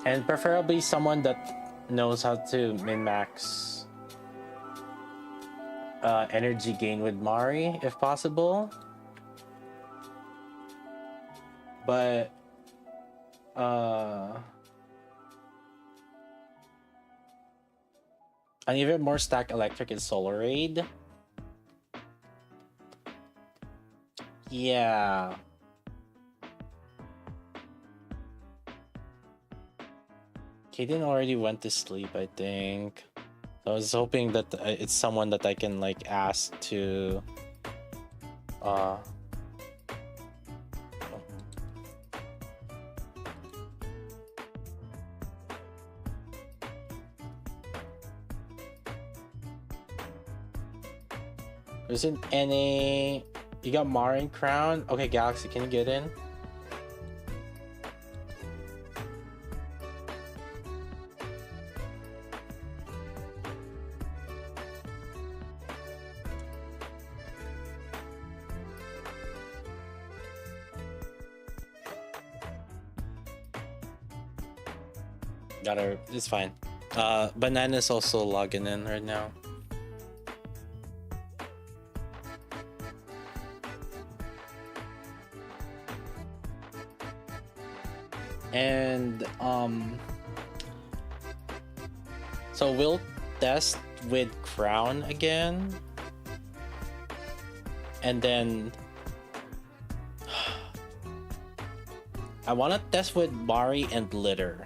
And preferably someone that knows how to min-max energy gain with Mari, if possible. But an even more stack electric is Solar Raid. Yeah. Kaden already went to sleep, I think. I was hoping that it's someone that I can like ask to Isn't any... You got Marin Crown? Okay, Galaxy, can you get in? Got her. It's fine. Banana's also logging in right now. And so we'll test with Crown again, and then I want to test with Mari and Litter.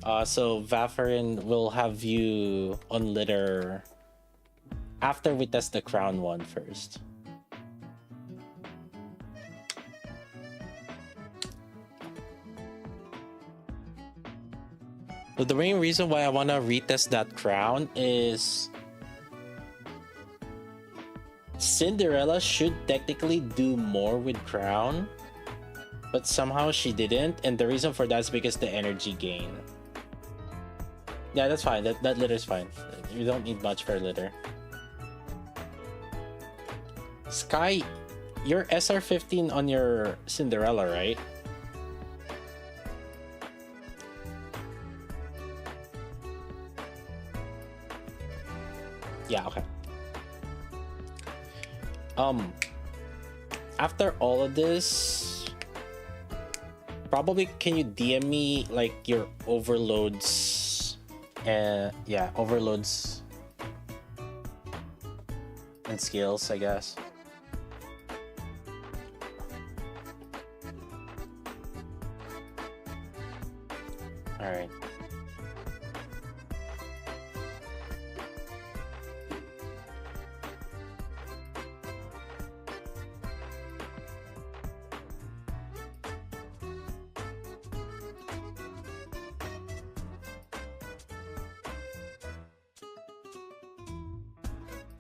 So Vafarin will have you on litter after we test the crown one first. So the main reason why I want to retest that crown is Cinderella should technically do more with crown, but somehow she didn't, and the reason for that is because the energy gain. Yeah, that's fine. That litter is fine. You don't need much for litter. Sky, you're SR15 on your Cinderella, right? Yeah, okay. After all of this, probably can you DM me like your overloads and yeah, overloads and skills, I guess. All right.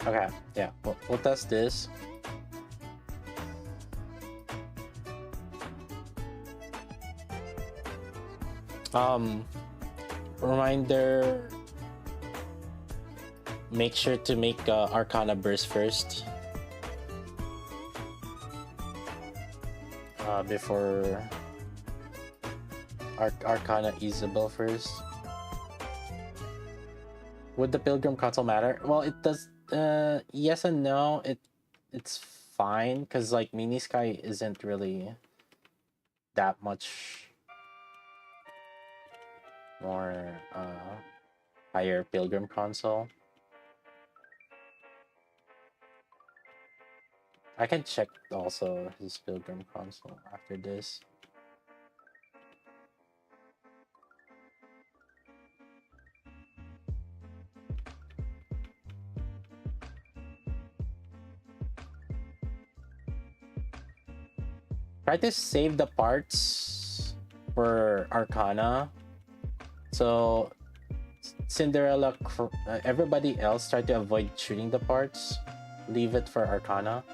Okay, yeah, we'll test this. Reminder, make sure to make Arcana burst first. Before Arcana Isabel first. Would the Pilgrim console matter? Well, it does. Yes and no. It's fine because like Mini Sky isn't really that much more higher Pilgrim console. I can check also his Pilgrim console after this. Try to save the parts for Arcana. So Cinderella, everybody else try to avoid shooting the parts. Leave it for Arcana.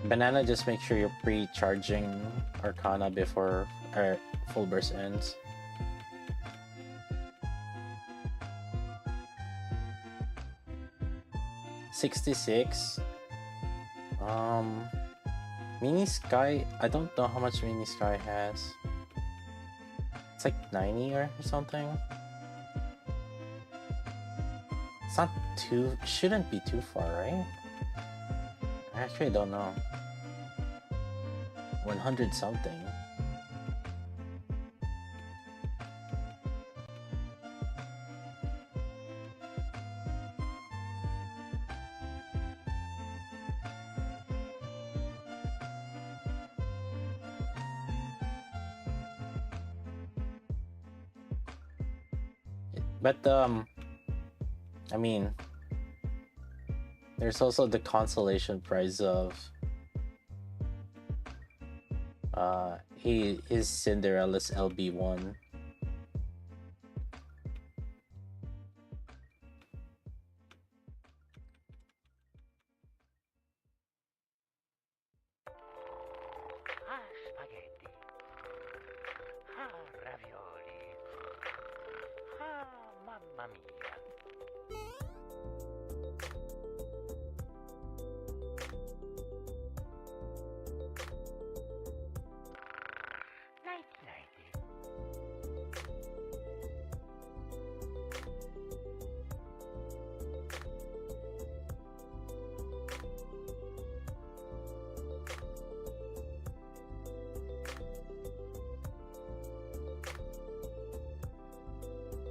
Banana, just make sure you're pre-charging Arcana before full burst ends. $66. Mini Sky, I don't know how much Mini Sky has. It's like 90 or something. It's not too, shouldn't be too far, right? I actually don't know. 100 something. But I mean, there's also the consolation prize of he is Cinderella's LB1. Spaghetti. Ravioli. Mamma mia.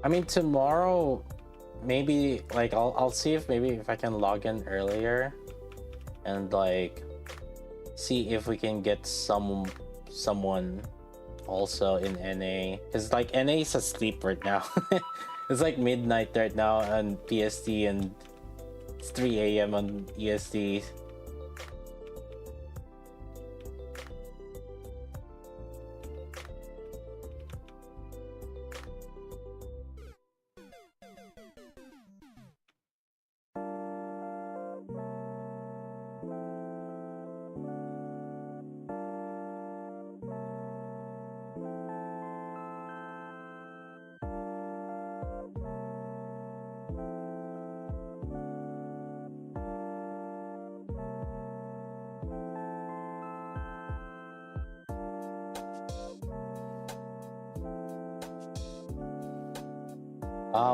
I mean, tomorrow, maybe like I'll see if maybe if I can log in earlier, and like see if we can get someone also in NA, because like NA is asleep right now. It's like midnight right now on PST, and it's 3 a.m. on EST.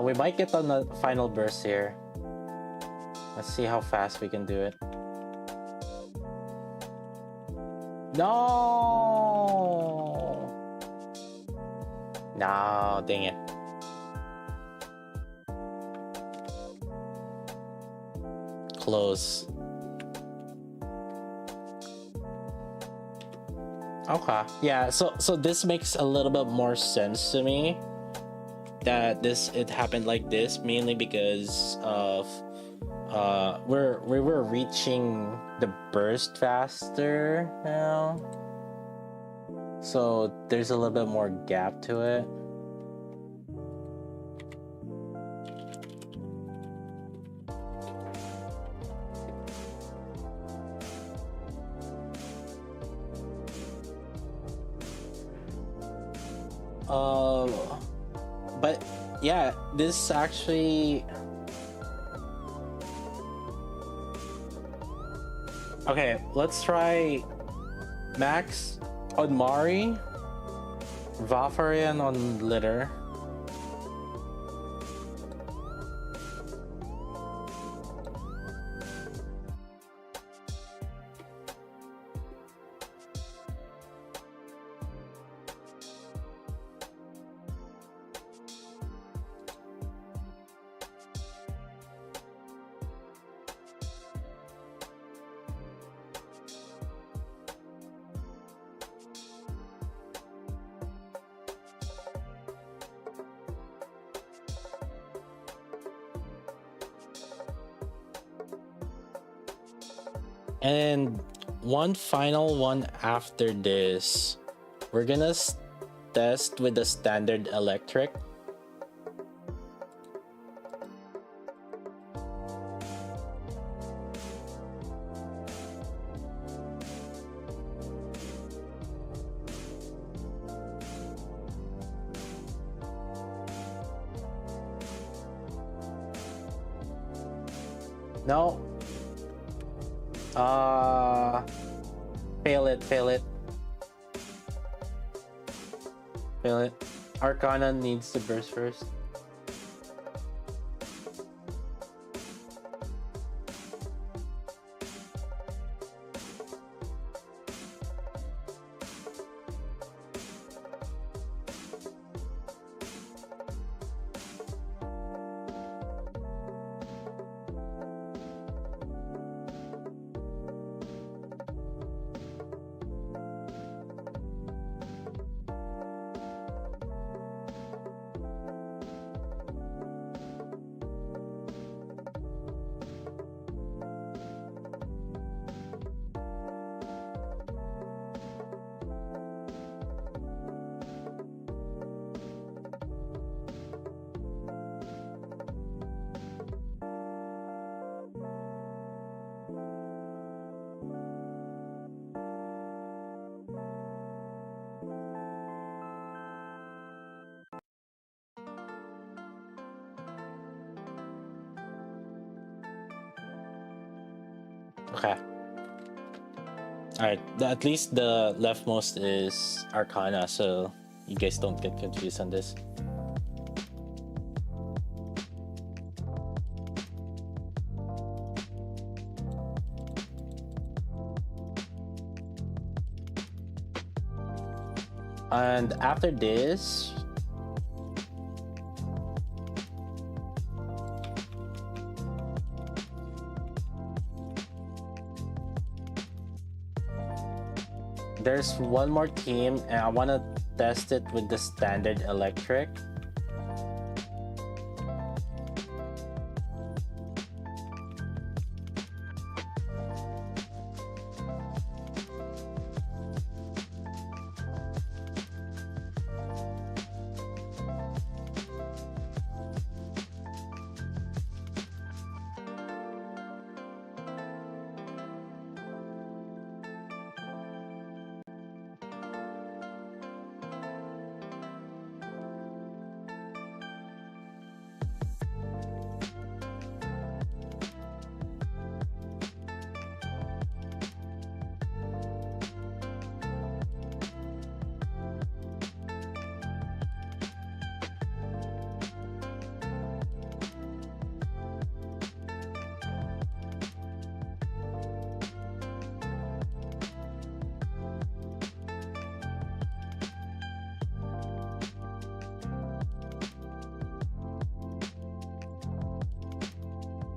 We might get on the final burst here. Let's see how fast we can do it. No! No, dang it. Close. Okay. Yeah, so this makes a little bit more sense to me. That it happened like this, mainly because of we were reaching the burst faster now, so there's a little bit more gap to it. But yeah, this actually... Okay, let's try Max on Mari, Vafarian on Litter. And one final one after this, we're gonna test with the standard electric. No. Fail it. Arcana needs to burst first. Okay. Alright, at least the leftmost is Arcana, so you guys don't get confused on this. And after this, there's one more team, and I want to test it with the standard electric.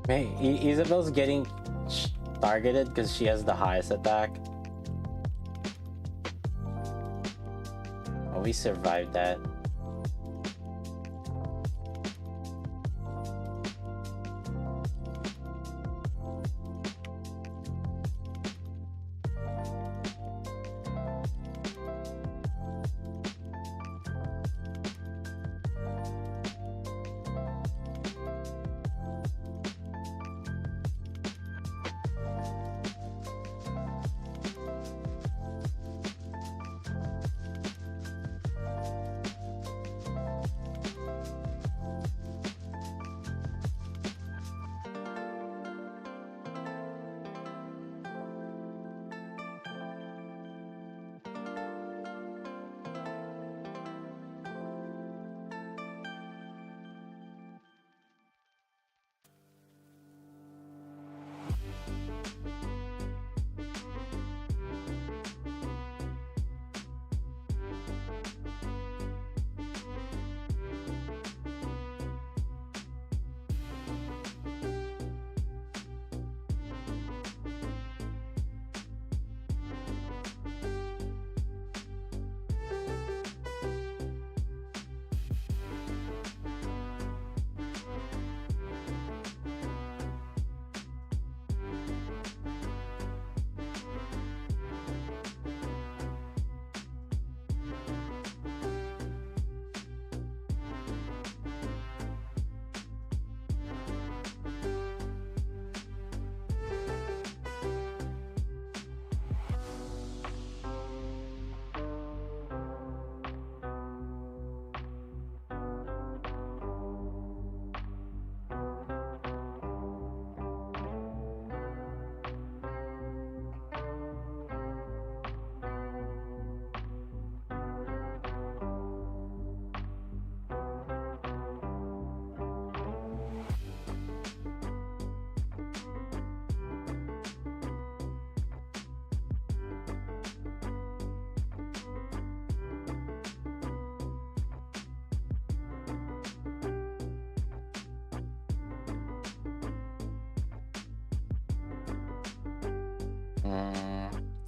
Hey, Isabel's getting targeted because she has the highest attack. Oh, we survived that.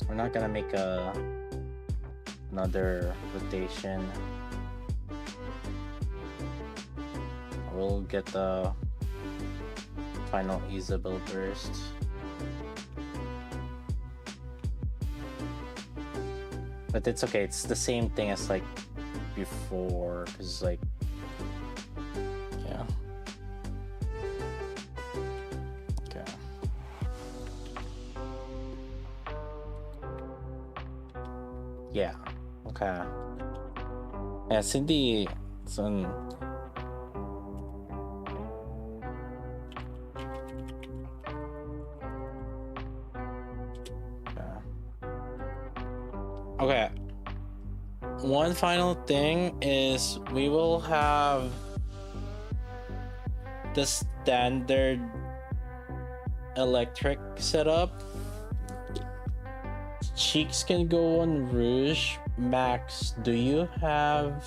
We're not gonna make another rotation. We'll get the final Isabel burst. But it's okay, it's the same thing as like before, because like, yeah. Okay. Yeah, okay. Yeah, Cindy, son. Okay. One final thing is we will have the standard electric setup. Cheeks can go on Rouge. Max, do you have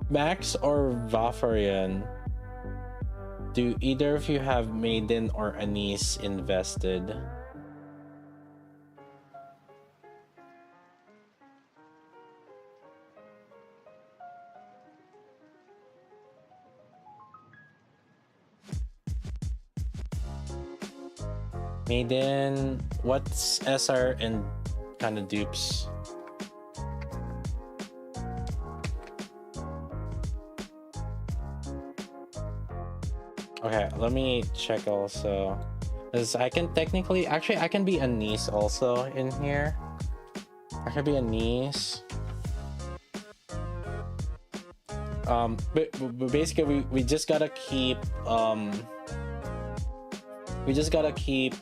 Max or Vafarian? Do either of you have Maiden or Anise invested? Maiden, what's SR and kind of dupes? Okay, let me check also. Because I can technically, actually, I can be a niece also in here. I could be a niece. But basically, we just gotta keep, we just gotta keep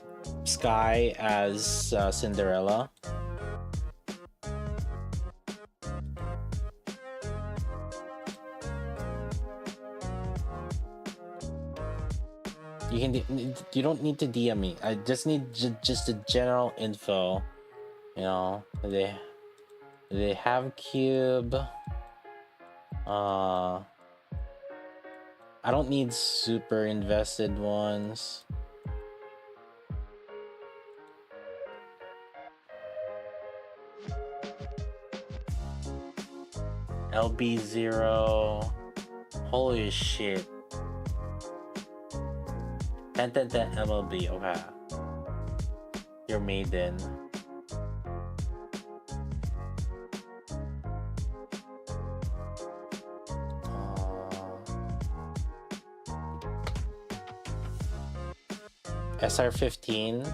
Sky as Cinderella. You don't need to DM me. I just need just the general info. You know, they have cube. I don't need super invested ones. LB0. Holy shit. 10 MLB. Okay. Your Maiden. SR15.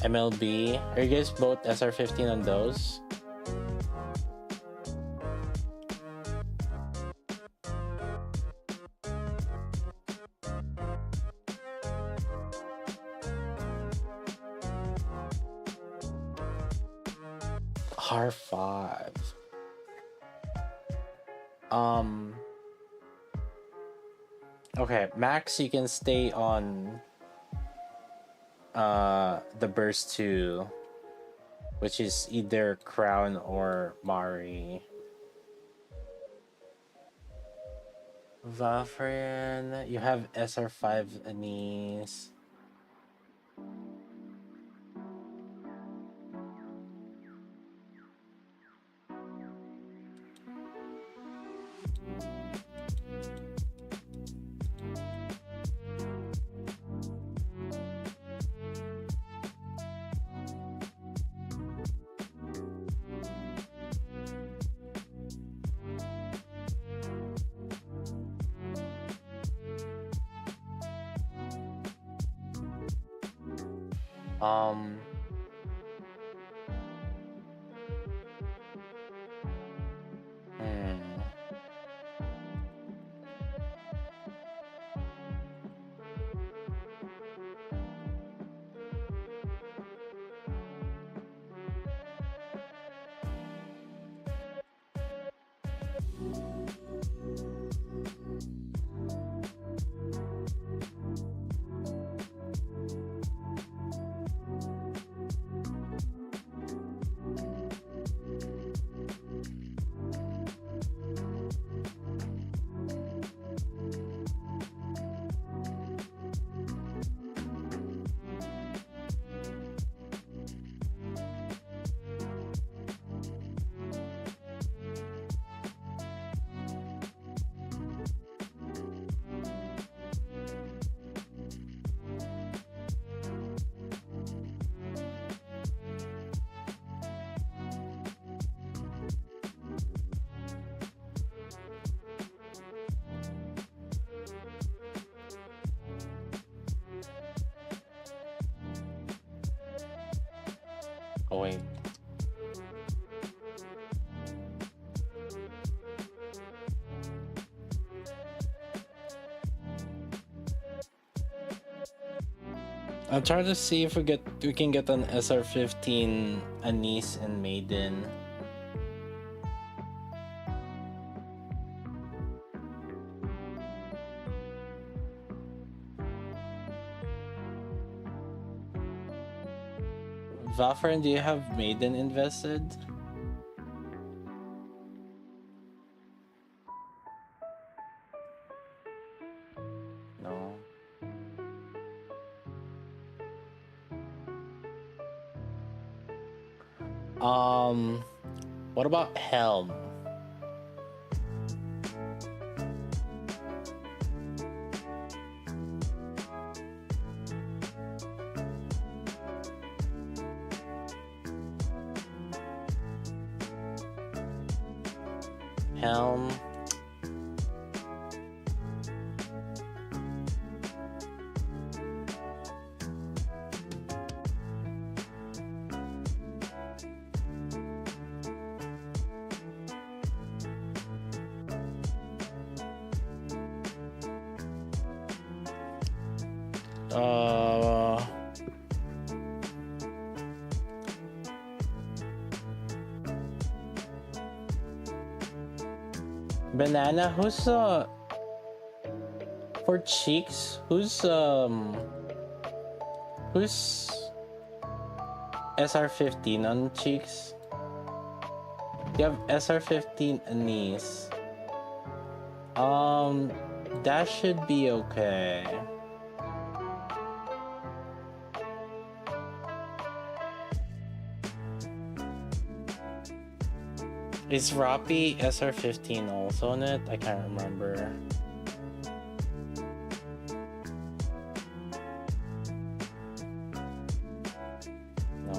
MLB. Are you guys both SR15 on those? R5. Okay, Max, you can stay on the burst 2, which is either Crown or Mari. Vafrin, you have SR5 Anise. Oh wait. I'm trying to see if we can get an SR15 Anise and Maiden. Vafrin, do you have Maiden invested? No. What about Helm? Helm. Banana, who's for cheeks, who's SR15 on cheeks? You have SR15 anise. That should be okay. Is Rappi SR15 also on it? I can't remember. No.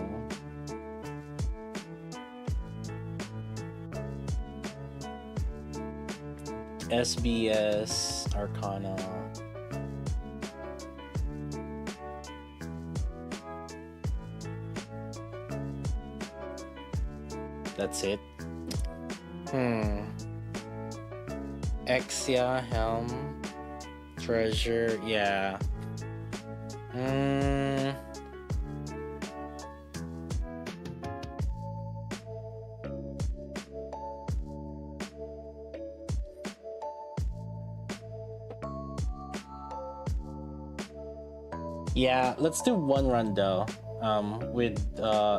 SBS Arcana. That's it. Exia, Helm, Treasure, yeah. Yeah, let's do one run though. With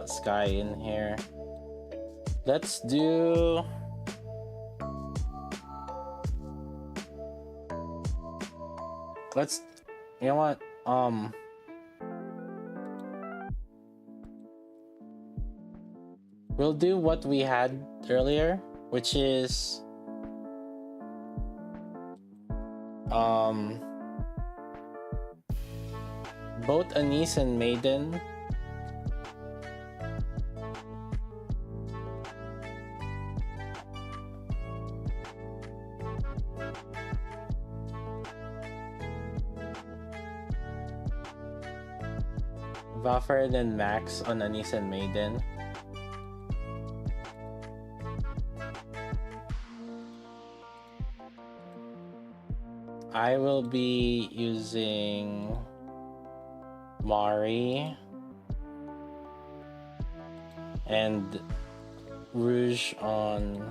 Sky in here. Let's do you know what? We'll do what we had earlier, which is both Anise and Maiden. Vaffer and Max on Anise and Maiden. I will be using Mari and Rouge on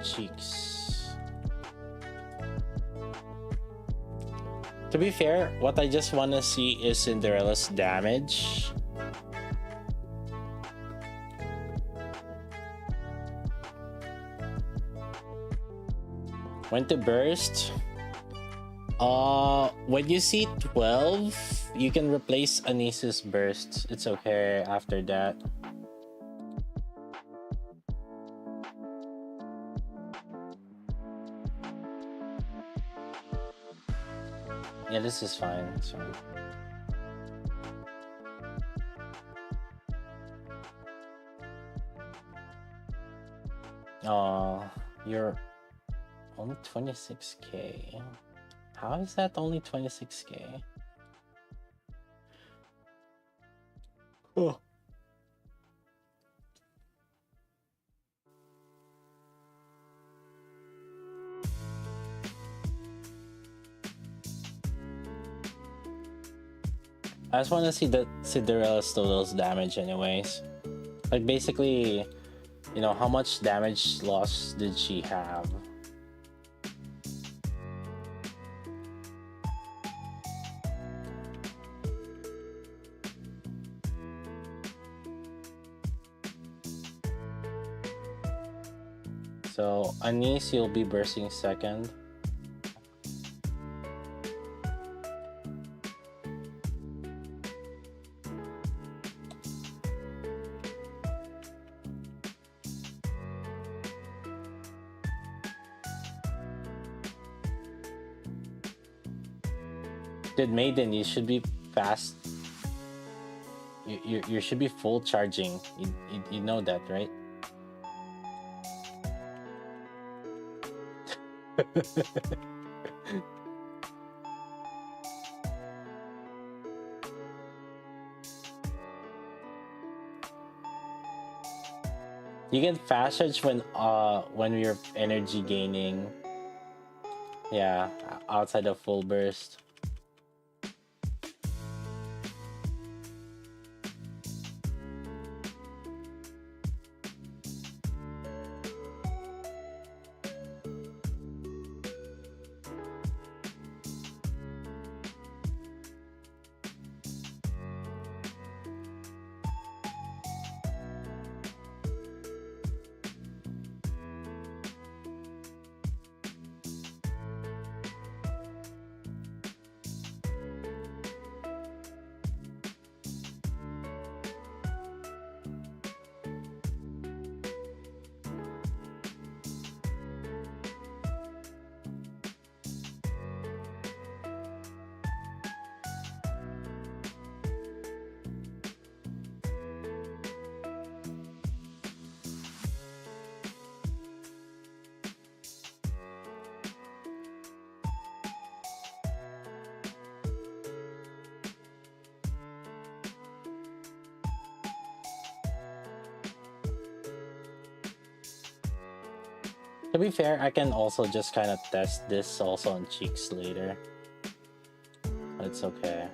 cheeks. To be fair, what I just want to see is Cinderella's damage. When to burst? When you see 12, you can replace Anise's burst. It's okay after that. Yeah, this is fine. So. You're only 26k. How is that only 26k? Oh. I just want to see the Cinderella's total's damage anyways. Like basically, you know, how much damage loss did she have? So Anise, you'll be bursting second. Dude, Maiden, you should be fast. You should be full charging. You know that, right? You can fast charge when you're energy gaining. Yeah, outside of full burst. To be fair, I can also just kind of test this also on cheeks later. It's okay.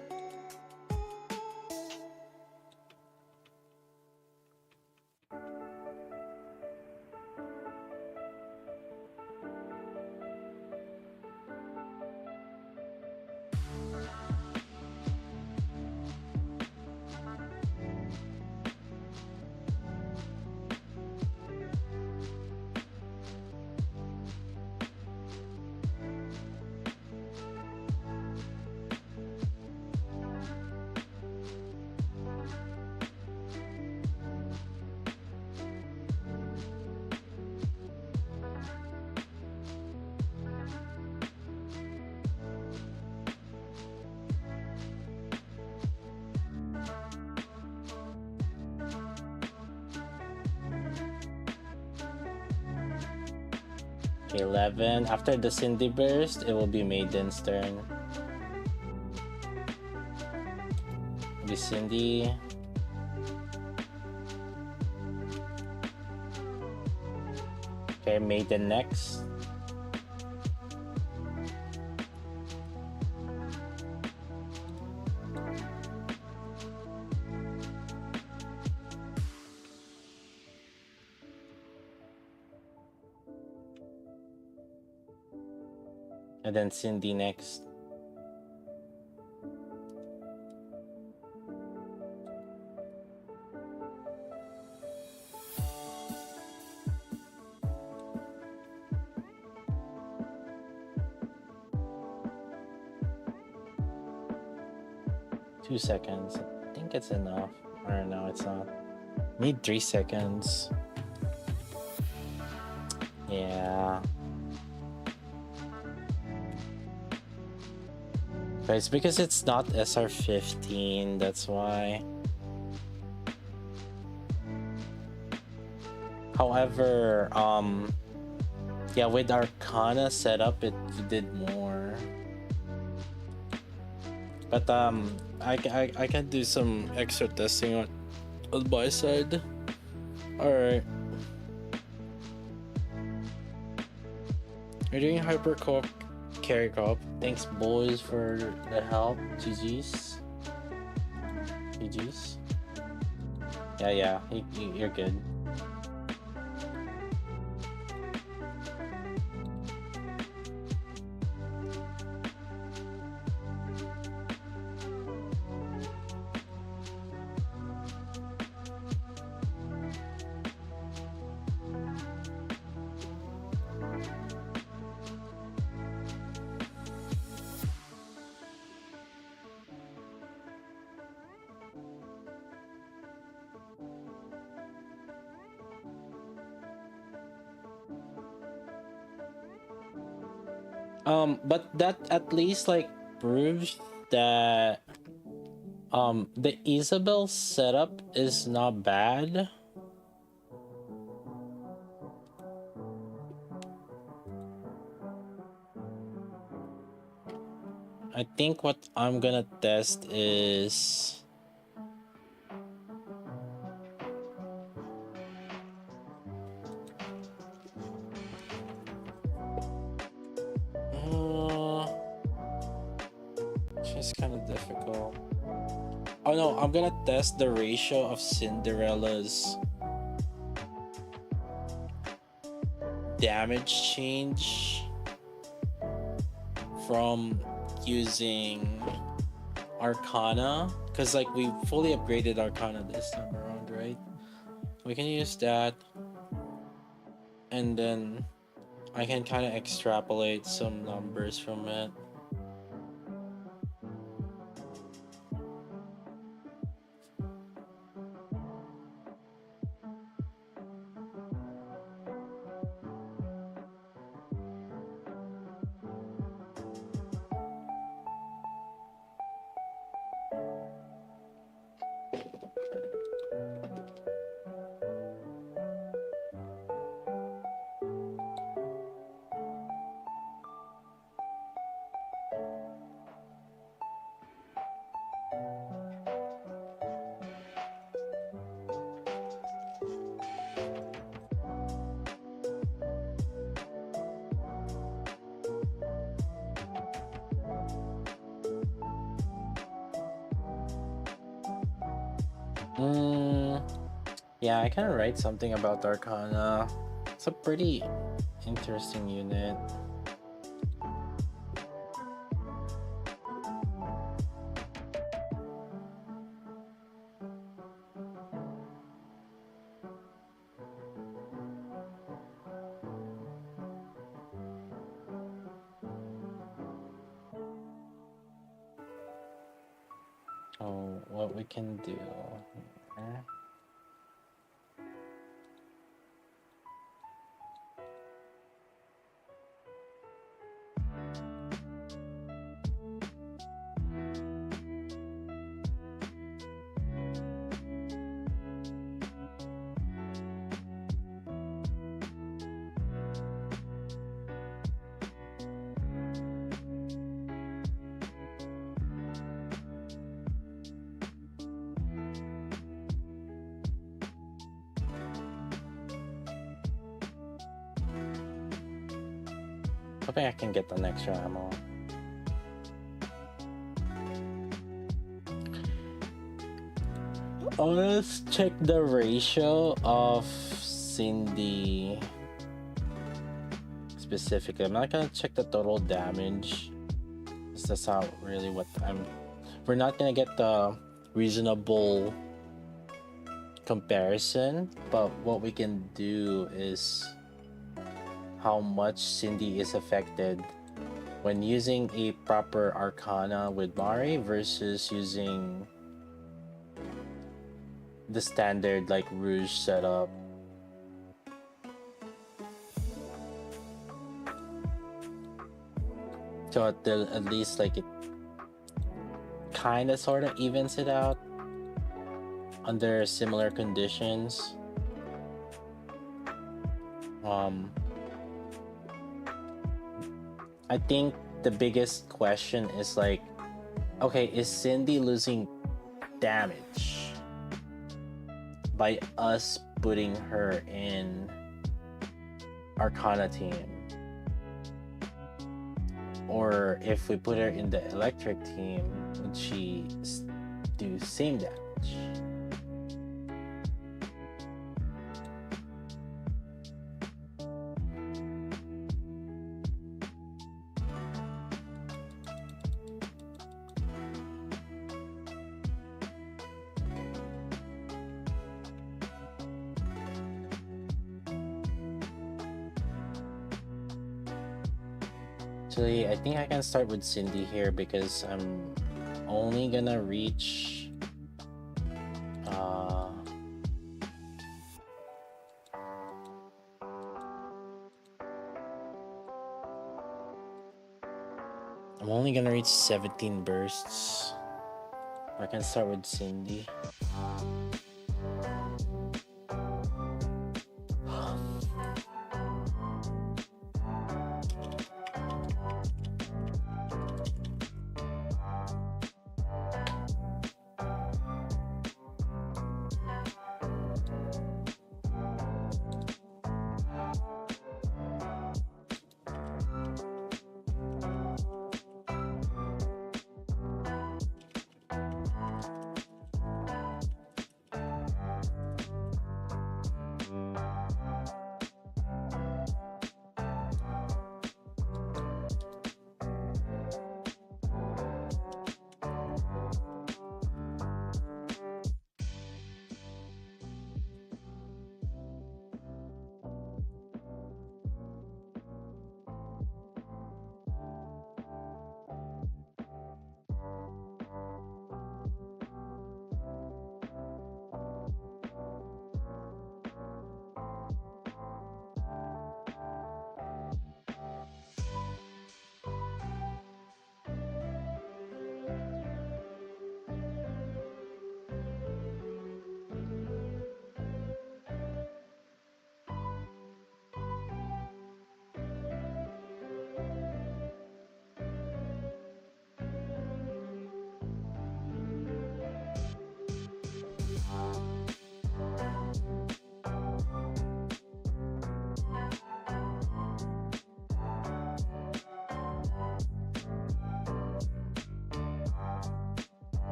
Okay, 11. After the Cindy Burst, it will be Maiden's turn. It'll be Cindy. Okay, Maiden next. And then Cindy next. Two seconds. I think it's enough. Or no, it's not. Need 3 seconds. Yeah. But it's because it's not SR15, that's why. However, yeah, with Arcana setup, it did more. But I can do some extra testing on my side. All right. You're doing hyper co carry co-op. Thanks, boys, for the help. GG's. GG's. Yeah, you're good. But that at least like proves that the Isabel setup is not bad. I think what I'm gonna test is she's kind of difficult. Oh no, I'm gonna test the ratio of Cinderella's damage change from using Arcana, because like we fully upgraded Arcana this time around, right? We can use that, and then I can kind of extrapolate some numbers from it. Yeah, I kind of write something about Arcana. It's a pretty interesting unit. Oh, what we can do here. Hoping I can get an extra ammo. Let's check the ratio of Cindy specifically. I'm not gonna check the total damage. That's not really what we're not gonna get the reasonable comparison, but what we can do is how much Cindy is affected when using a proper Arcana with Mari versus using the standard like Rouge setup. So at least like it kind of sort of evens it out under similar conditions. I think the biggest question is like, okay, is Cindy losing damage by us putting her in Arcana team? Or if we put her in the electric team, would she do same damage? Actually, I think I can start with Cindy here because I'm only gonna reach I'm only gonna reach 17 bursts. I can start with Cindy.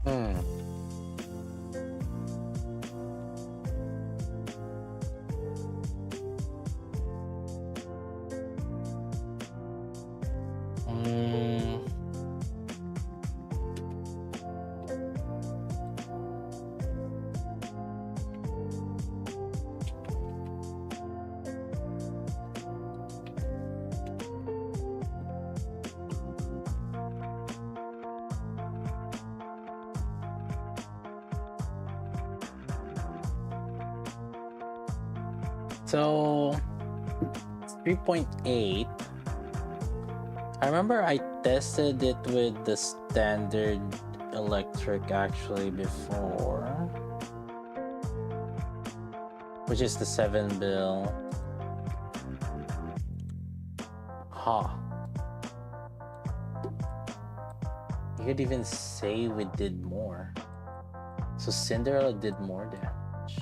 Hmm. Mm. So 3.8. I remember I tested it with the standard electric actually before, which is the 7 bill. Huh. You could even say we did more. So Cinderella did more damage.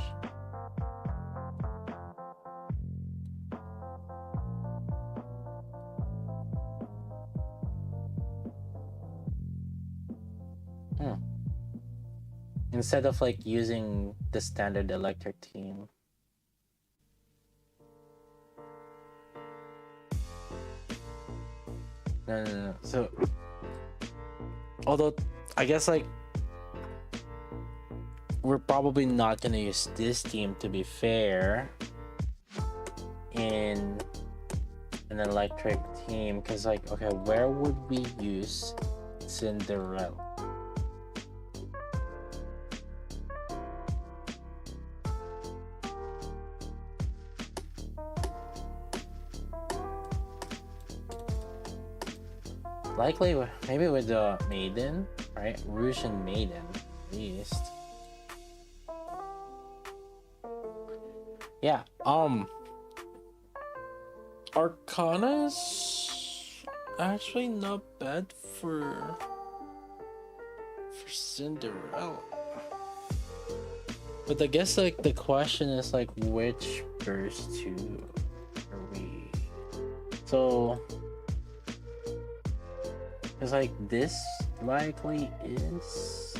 Instead of like using the standard electric team. No. So, although I guess like we're probably not gonna use this team, to be fair, in an electric team, because like, okay, where would we use Cinderella? Likely, maybe with the Maiden, right? Rouge and Maiden, at least. Yeah. Arcana's actually not bad for Cinderella. But I guess like the question is like which burst 2 are we? So. Because like this likely is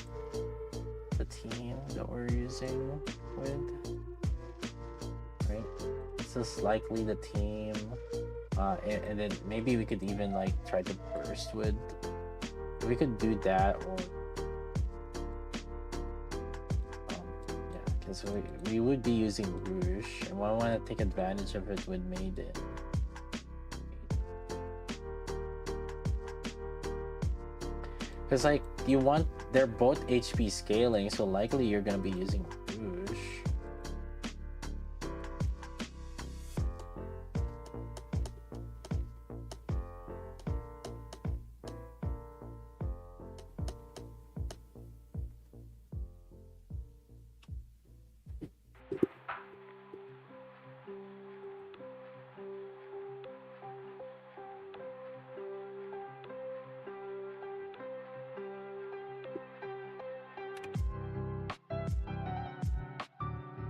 the team that we're using with, right? This is likely the team, and then maybe we could even like try to burst with. We could do that, or yeah, because we would be using Rouge, and I want to take advantage of it with Maiden. Because like they're both HP scaling, so likely you're gonna be using Rouge.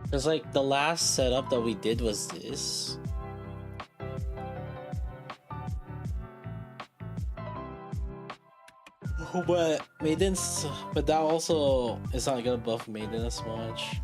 Because like the last setup that we did was this. But Maiden's, but that also is not gonna buff Maiden as much.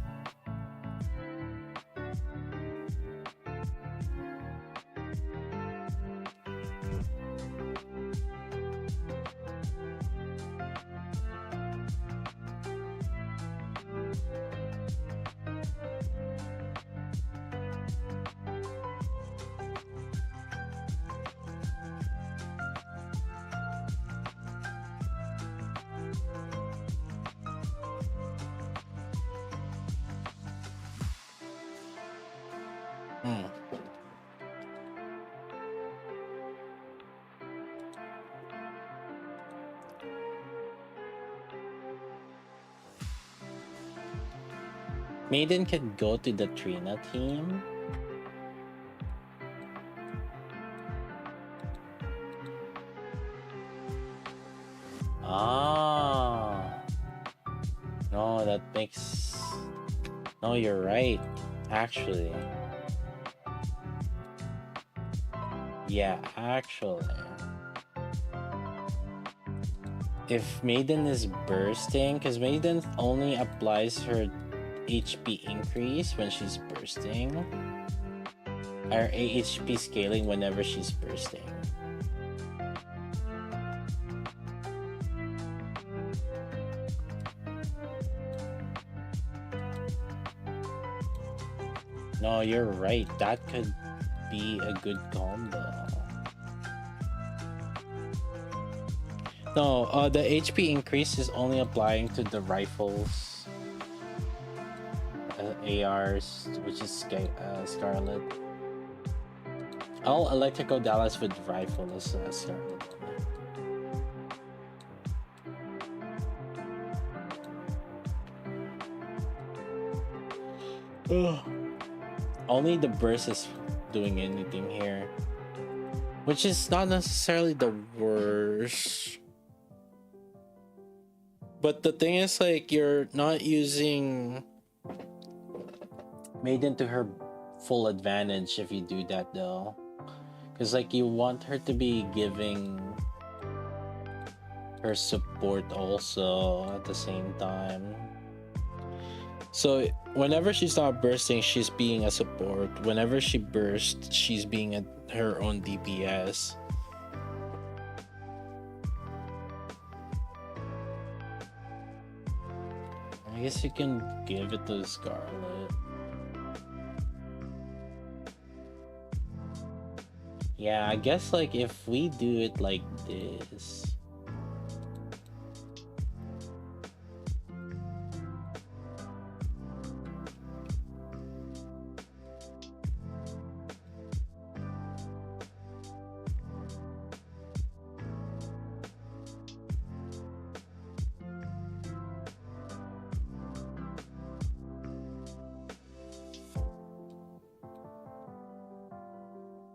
Maiden can go to the Trina team. No, that makes... No, you're right, actually. Yeah, actually. If Maiden is bursting, because Maiden only applies her HP increase when she's bursting, or HP scaling whenever she's bursting. No, you're right. That could be a good combo. No, the HP increase is only applying to the rifles, ARs, which is Scarlet. All electrical Dallas with rifle is Scarlet. Only the burst is doing anything here, which is not necessarily the worst. But the thing is, like, you're not using Maiden to her full advantage if you do that, though. Because, like, you want her to be giving her support also at the same time. So, whenever she's not bursting, she's being a support. Whenever she bursts, she's being her own DPS. I guess you can give it to Scarlet. Yeah, I guess like if we do it like this.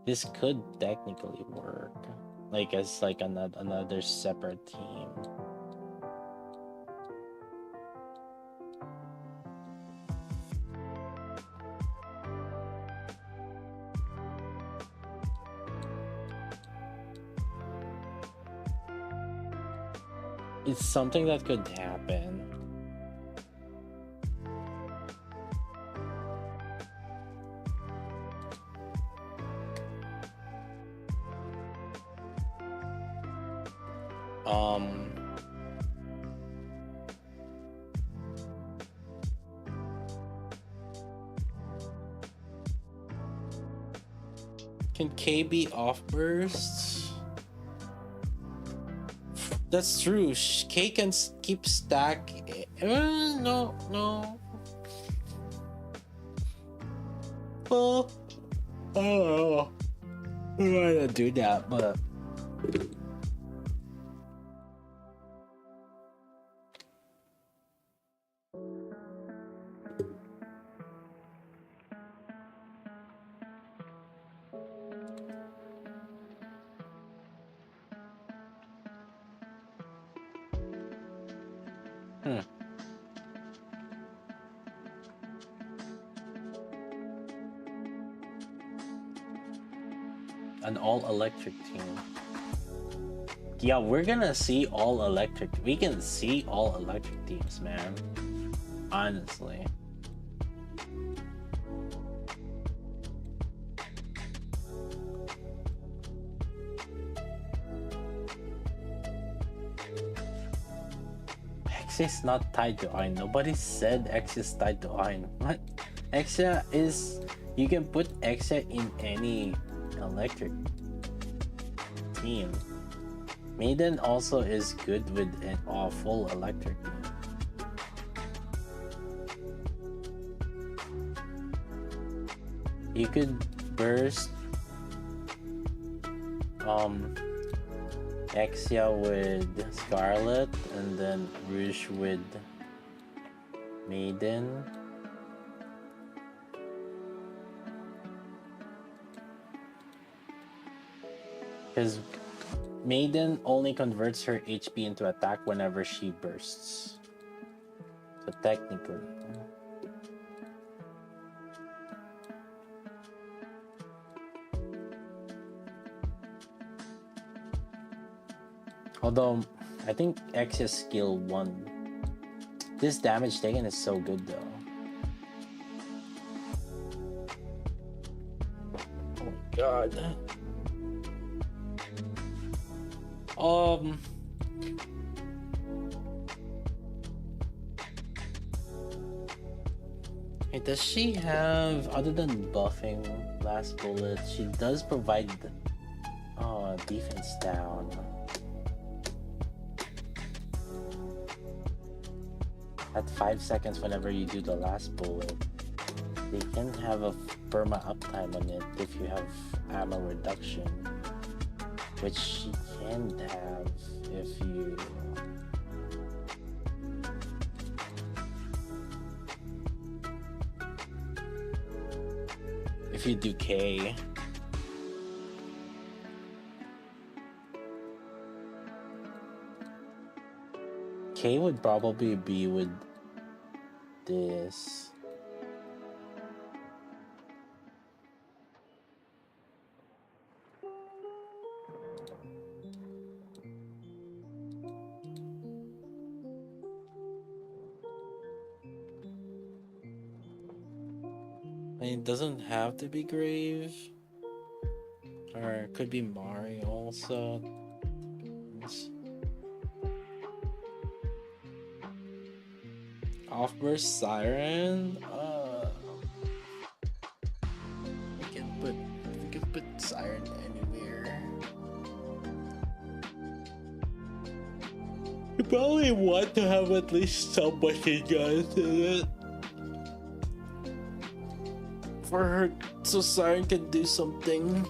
This could technically work, like as like another separate team. It's something that could happen. Can K be off bursts? That's true. K can keep stack. No. Well, I don't know. I'm gonna do that, but. An all-electric team. Yeah, we're gonna see all electric. We can see all electric teams, man. Honestly. X is not tied to Iron. Nobody said X is tied to Iron. What? Exia is... You can put Exia in any electric team. Maiden also is good with a full electric team. You could burst Exia with Scarlet and then Rouge with Maiden. Because Maiden only converts her HP into attack whenever she bursts. So technically. Although, I think X's skill 1. This damage taken is so good though. Oh my god. Hey, does she have, other than buffing last bullet, she does provide defense down. At 5 seconds whenever you do the last bullet, they can have a perma uptime on it if you have ammo reduction, which she can have if you do K. K would probably be with this. I mean, it doesn't have to be Grave. Or it could be Mari also. Off-burst Siren? We can put Siren anywhere. You probably want to have at least some machine guns in it. For her, so Siren can do something.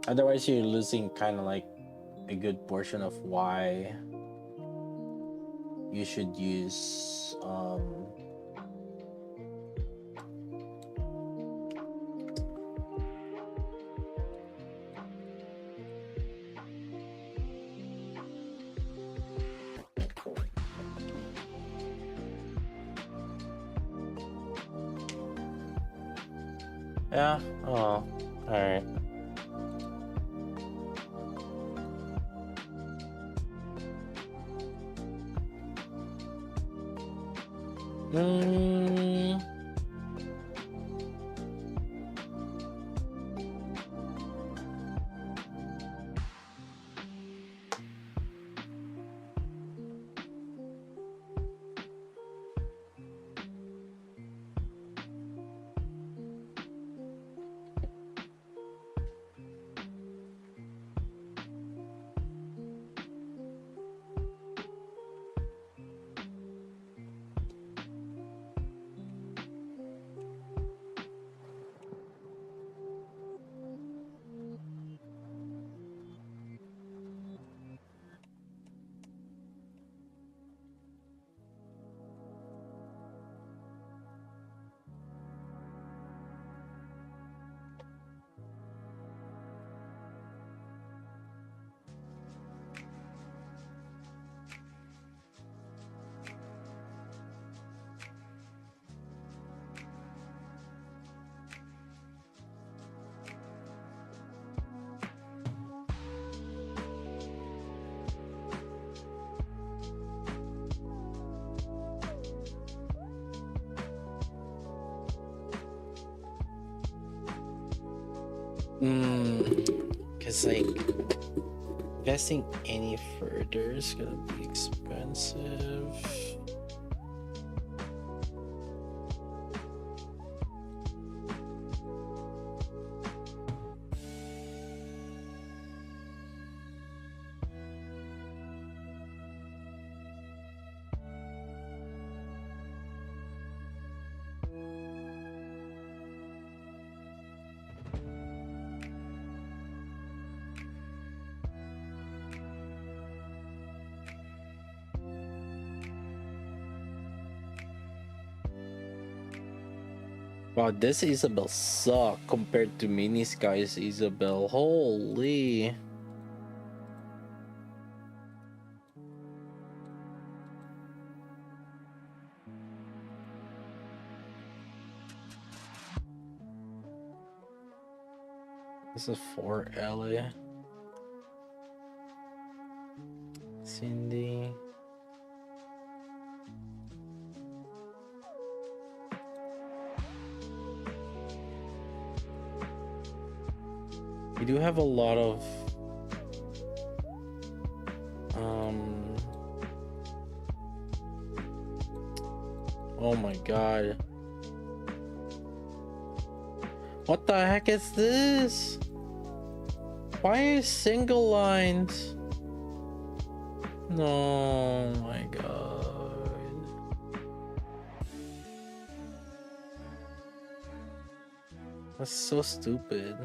Otherwise, you're losing kind of like a good portion of why you should use yeah. Oh, all right. Cause like investing any further is gonna be expensive. Wow, this Isabel suck compared to Mini Sky's Isabel. Holy. This is for LA. Cindy. We do have a lot of oh my god. What the heck is this? Why is single lines? No, my god. That's so stupid.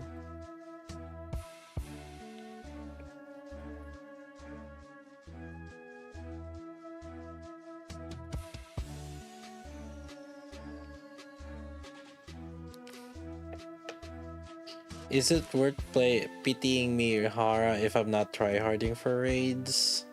Is it worth pitying me, Hara, if I'm not tryharding for raids?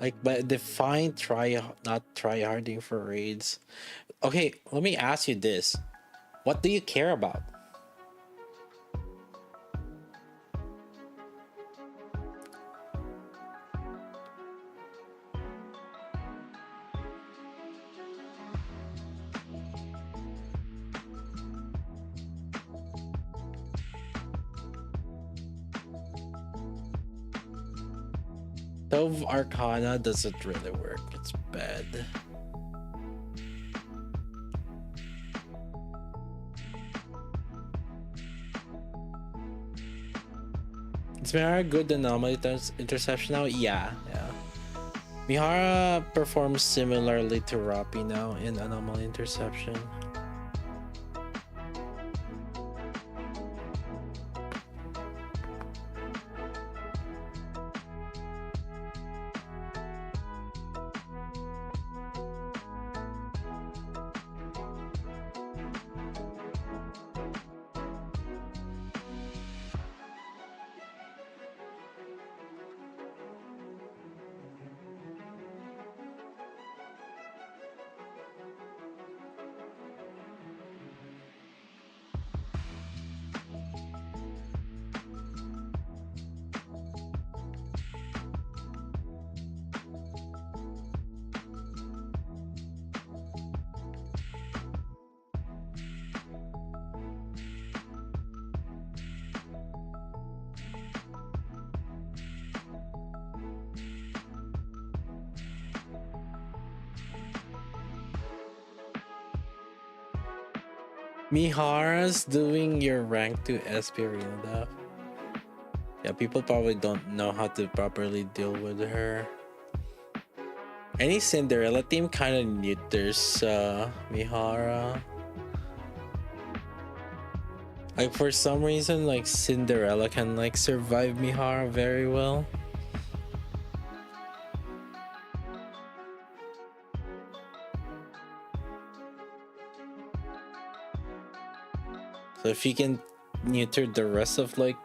Like, but define not tryharding for raids. Okay, let me ask you this: what do you care about? Dove Arcana doesn't really work. It's bad. Is Mihara good anomaly interception now? Yeah. Mihara performs similarly to Rapi now in anomaly interception. Mihara's doing your rank to SP Rinda. Yeah, people probably don't know how to properly deal with her. Any Cinderella team kind of neuters Mihara. Like, for some reason, like, Cinderella can like survive Mihara very well. So if you can neuter the rest of like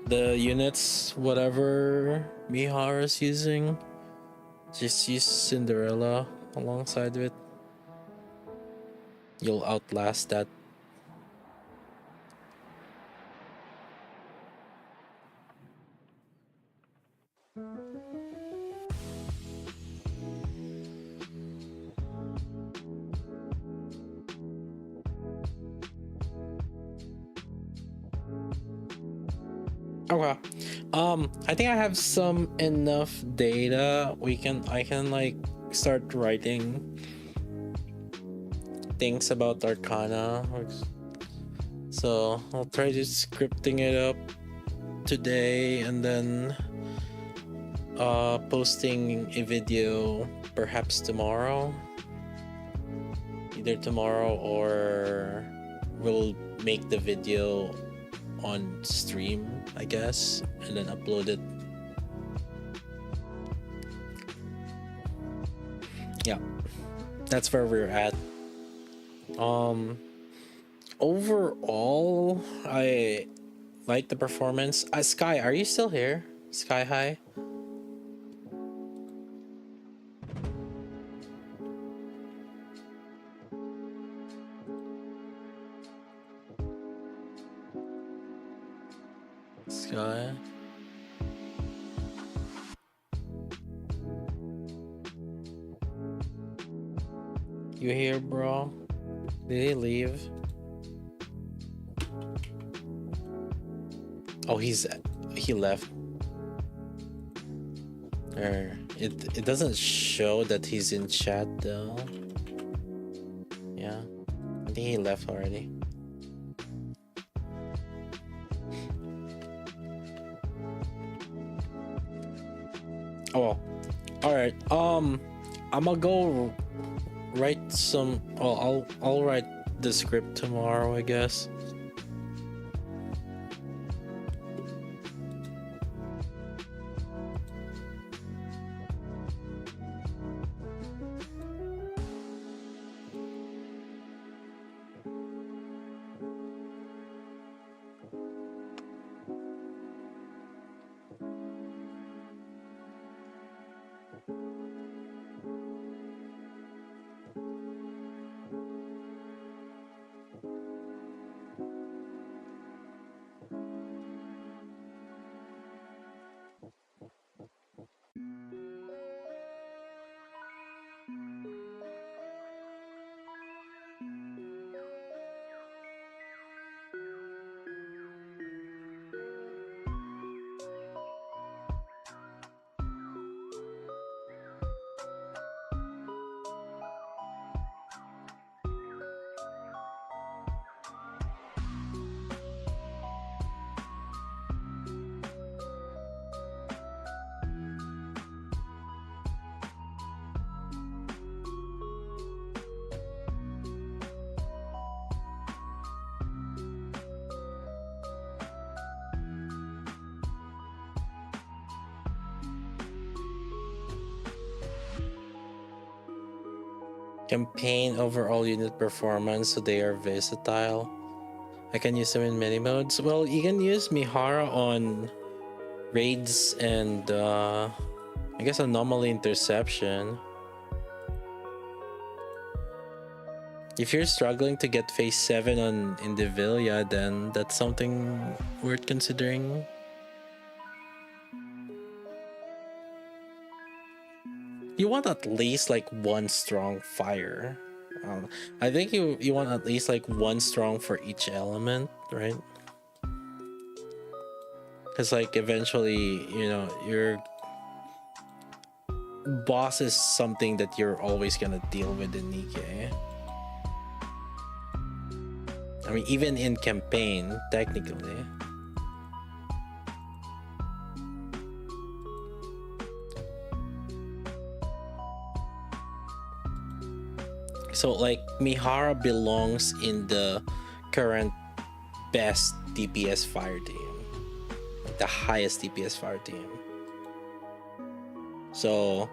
the units, whatever Mihara's using, just use Cinderella alongside it. You'll outlast that. Okay. I think I have some enough data. I can like start writing things about Arcana. So I'll try to scripting it up today and then posting a video perhaps tomorrow. Either tomorrow or we'll make the video on stream, I guess, and then upload it. Yeah, that's where we're at. Overall, I like the performance. Sky, are you still here? Sky High? Sky? You here, bro? Did he leave? Oh, he left. It doesn't show that he's in chat though. Yeah, I think he left already. Oh well. All right. I'm gonna go write some. Well, I'll write the script tomorrow, I guess. Campaign overall unit performance, so they are versatile. I can use them in many modes. Well, you can use Mihara on raids and I guess anomaly interception. If you're struggling to get phase 7 on Indivilia, then that's something worth considering. You want at least like one strong fire. I think you want at least like one strong for each element, right? Because like eventually, you know, your boss is something that you're always gonna deal with in Nikke. I mean, even in campaign, technically. So like Mihara belongs in the current best DPS fire team, like the highest DPS fire team. So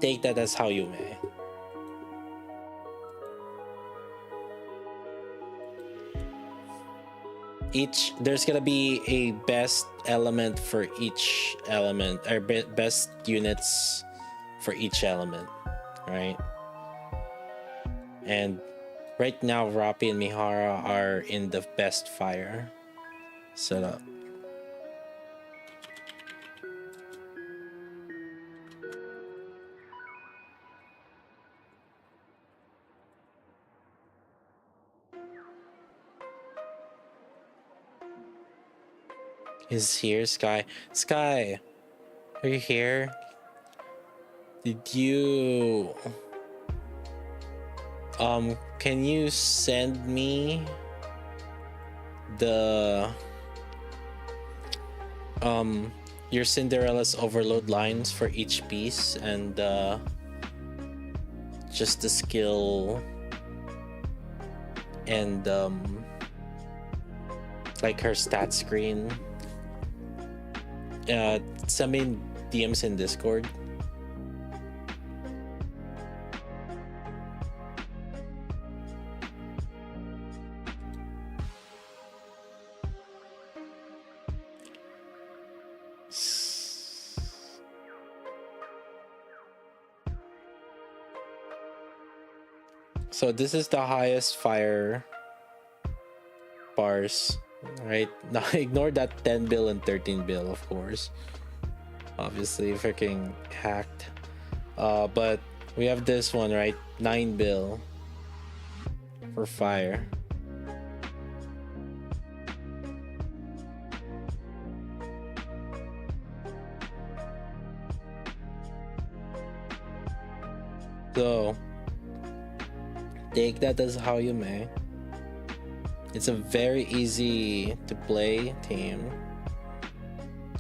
take that as how you may. There's gonna be a best element for each element, or best units for each element, right? And right now Rapi and Mihara are in the best fire setup. Is here Sky? Sky, are you here? Did you can you send me the your Cinderella's overload lines for each piece, and just the skill and like her stat screen? Send me DMs in Discord. So this is the highest fire bars, right? Now ignore that 10 bill and 13 bill, of course. Obviously freaking hacked. But we have this one, right? 9 bill for fire. So take that as how you may. It's a very easy to play team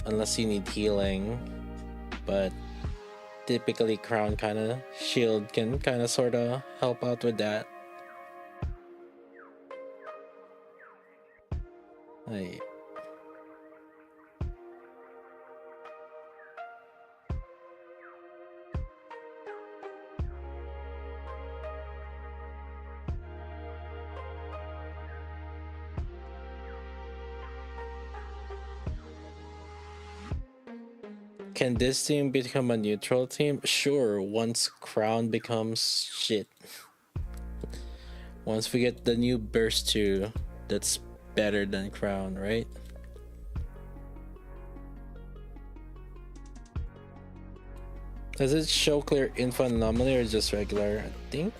unless you need healing, but typically Crown kind of shield can kind of sort of help out with that. Like, can this team become a neutral team? Sure, once Crown becomes shit. Once we get the new burst 2 that's better than Crown, right? Does it show clear info anomaly or just regular? I think.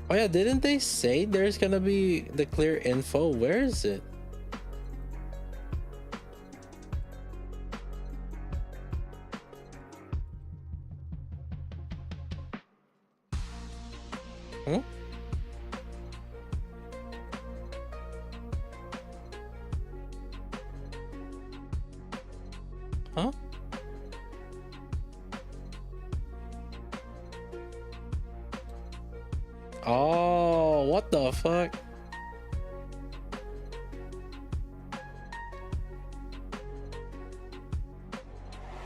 Oh yeah, didn't they say there's gonna be the clear info? Where is it? Hmm? Huh? Oh, what the fuck?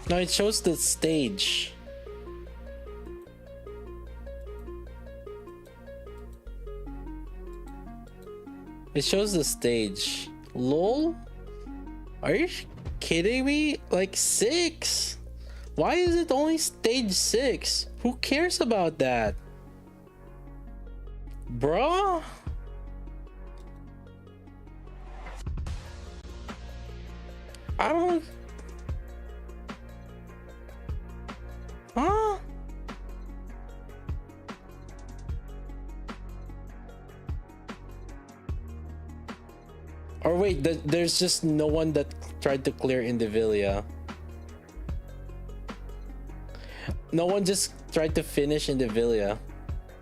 No, it shows the stage. It shows the stage. LOL? Are you kidding me? Like 6? Why is it only stage 6? Who cares about that? Bruh? I don't... Huh? Or wait, there's just no one that tried to clear Indivilia. No one just tried to finish Indivilia.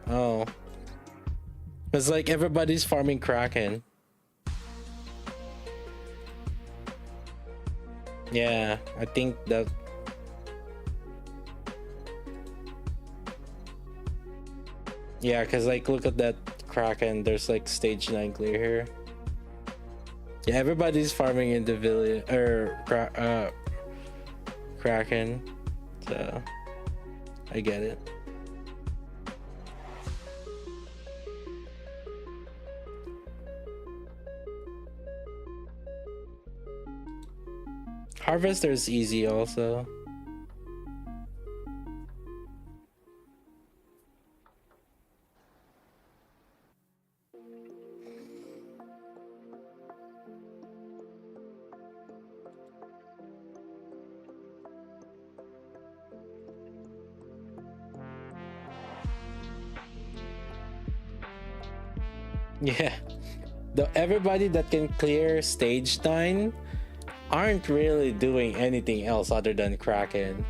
Oh. It's like everybody's farming Kraken. Yeah, I think that... Yeah, because like look at that Kraken. There's like stage 9 clear here. Yeah, everybody's farming Indivilia or Kraken. So I get it. Harvester is easy also. Yeah, everybody that can clear stage 9 aren't really doing anything else other than Kraken.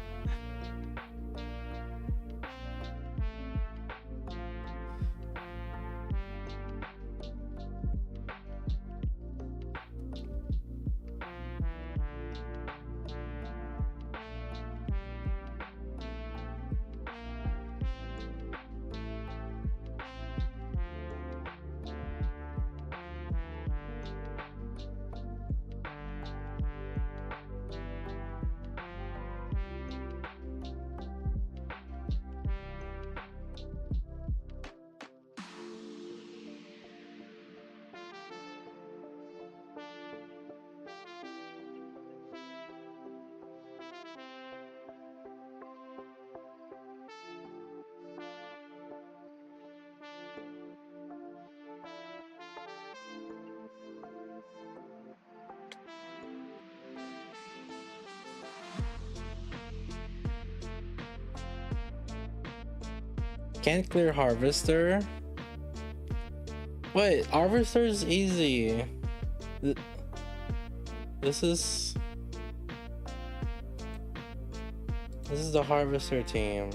Can't clear Harvester? Wait, Harvester is easy. This is the Harvester team.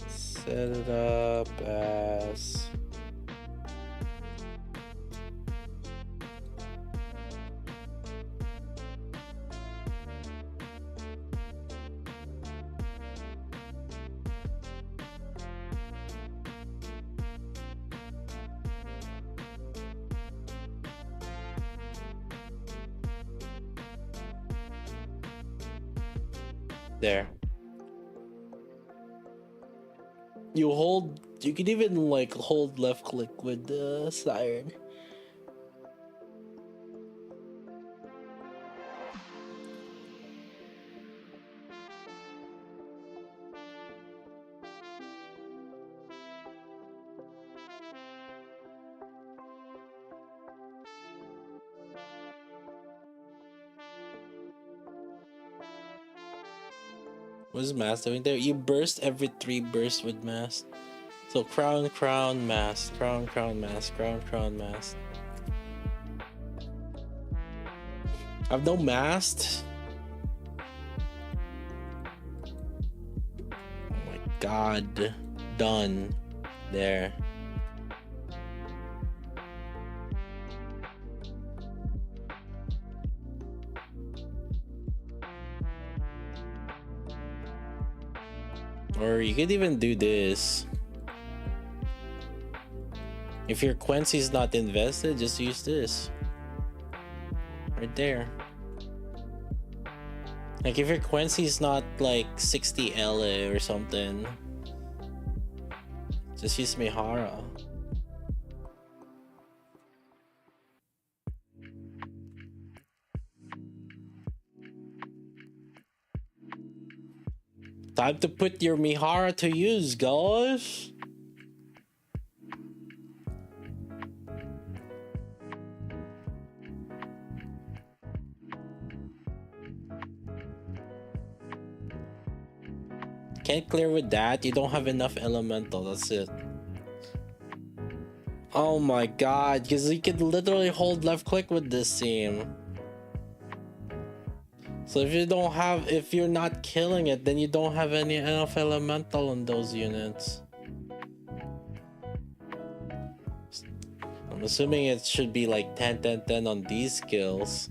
Set it up as there. You can even like hold left click with the siren. What is mass doing there? You burst every 3 bursts with mass. So crown, crown, mass, crown, crown, mass, crown, crown, mass. I've no mast. Oh my god. Done. There. Or you could even do this. If your Quincy's not invested, just use this. Right there. Like if your Quincy's not like 60 LA or something, just use Mihara. Time to put your Mihara to use, guys. Can't clear with that. You don't have enough elemental. That's it. Oh my god, because you can literally hold left click with this team. So if you're not killing it, then you don't have enough elemental on those units. I'm assuming it should be like 10 10 10 on these skills.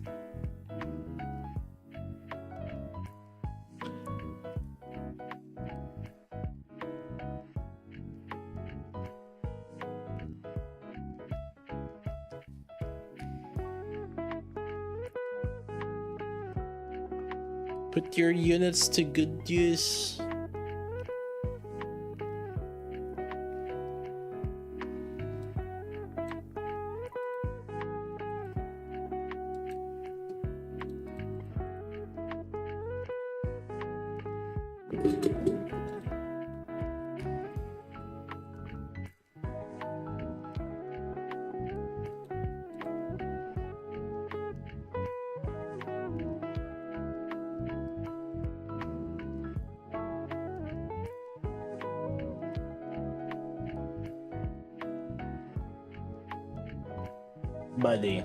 Put your units to good use. Buddy,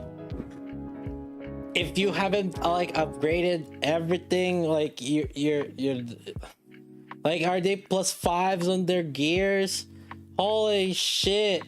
if you haven't like upgraded everything, like you're like, are they +5s on their gears? Holy shit.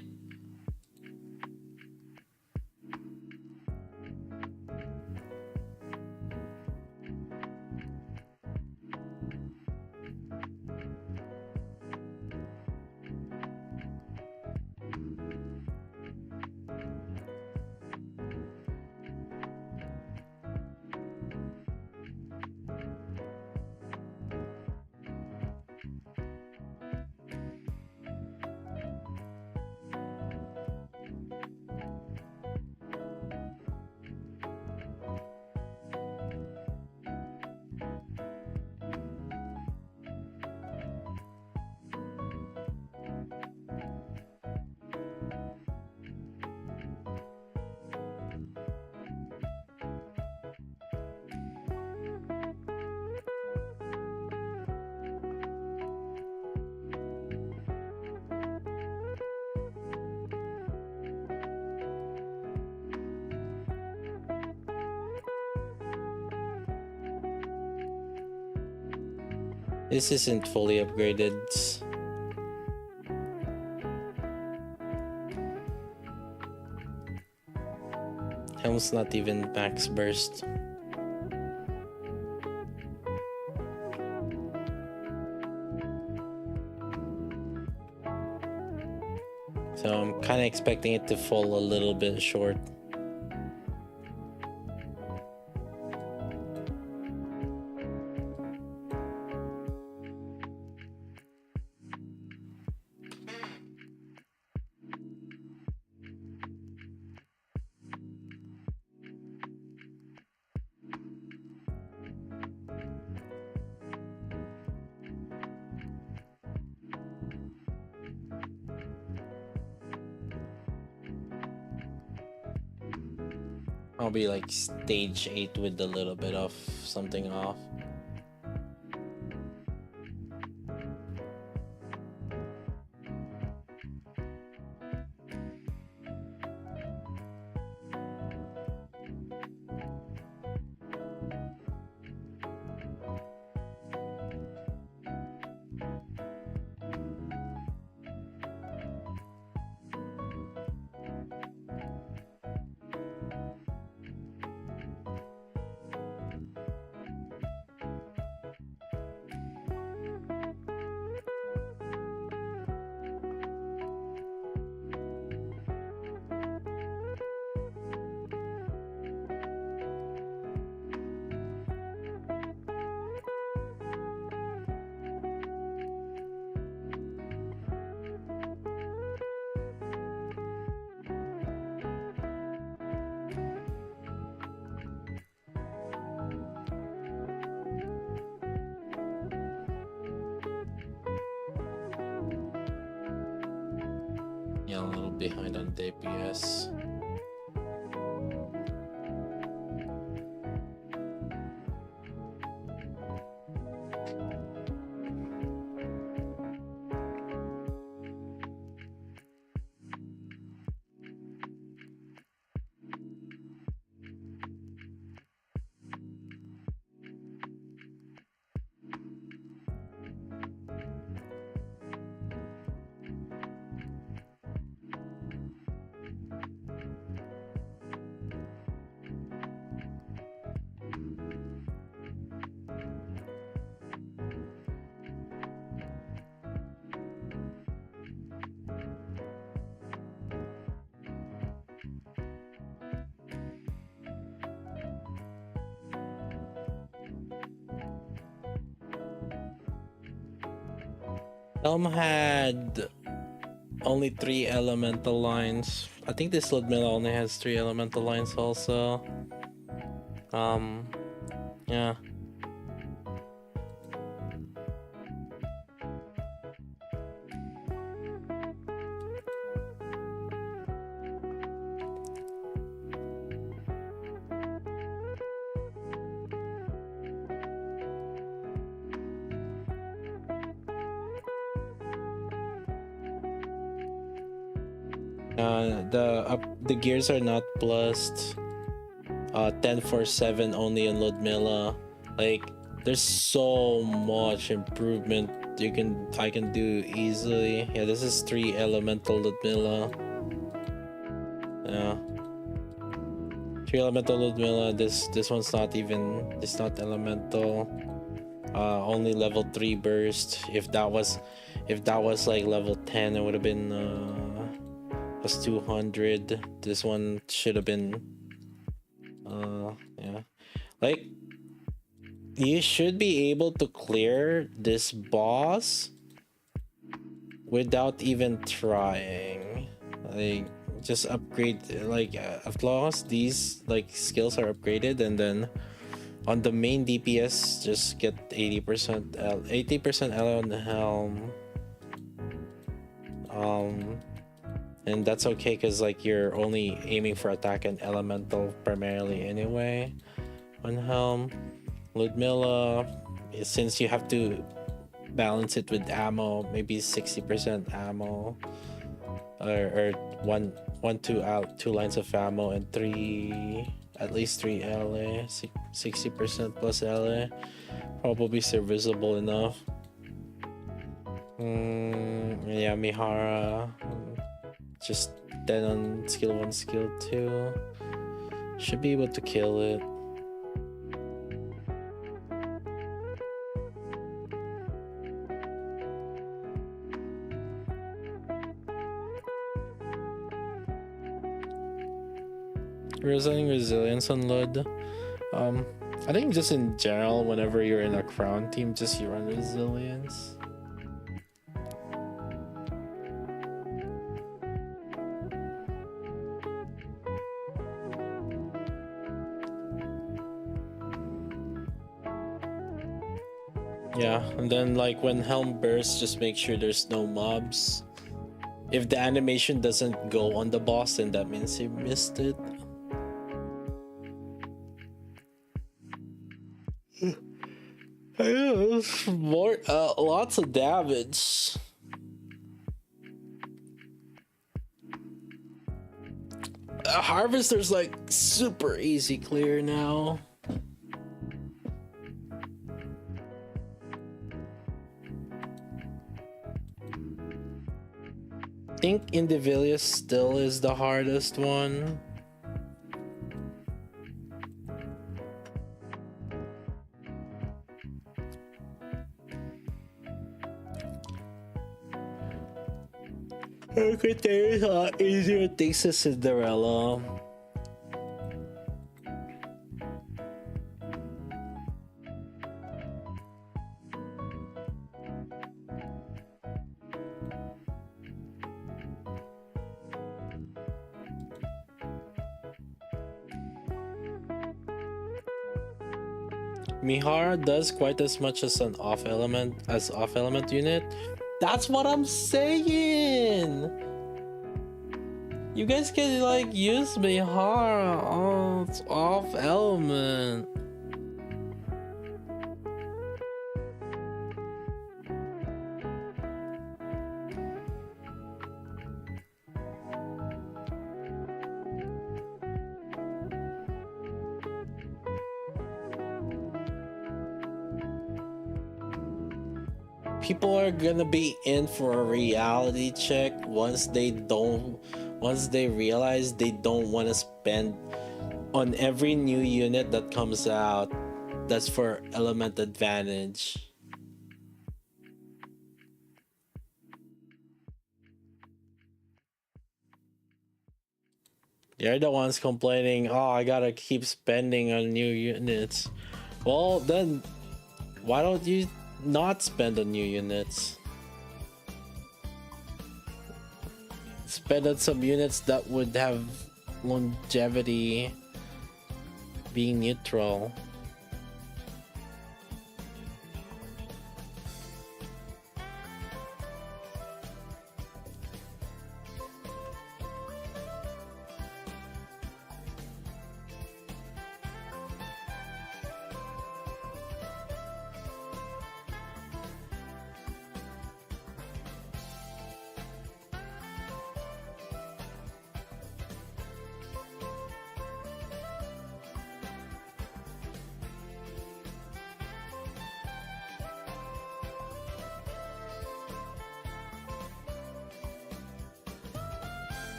This isn't fully upgraded. Helm's not even max burst. So I'm kind of expecting it to fall a little bit short. I'll be like stage 8 with a little bit of something off. Yeah, a little behind on DPS. Elm had only 3 elemental lines. I think this Ludmilla only has 3 elemental lines also. Yeah. The gears are not blessed. 10-4-7 only in Ludmilla. Like, there's so much improvement I can do easily. Yeah, this is 3 elemental Ludmilla. Yeah, 3 elemental Ludmilla. This one's not even. It's not elemental. Only level 3 burst. If that was like level 10, it would have been plus 200. This one should have been yeah, like, you should be able to clear this boss without even trying. Like, just upgrade, like, as long as these like skills are upgraded, and then on the main DPS just get 80% L on the helm. And that's okay, because like you're only aiming for attack and elemental primarily anyway on helm. Ludmilla, since you have to balance it with ammo, maybe 60% ammo, or two lines of ammo and at least 3 LA, 60% plus LA, probably serviceable enough. Yeah, Mihara, just dead on skill 1, skill 2. Should be able to kill it. Resigning resilience on Lud. I think just in general, whenever you're in a crown team, just you run resilience. Yeah, and then like when helm bursts, just make sure there's no mobs. If the animation doesn't go on the boss, then that means you missed it. More, lots of damage. Harvester's like super easy clear now. I think Indivilius still is the hardest one. Okay, there's a lot easier things to Cinderella. Mihara does quite as much as an off element unit. That's what I'm saying. You guys can like use me hard. Oh, it's off element. People are gonna be in for a reality check once they realize they don't want to spend on every new unit that comes out that's for element advantage. They're the ones complaining, oh, I gotta keep spending on new units. Well, then why don't you not spend on new units? Spend on some units that would have longevity being neutral.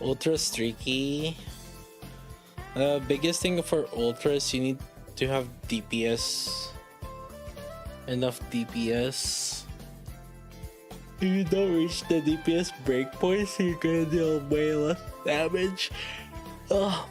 Ultra streaky. Biggest thing for ultras, you need to have DPS. Enough DPS. If you don't reach the DPS breakpoints, you're gonna deal way less damage. Ugh.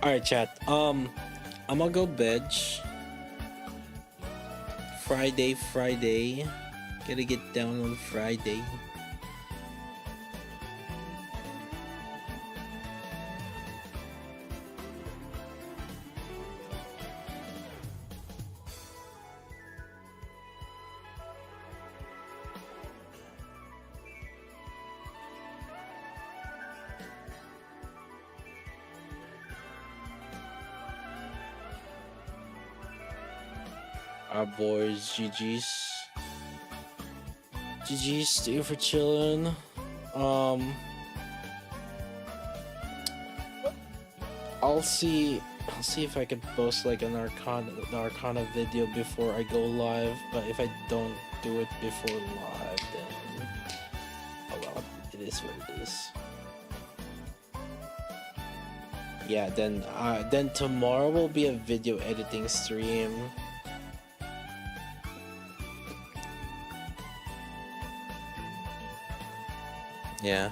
Alright, chat. I'm gonna go bench. Friday. Gotta get down on Friday. Our boys, GG's. GG's, thank you for chilling. I'll see if I can post like an Arcana video before I go live, but if I don't do it before live, then oh well, it is what it is. Yeah, then tomorrow will be a video editing stream. Yeah.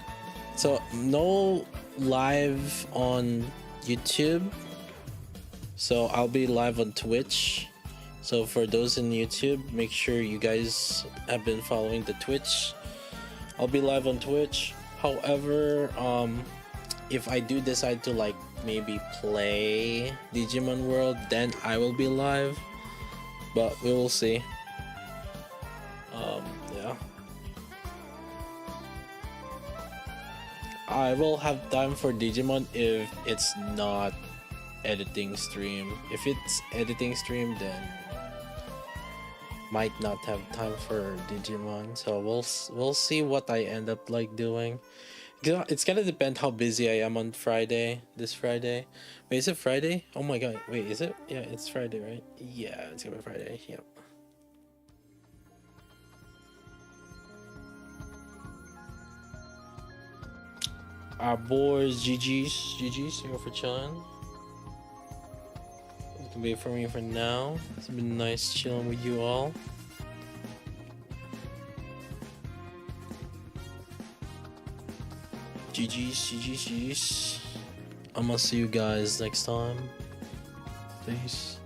So no live on YouTube. So I'll be live on Twitch. So for those in YouTube, make sure you guys have been following the Twitch. I'll be live on Twitch. However, if I do decide to like maybe play Digimon World, then I will be live. But we will see. Yeah. I will have time for Digimon if it's not editing stream. If it's editing stream, then might not have time for Digimon. So we'll see what I end up like doing. It's gonna depend how busy I am on Friday. This Friday. Wait, is it Friday? Oh my god. Wait, is it? Yeah, it's Friday, right? Yeah, it's gonna be Friday. Yep. Our boys, GG's, thank you for chilling. It can be it for me for now. It's been nice chilling with you all. GG's. I'm gonna see you guys next time. Peace.